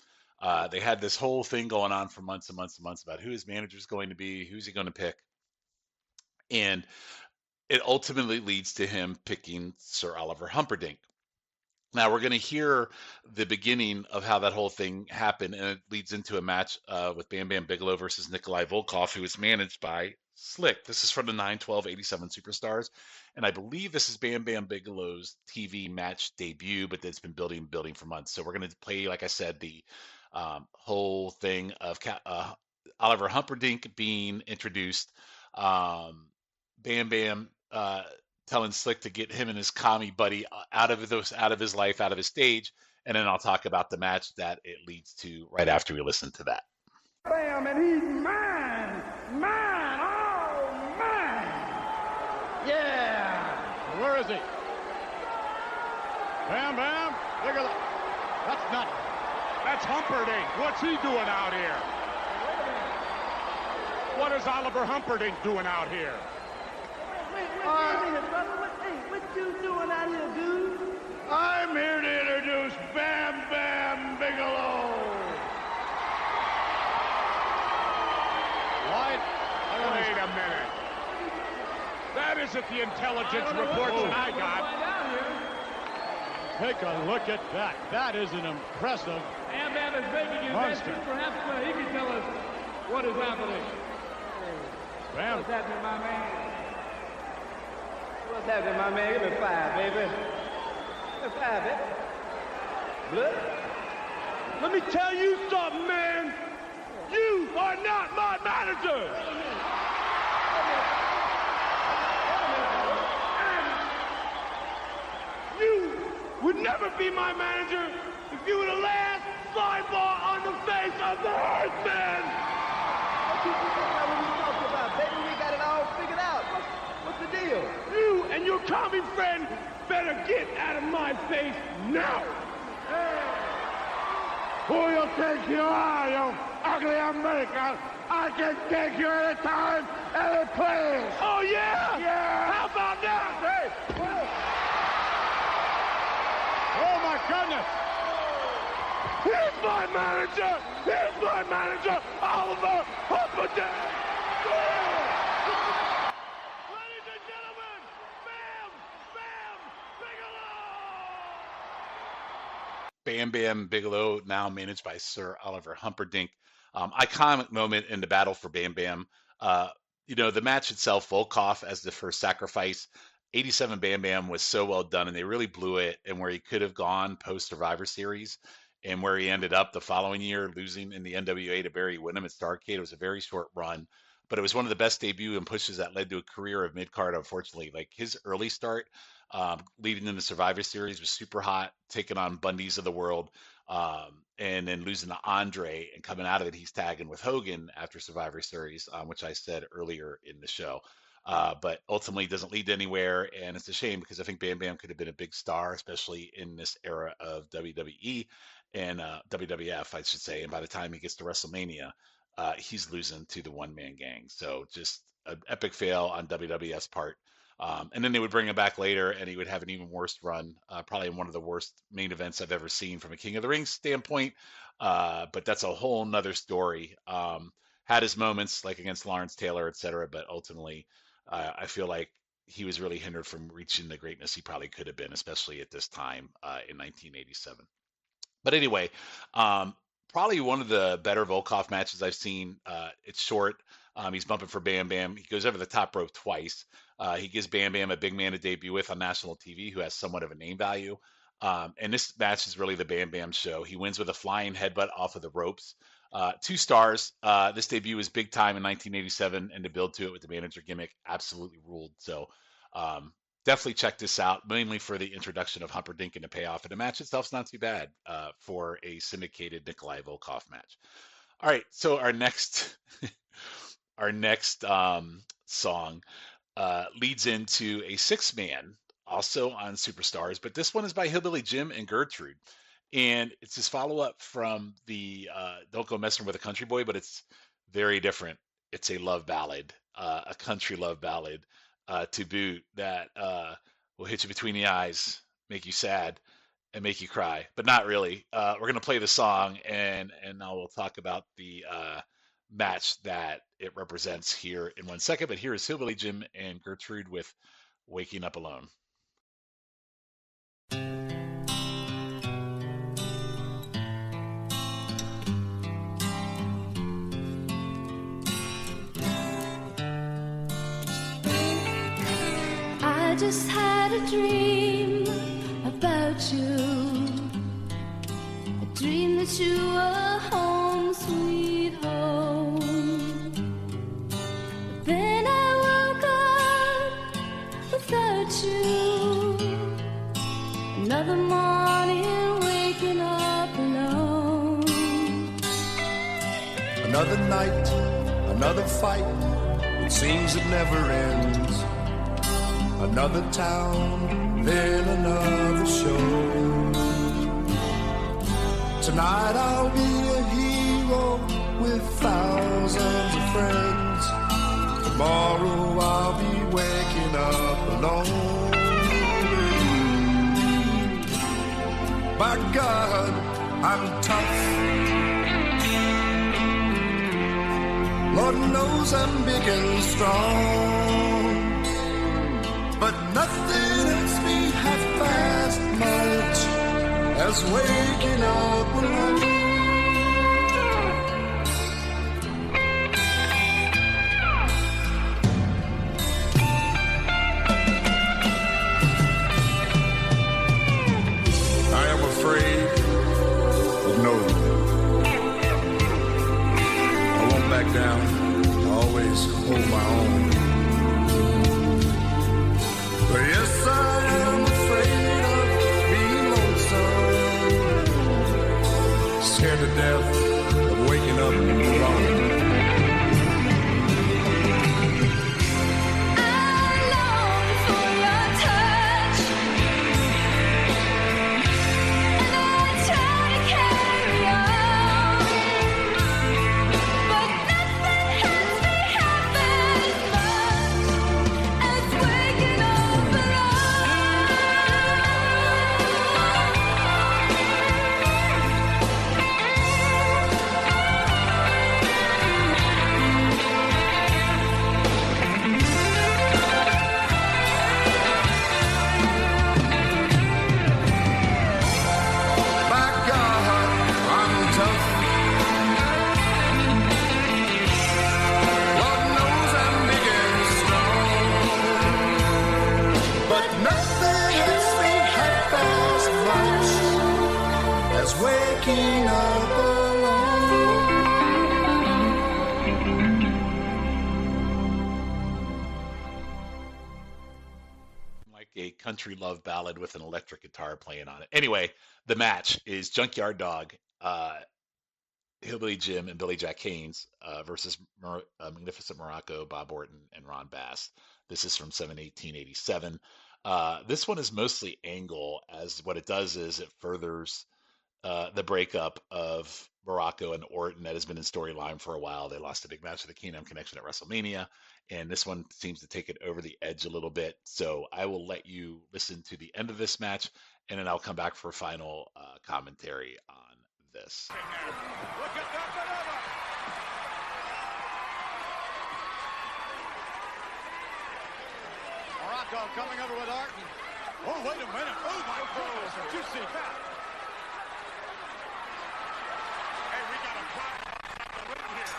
they had this whole thing going on for months and months and months about who his manager is going to be, who's he going to pick, and it ultimately leads to him picking Sir Oliver Humperdinck. Now we're going to hear the beginning of how that whole thing happened, and it leads into a match with Bam Bam Bigelow versus Nikolai Volkov, who was managed by Slick. This is from the 9/12/87 Superstars, and I believe this is Bam Bam Bigelow's TV match debut, but it's been building for months. So we're going to play, like I said, the whole thing of Oliver Humperdinck being introduced, Bam Bam telling Slick to get him and his commie buddy out of his life, out of his stage, and then I'll talk about the match that it leads to right after we listen to that. Bam, and he's mine, oh mine. Yeah. Where is he? Bam Bam, look at that. That's Humperdinck. What's he doing out here? What is Oliver Humperdinck doing out here? Wait a minute, brother. What you doing out here, dude? I'm here to introduce Bam Bam Bigelow. the intelligence reports that I got. Take a look at that. That is an impressive Bam Bam is making his monster. entrance. Perhaps he can tell us what is happening. Bam. What's happening, my man? What's happening, my man? Give me 5, baby. Give me 5, baby. Blood? Let me tell you something, man. You are not my manager. You would never be my manager if you were the last fly ball on the face of the earth, man. What you talking about, baby? We got it all figured out. What's the deal? You and your commie friend better get out of my face now. Who will take you on, you ugly American? I can take you anytime, any place. Oh, yeah? Yeah. How about that? Hey. Oh, my goodness. Here's my manager. Here's my manager, Oliver Humperdinck. Ladies and gentlemen, Bam Bigelow. Bam Bam Bigelow, now managed by Sir Oliver Humperdinck. Iconic moment in the battle for Bam Bam. The match itself, Volkov as the first sacrifice. 87 Bam Bam was so well done, and they really blew it. And where he could have gone post Survivor Series, and where he ended up the following year, losing in the NWA to Barry Windham at Starrcade. It was a very short run, but it was one of the best debut and pushes that led to a career of mid-card, unfortunately. Like his early start, leading in the Survivor Series, was super hot, taking on Bundys of the world, and then losing to Andre, and coming out of it, he's tagging with Hogan after Survivor Series, which I said earlier in the show. But ultimately doesn't lead to anywhere, and it's a shame because I think Bam Bam could have been a big star, especially in this era of WWE and WWF, I should say. And by the time he gets to WrestleMania, he's losing to the one-man gang. So just an epic fail on WWF's part. And then they would bring him back later, and he would have an even worse run, probably in one of the worst main events I've ever seen from a King of the Ring standpoint. But that's a whole nother story. Had his moments, like against Lawrence Taylor, et cetera, but ultimately, I feel like he was really hindered from reaching the greatness he probably could have been, especially at this time in 1987. But anyway, probably one of the better Volkov matches I've seen. It's short. He's bumping for Bam Bam. He goes over the top rope twice. He gives Bam Bam a big man to debut with on national TV, who has somewhat of a name value. And this match is really the Bam Bam show. He wins with a flying headbutt off of the ropes. 2 stars. This debut was big time in 1987, and to build to it with the manager gimmick absolutely ruled. So definitely check this out, mainly for the introduction of Humperdinck and the payoff. And the match itself's not too bad for a syndicated Nikolai Volkov match. All right, so our next song leads into a 6-man, also on Superstars, but this one is by Hillbilly Jim and Gertrude. And it's his follow-up from the Don't Go Messing with a Country Boy, but it's very different. It's a love ballad, a country love ballad to boot that will hit you between the eyes, make you sad, and make you cry, but not really. We're going to play the song, and now we'll talk about the match that it represents here in 1 second. But here is Hillbilly Jim and Gertrude with Waking Up Alone. I just had a dream about you, a dream that you were home, sweet home. But then I woke up without you, another morning waking up alone. Another night, another fight, it seems it never ends. Another town, then another show. Tonight I'll be a hero with thousands of friends. Tomorrow I'll be waking up alone. By God, I'm tough. Lord knows I'm big and strong. nothing hurts me half as much as waking up alone. I am afraid of no one. I won't back down. I always hold my own. But yes, I am afraid of being lonesome, scared to death of waking up alone. Waking up alone. Like a country love ballad with an electric guitar playing on it. Anyway, the match is Junkyard Dog, Hillbilly Jim and Billy Jack Haynes versus Magnificent Morocco, Bob Orton, and Ron Bass. This is from 7/18/87. This one is mostly angle, as what it does is it furthers the breakup of Morocco and Orton that has been in storyline for a while. They lost a big match of the Kingdom Connection at WrestleMania, and this one seems to take it over the edge a little bit. So I will let you listen to the end of this match, and then I'll come back for final commentary on this. Look at that maneuver. Morocco coming over with Orton. Oh, wait a minute. Oh, my goodness. Did you see that? Hey, we got a problem here.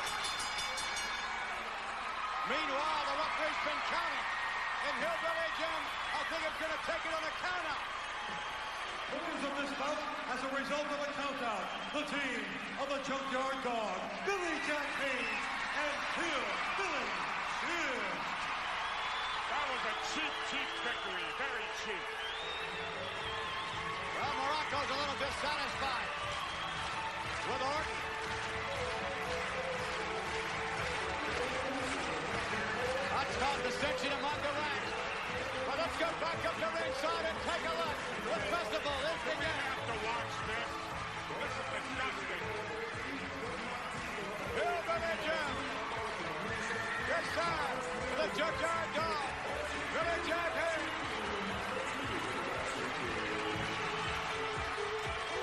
Meanwhile, the referee's been counting. And Hillbilly Jim, I think it's going to take it on a countout. Winners of this bout, as a result of a countdown, the team of the Junkyard Dog, Billy Jack Haynes, and Hillbilly Jim. That was a cheap victory. Very cheap. Well, Morocco's a little dissatisfied with Orton. That's called dissension among the ranks. But let's go back up to ringside and take a look. The festival is beginning. We have to watch this. This is disgusting. Hillbilly Jim. This time, the Junkyard Dog. Billy Jack Haynes.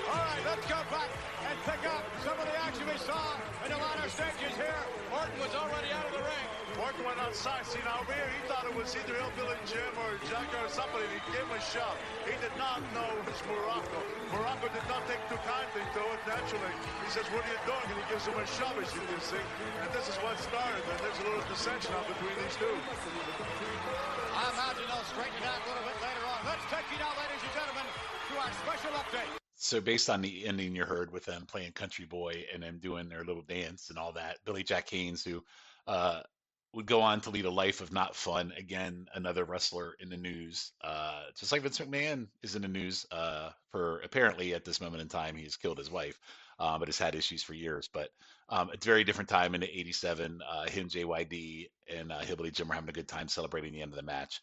All right, let's go back and pick up some of the action we saw in the latter stages here. Orton was already out of the ring. Orton went outside. See, now over here, he thought it was either Hillbilly Jim or Junkyard or somebody. He gave him a shove. He did not know it was Morocco. Morocco did not take too kindly to it, naturally. He says, what are you doing? And he gives him a shove, as you can see. And this is what started. And there's a little dissension now between these two. I imagine they'll straighten it out a little bit later on. Let's take you now, ladies and gentlemen, to our special update. So based on the ending you heard with them playing Country Boy and them doing their little dance and all that, Billy Jack Haynes, who would go on to lead a life of not fun, again, another wrestler in the news, just like Vince McMahon is in the news for apparently at this moment in time, he's killed his wife, but has had issues for years. But it's a very different time in the 87. Him, JYD, and Hillbilly Jim were having a good time celebrating the end of the match.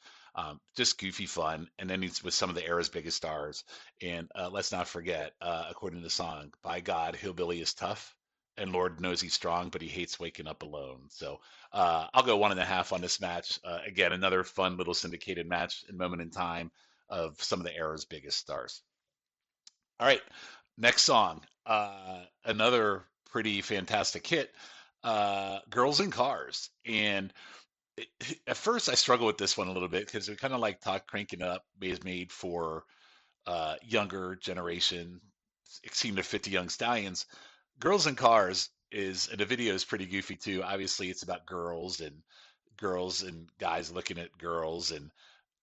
Just goofy fun. And then he's with some of the era's biggest stars. And let's not forget, according to the song, by God, Hillbilly is tough. And Lord knows he's strong, but he hates waking up alone. So I'll go 1.5 on this match. Again, another fun little syndicated match and moment in time of some of the era's biggest stars. All right, next song. Another pretty fantastic hit, Girls in Cars. And At first, I struggle with this one a little bit because we kind of like talk cranking up is made for younger generation, seem to fit the young stallions. Girls in Cars is, and the video is pretty goofy too. Obviously, it's about girls and guys looking at girls, and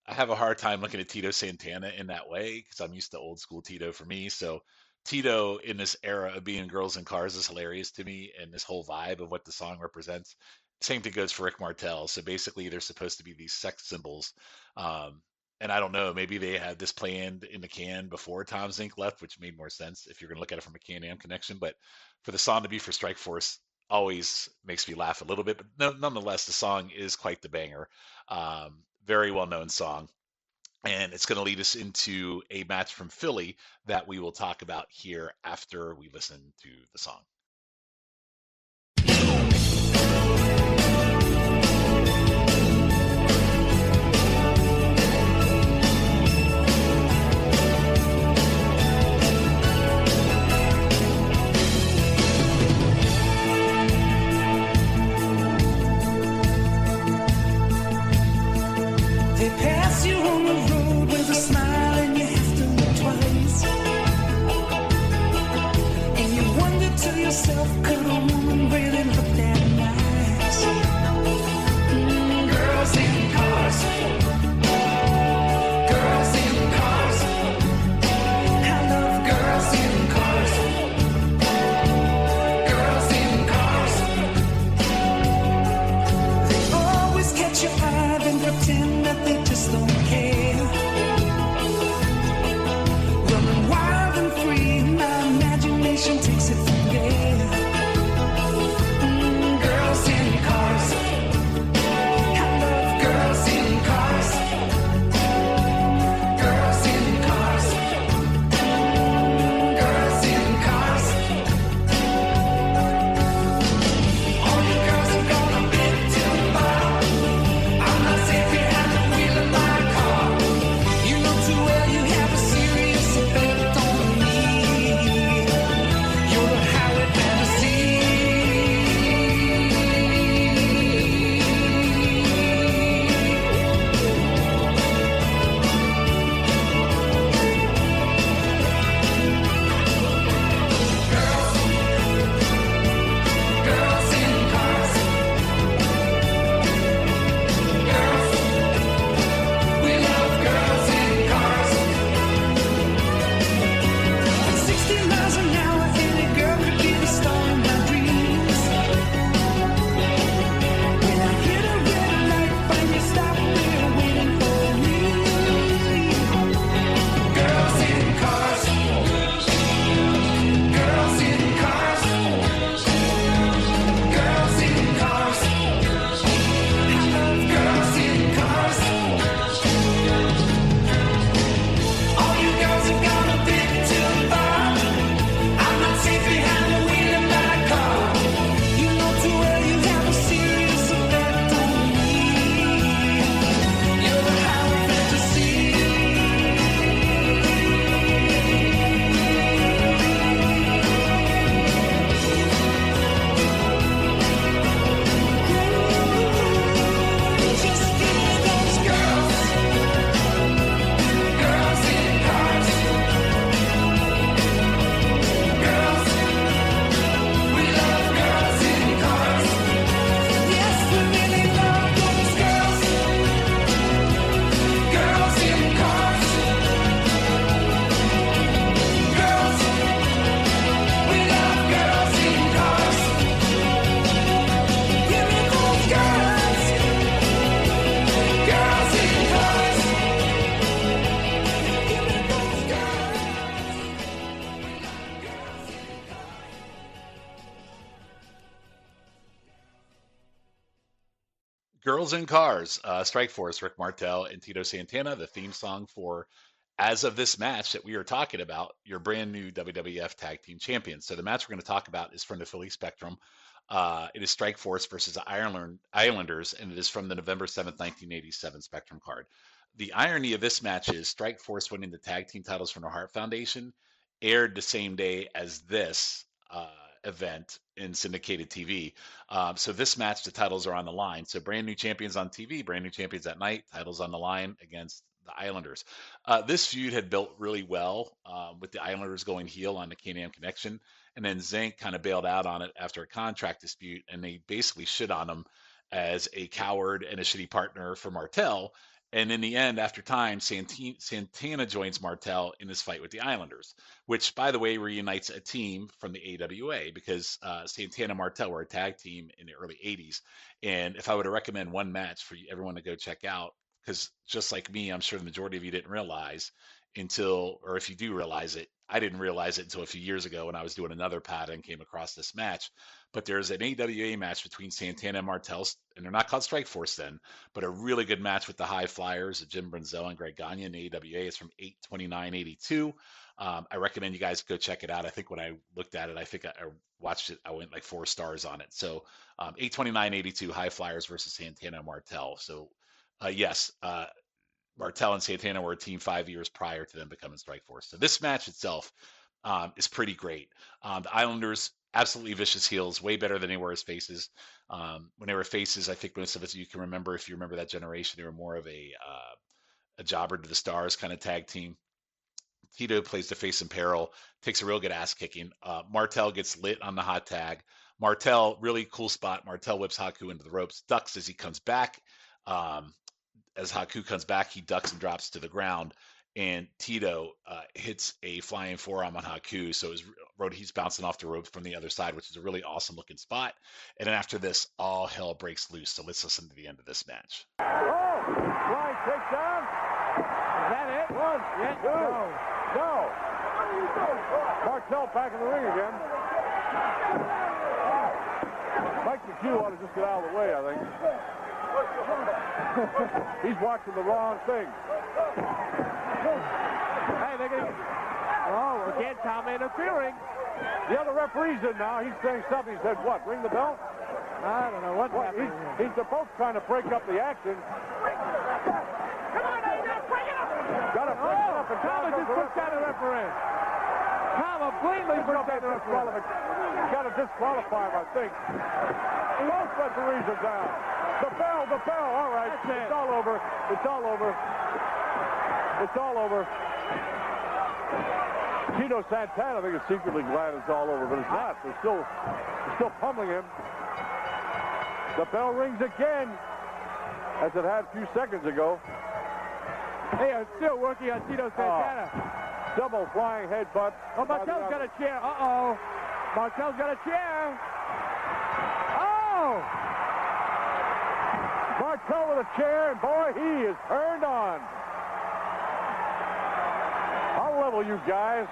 I have a hard time looking at Tito Santana in that way because I'm used to old school Tito for me. So Tito in this era of being girls in cars is hilarious to me, and this whole vibe of what the song represents. Same thing goes for Rick Martel. So basically, they're supposed to be these sex symbols. Um, and I don't know, maybe they had this planned in the can before Tom Zink left, which made more sense if you're going to look at it from a Can-Am connection. But for the song to be for Strike Force always makes me laugh a little bit. But nonetheless, the song is quite the banger. Very well known song. And it's going to lead us into a match from Philly that we will talk about here after we listen to the song. They pass you on the road with a smile and you have to look twice. And you wonder to yourself, could a woman really look that nice? Girls in cars. Girls in cars. I love girls in cars. Girls in cars. They always catch your eye and pretend that they just don't care. Running wild and free, my imagination takes it from there. Girls in cars. I love girls in cars. Girls in cars. Girls in cars. All you girls are gonna bid till the bottom. I'm not saying you have to wheel in my car. You know too well you have a serious effect on me. You're a highway fantasy. Girls in cars. Girls. We love girls in cars. At 60 miles an hour, any girl could be the star in my dreams. When I hit a red light, find you stop there waiting for me. Girls in cars. Girls in cars. Girls in cars. I love girls in cars. All you girls are gonna bid till the bottom. I'm not safe behind the wheel of my car. You know too well you have a serious effect on me. You're a highway fantasy. Just give me those girls. Girls in cars. Girls. We love girls in cars. Yes, we really love those girls. Girls in cars. Girls. We love girls in cars. Give me those girls. Girls in cars. Give me those girls. Girls in Cars, Strike Force, Rick Martel and Tito Santana, the theme song for as of this match that we are talking about, your brand new WWF Tag Team Champions. So the match we're going to talk about is from the Philly Spectrum. It is Strike Force versus the Islanders, and it is from the November 7th, 1987 Spectrum card. The irony of this match is Strike Force winning the tag team titles from the Hart Foundation aired the same day as this event in syndicated TV. So this match, the titles are on the line. So brand new champions on TV, brand new champions at night, titles on the line against the Islanders. This feud had built really well with the Islanders going heel on the Can-Am Connection. And then Zank kind of bailed out on it after a contract dispute, and they basically shit on him as a coward and a shitty partner for Martel. And in the end, after time, Santana joins Martel in this fight with the Islanders, which, by the way, reunites a team from the AWA because Santana and Martel were a tag team in the early 80s. And if I were to recommend one match for everyone to go check out, because just like me, I'm sure the majority of you didn't realize until, or if you do realize it, I didn't realize it until a few years ago when I was doing another pad and came across this match. But there's an AWA match between Santana and Martel, and they're not called Strike Force then, but a really good match with the High Flyers of Jim Brunzell and Greg Gagne in the AWA. It's from 8/29/82. I recommend you guys go check it out. I think when I looked at it, I think I watched it, I went like 4 stars on it. So 8/29/82, High Flyers versus Santana and Martel. So yes, Martel and Santana were a team 5 years prior to them becoming Strike Force. So this match itself is pretty great. The Islanders, absolutely vicious heels, way better than they were as faces. When they were faces, I think most of us, you can remember, if you remember that generation, they were more of a jobber to the stars kind of tag team. Tito plays the face in peril, takes a real good ass kicking. Martel gets lit on the hot tag. Martel, really cool spot. Martel whips Haku into the ropes, ducks as he comes back. As Haku comes back, he ducks and drops to the ground, and Tito hits a flying forearm on Haku. So he's bouncing off the ropes from the other side, which is a really awesome looking spot. And then after this, all hell breaks loose. So let's listen to the end of this match. Oh, flying takedown. Is that it? 1, 2, no. Martel back in the ring again. Mike McHugh ought to just get out of the way, I think. He's watching the wrong thing. Hey, they're going to... Oh, again, Tom interfering. The other referee's in now. He's saying something. He said, what, ring the bell? I don't know what's happening. He's both trying to break up the action. Come on, now, you got to break it up. Got to break it up. And Tom just pushed out the referee. Tom blatantly pushed out the referee. Got to disqualify him, I think. Both referees are down. The bell, all right. It's all over. It's all over. It's all over. Tito Santana, I think, is secretly glad it's all over, but it's not. They're still pummeling him. The bell rings again, as it had a few seconds ago. They are still working on Tito Santana. Double flying headbutt. Oh, Martel's got a chair. Uh-oh. Martel's got a chair. Oh! Martel with a chair, and boy, he is turned on. I'll level you guys.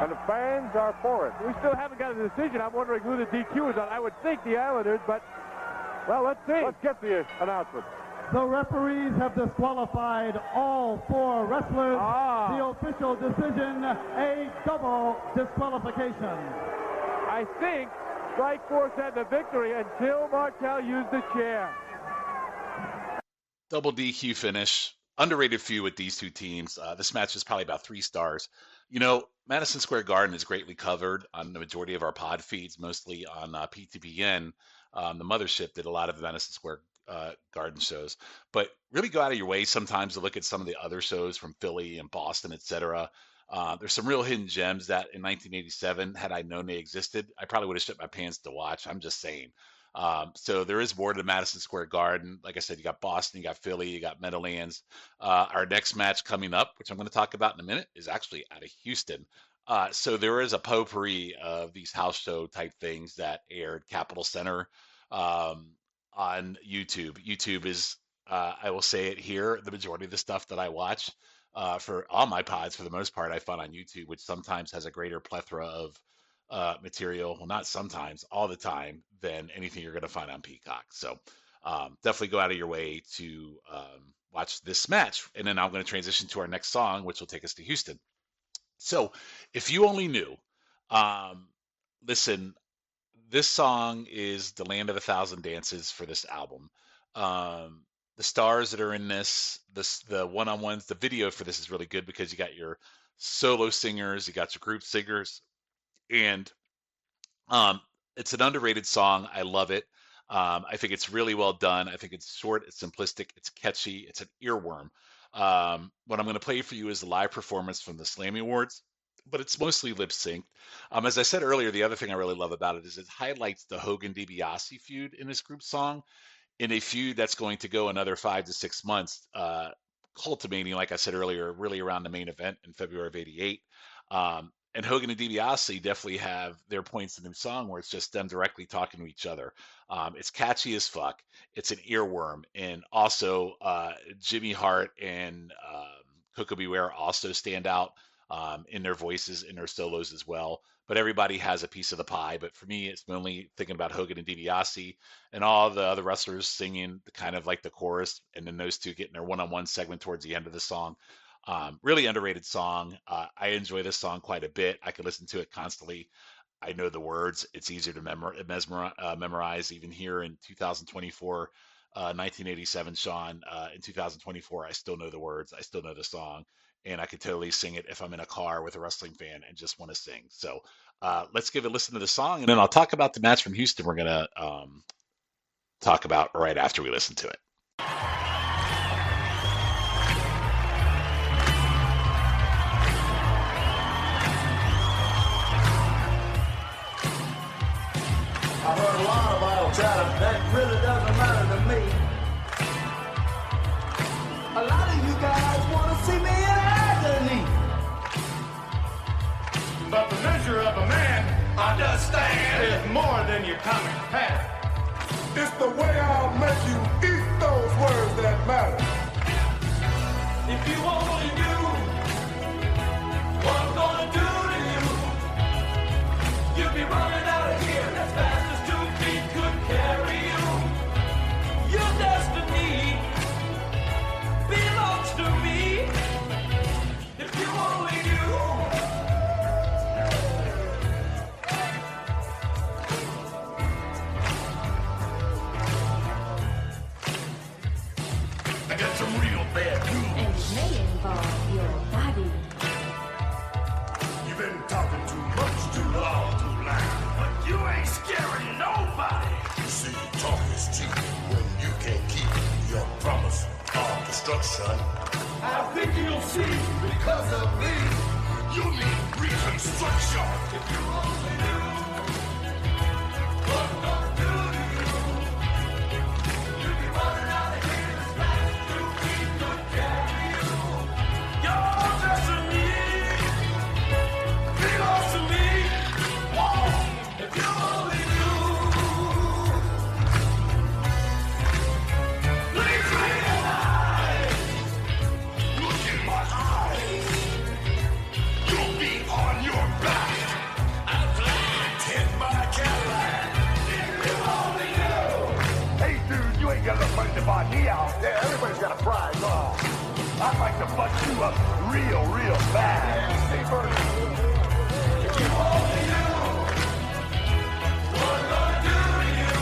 And the fans are for it. We still haven't got a decision. I'm wondering who the DQ is on. I would think the Islanders, but, well, let's see. Let's get the announcement. The referees have disqualified all 4 wrestlers. The official decision, a double disqualification. I think Strike Force had the victory until Martel used the chair. Double DQ finish. Underrated feud with these two teams. This match is probably about 3 stars. You know, Madison Square Garden is greatly covered on the majority of our pod feeds, mostly on PTPN. The mothership did a lot of the Madison Square Garden shows, but really go out of your way sometimes to look at some of the other shows from Philly and Boston, etc. There's some real hidden gems that in 1987, had I known they existed, I probably would have shit my pants to watch. I'm just saying. So there is more to Madison Square Garden. Like I said, you got Boston, you got Philly, you got Meadowlands. Our next match coming up, which I'm going to talk about in a minute, is actually out of Houston. So there is a potpourri of these house show type things that aired Capitol Center on YouTube. YouTube is, I will say it here, the majority of the stuff that I watch for all my pods, for the most part, I find on YouTube, which sometimes has a greater plethora of material. Well, not sometimes, all the time, than anything you're going to find on Peacock. So definitely go out of your way to watch this match. And then I'm going to transition to our next song, which will take us to Houston. So if you only knew, listen, this song is the Land of a Thousand Dances for this album. The stars that are in this, the one-on-ones, the video for this is really good because you got your solo singers, you got your group singers, And it's an underrated song. I love it. I think it's really well done. I think it's short, it's simplistic, it's catchy, it's an earworm. What I'm going to play for you is the live performance from the Slammy Awards, but it's mostly lip synced. As I said earlier, the other thing I really love about it is it highlights the Hogan DiBiase feud in this group song, in a feud that's going to go another 5 to 6 months, culminating, like I said earlier, really around the main event in February of '88. And Hogan and DiBiase definitely have their points in the song where it's just them directly talking to each other. It's catchy as fuck. It's an earworm. And also, Jimmy Hart and Koko B Ware also stand out in their voices, in their solos as well. But everybody has a piece of the pie. But for me, it's mainly thinking about Hogan and DiBiase and all the other wrestlers singing kind of like the chorus, and then those two getting their one-on-one segment towards the end of the song. Really underrated song. I enjoy this song quite a bit. I could listen to it constantly. I know the words. It's easier to memorize even here in 2024, 1987, Shawn. In 2024, I still know the words. I still know the song. And I could totally sing it if I'm in a car with a wrestling fan and just want to sing. So let's give a listen to the song, and then I'll talk about the match from Houston we're going to talk about right after we listen to it. I heard a lot about chatter, that really doesn't matter to me. A lot of you guys want to see me in agony. But the measure of a man, understand, is more than your common pattern. It's the way I'll make you eat those words that matter. If you only knew what I'm gonna do to you, you'd be running out of here as fast as 2 feet could carry you. Your destiny belongs to me. If you only knew. I got some real bad news. And it may involve your body. You've been talking too much, too long, too loud. But you ain't scaring nobody. You see, talk is cheap when you can't keep your promise of destruction. I think you'll see, because of me, you need reconstruction. If you only knew what I'm gonna do to you, you'd be running out of here as fast as 2 feet could carry you. Your destiny belongs to me. Whoa! If you only knew. Please realize. Look in my eyes. You'll be on your back. I'll fly 10 by Cadillac. If you only knew. Hey, dude, you ain't got enough money to buy me out. Yeah, everybody's got a prize on. I'd like to bust you up real bad. Stay first. If you only knew what I'm gonna do to you,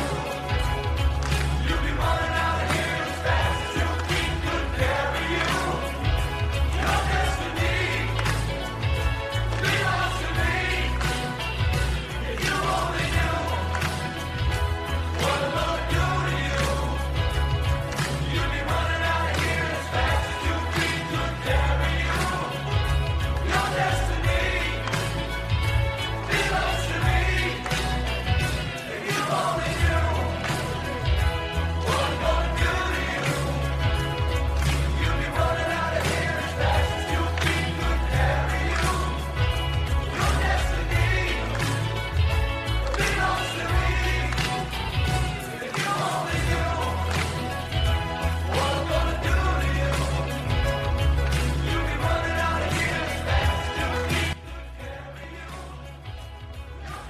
you'd be running out of here as fast as 2 feet could carry you. Your destiny belongs to me. If you only knew what I'm gonna do to you, you'd be running out of here as fast as 2 feet could carry you. Your destiny belongs to me. If you only knew what I'm gonna do to you, you'd be running out of here as fast as 2 feet could carry you. Your destiny belongs to me. If you only knew what I'm gonna do to you, you'd be running out of here as fast as 2 feet could carry you.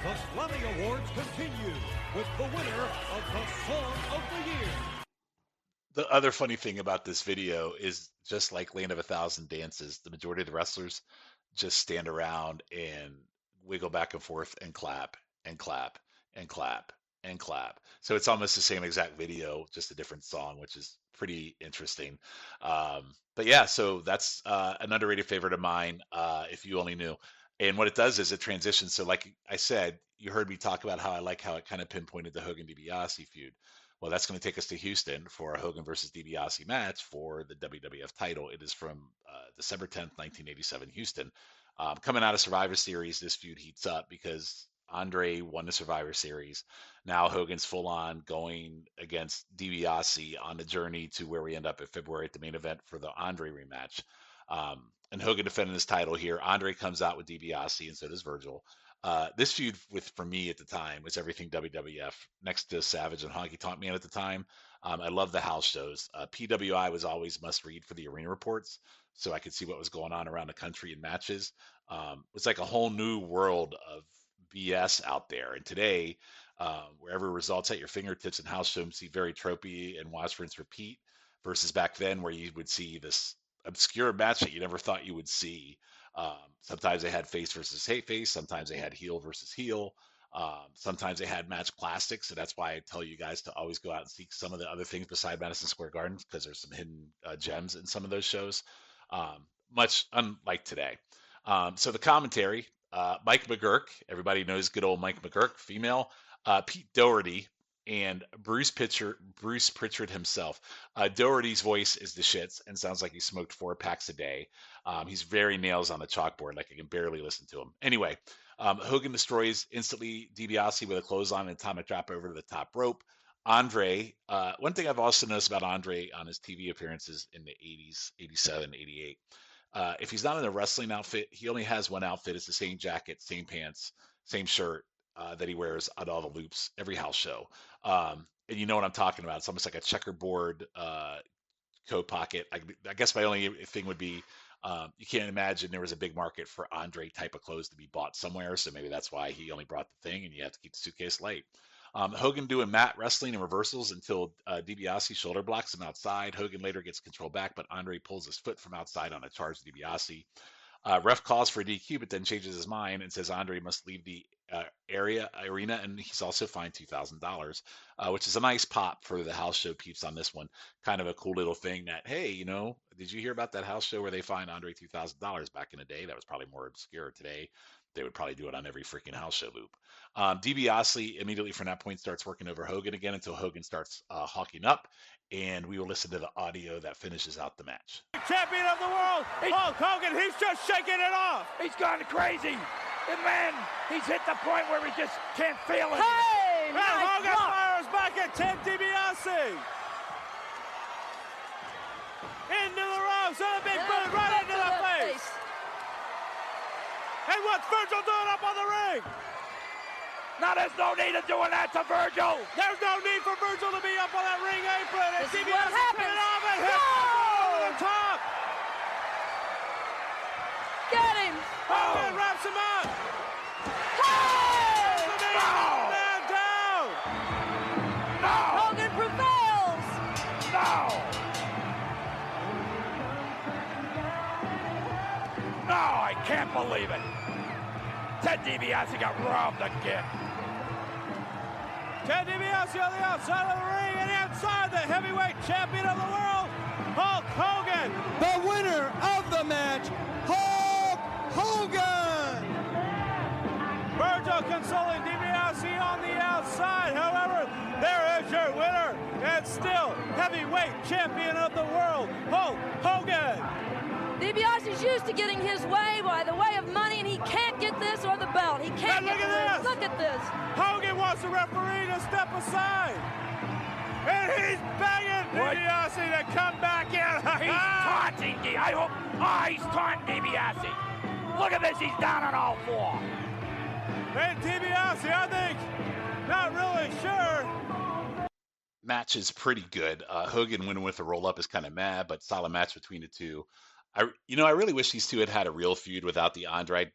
The Slammy Awards continue with the winner of the Song of the Year. The other funny thing about this video is, just like Land of a Thousand Dances, the majority of the wrestlers just stand around and wiggle back and forth and clap and clap and clap and clap. So it's almost the same exact video, just a different song, which is pretty interesting. But yeah, so that's an underrated favorite of mine. If you only knew. And what it does is it transitions. So like I said, you heard me talk about how I like how it kind of pinpointed the Hogan DiBiase feud. Well, that's going to take us to Houston for a Hogan versus DiBiase match for the WWF title. It is from December 10th, 1987, Houston. Coming out of Survivor Series, this feud heats up because Andre won the Survivor Series. Now Hogan's full on going against DiBiase on the journey to where we end up in February at the main event for the Andre rematch. And Hogan defending his title here. Andre comes out with DiBiase, and so does Virgil. This feud for me at the time was everything WWF next to Savage and Honky Tonk Man at the time. I love the house shows. PWI was always must read for the arena reports, so I could see what was going on around the country in matches. It's like a whole new world of BS out there. And today, wherever results at your fingertips and house shows see very tropey and watch, rinse, repeat, versus back then where you would see this obscure match that you never thought you would see. Sometimes they had face versus face. Sometimes they had heel versus heel. Sometimes they had match classics. So that's why I tell you guys to always go out and seek some of the other things beside Madison Square Garden, because there's some hidden gems in some of those shows, much unlike today. So the commentary, Mike McGurk, everybody knows good old Mike McGurk, female, Pete Doherty, and Bruce Pritchard himself. Doherty's voice is the shits and sounds like he smoked 4 packs a day. He's very nails on the chalkboard, like I can barely listen to him. Anyway, Hogan destroys instantly DiBiase with a clothesline and atomic drop over to the top rope. Andre, one thing I've also noticed about Andre on his TV appearances in the 80s, 87, 88, if he's not in a wrestling outfit, he only has one outfit. It's the same jacket, same pants, same shirt that he wears on all the loops, every house show. And you know what I'm talking about. It's almost like a checkerboard coat pocket. I guess my only thing would be you can't imagine there was a big market for Andre type of clothes to be bought somewhere. So maybe that's why he only brought the thing and you have to keep the suitcase light. Hogan doing mat wrestling and reversals until DiBiase shoulder blocks him outside. Hogan later gets control back, but Andre pulls his foot from outside on a charge to DiBiase. Ref calls for a DQ, but then changes his mind and says Andre must leave the arena, and he's also fined $2,000, which is a nice pop for the house show peeps on this one. Kind of a cool little thing that, hey, you know, did you hear about that house show where they fined Andre $2,000 back in the day? That was probably more obscure. Today, they would probably do it on every freaking house show loop. DiBiase immediately from that point starts working over Hogan again until Hogan starts hawking up, and we will listen to the audio that finishes out the match. Champion of the world, Hulk Hogan, he's just shaking it off. He's gone crazy. And man, he's hit the point where he just can't feel it. Hey, and Hogan fires back at Ted DiBiase. Into the ropes, and a big boot right into the face. And what's Virgil doing up on the ring? Now there's no need of doing that to Virgil. There's no need for Virgil to be up on that ring apron. And This is DiBiase what happens. off and hits over the top. Get him! Hogan wraps him up. Hey! Man down. No! Hogan prevails! No! No, I can't believe it. Ted DiBiase got robbed again. Ted DiBiase on the outside of the ring, and inside the heavyweight champion of the world, Hulk Hogan. The winner of the match, Hulk Hogan! Virgil consoling DiBiase on the outside. However, there is your winner, and still heavyweight champion of the world, Hulk Hogan. DiBiase's used to getting his way by the way of money, and he can't get this or the belt. He can't And get look at this. Look at this. Hogan wants the referee to step aside. And he's begging DiBiase to come back in. He's taunting DiBiase. I hope. Oh, he's taunting DiBiase. Look at this. He's down on all 4. And DiBiase, I think, not really sure. Match is pretty good. Hogan winning with a roll up is kind of mad, but solid match between the two. I really wish these two had a real feud without the Andre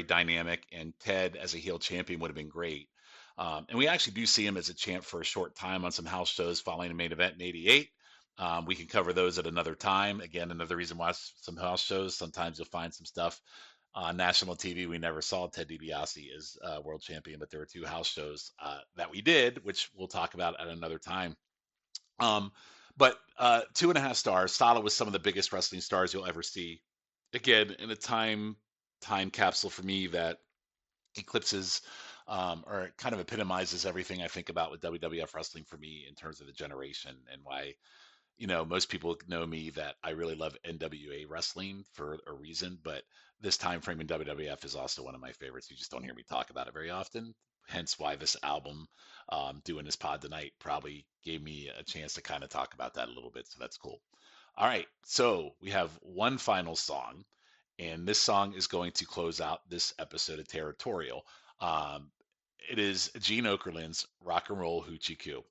dynamic, and Ted as a heel champion would have been great. And we actually do see him as a champ for a short time on some house shows following the main event in '88. We can cover those at another time. Again, another reason why some house shows, sometimes you'll find some stuff on national TV. We never saw Ted DiBiase as world champion, but there were 2 house shows that we did, which we'll talk about at another time. But 2.5 stars, solid with some of the biggest wrestling stars you'll ever see. Again, in a time time capsule for me that eclipses or kind of epitomizes everything I think about with WWF wrestling for me in terms of the generation, and why, most people know me that I really love NWA wrestling for a reason, but this time frame in WWF is also one of my favorites. You just don't hear me talk about it very often. Hence why this album, doing this pod tonight, probably gave me a chance to kind of talk about that a little bit. So that's cool. All right. So we have one final song, and this song is going to close out this episode of Territorial. It is Gene Okerlund's Rock and Roll Hoochie Coo.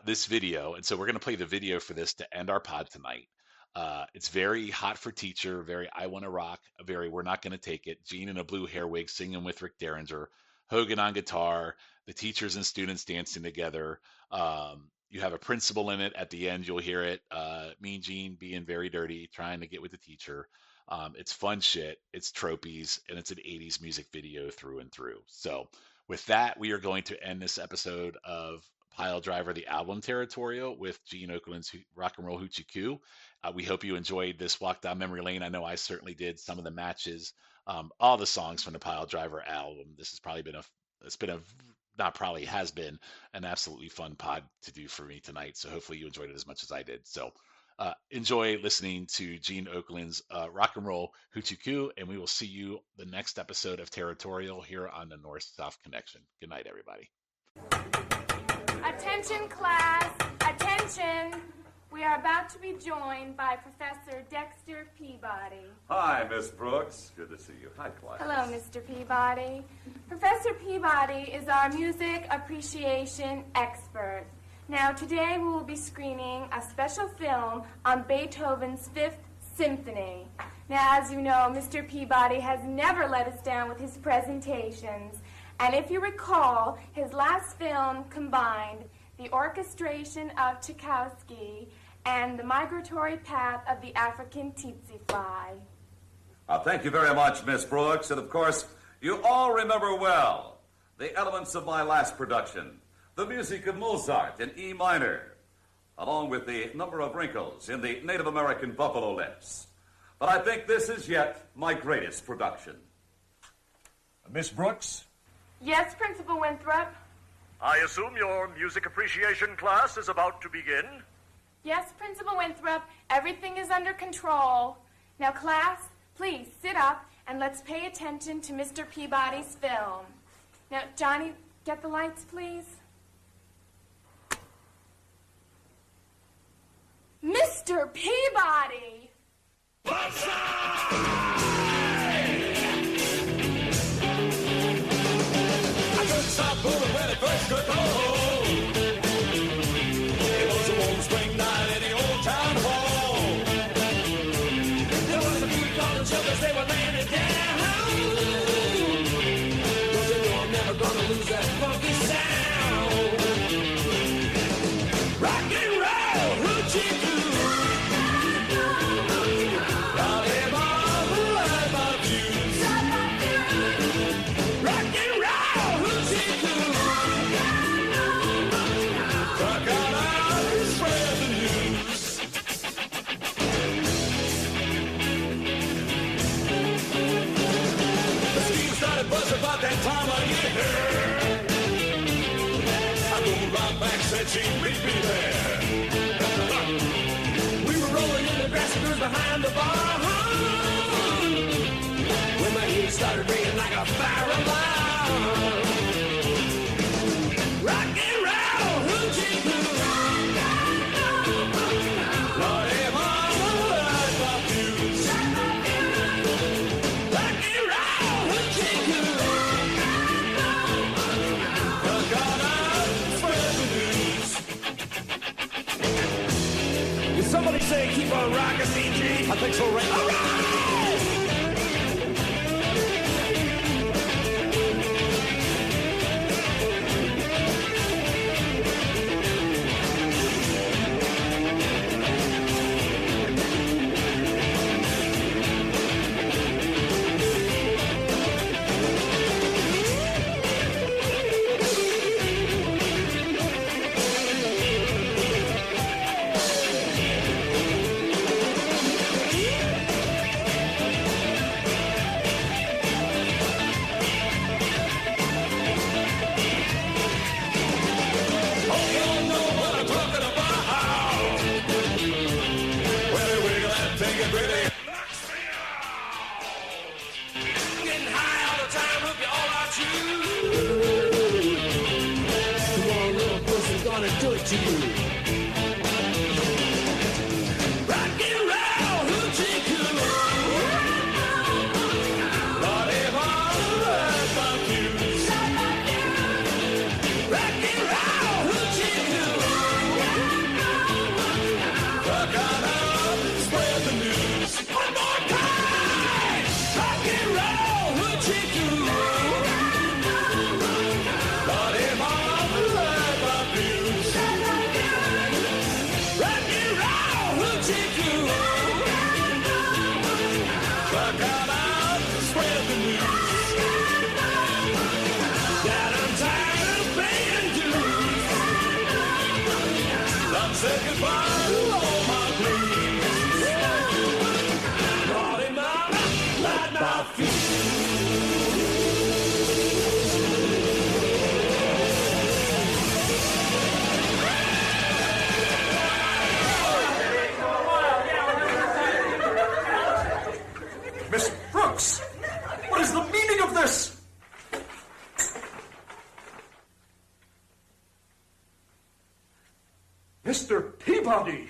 This video, and so we're going to play the video for this to end our pod tonight. It's very Hot for Teacher, very I Want to Rock, very We're Not Going to Take It. Gene in a blue hair wig singing with Rick Derringer, Hogan on guitar, the teachers and students dancing together. You have a principal in it. At the end, you'll hear it. Mean Gene being very dirty, trying to get with the teacher. It's fun shit. It's tropies, and it's an 80s music video through and through. So with that, we are going to end this episode of Piledriver, the album Territorial, with Gene Okerlund's Rock and Roll Hoochie Coo. We hope you enjoyed this walk down memory lane. I know I certainly did. Some of the matches, all the songs from the Piledriver album. This has probably been has been an absolutely fun pod to do for me tonight. So hopefully you enjoyed it as much as I did. So enjoy listening to Gene Okerlund's Rock and Roll Hoochie Coo, and we will see you the next episode of Territorial here on the North-South Connection. Good night, everybody. Attention, class. Attention. We are about to be joined by Professor Dexter Peabody. Hi, Miss Brooks. Good to see you. Hi, class. Hello, Mr. Peabody. Professor Peabody is our music appreciation expert. Now, today we will be screening a special film on Beethoven's Fifth Symphony. Now, as you know, Mr. Peabody has never let us down with his presentations. And if you recall, his last film combined the orchestration of Tchaikovsky and the migratory path of the African tsetse fly. Thank you very much, Miss Brooks. And of course, you all remember well the elements of my last production, the music of Mozart in E minor, along with the number of wrinkles in the Native American buffalo lips. But I think this is yet my greatest production. Miss Brooks? Yes, Principal Winthrop? I assume your music appreciation class is about to begin? Yes, Principal Winthrop. Everything is under control. Now, class, please sit up and let's pay attention to Mr. Peabody's film. Now, Johnny, get the lights, please. Mr. Peabody! Stop moving when it first took hold. It was a warm spring night in the old town hall. There was a few golden children, they were laying it down. Cause they know I'm never gonna lose that funky sound. Rock and roll, hoochie coo. About that time of year, I go right back, said she meet me there. We were rolling in the grass and behind the bar, when my ears started ringing like a fire alarm. Rock and roll, hoochie coo. Lordy mama, I got you. Rock and roll, hoochie coo. Somebody say keep on rocking, DJ. I think so, right? All right! do it to you. Rock and roll, hoochie coo. Lord, if all the world confused. Rock and roll, hoochie coo. Rock on up, spread the news. One more time. Rock and roll, hoochie coo. Lord, if all the world confused. Rock and roll, hoochie coo. Rock on up, spread the news. That I'm tired of paying dues. I'm saying goodbye to all my dreams. Lordy, mama, light my Miss Brooks, what is the meaning of this? Mr. Peabody!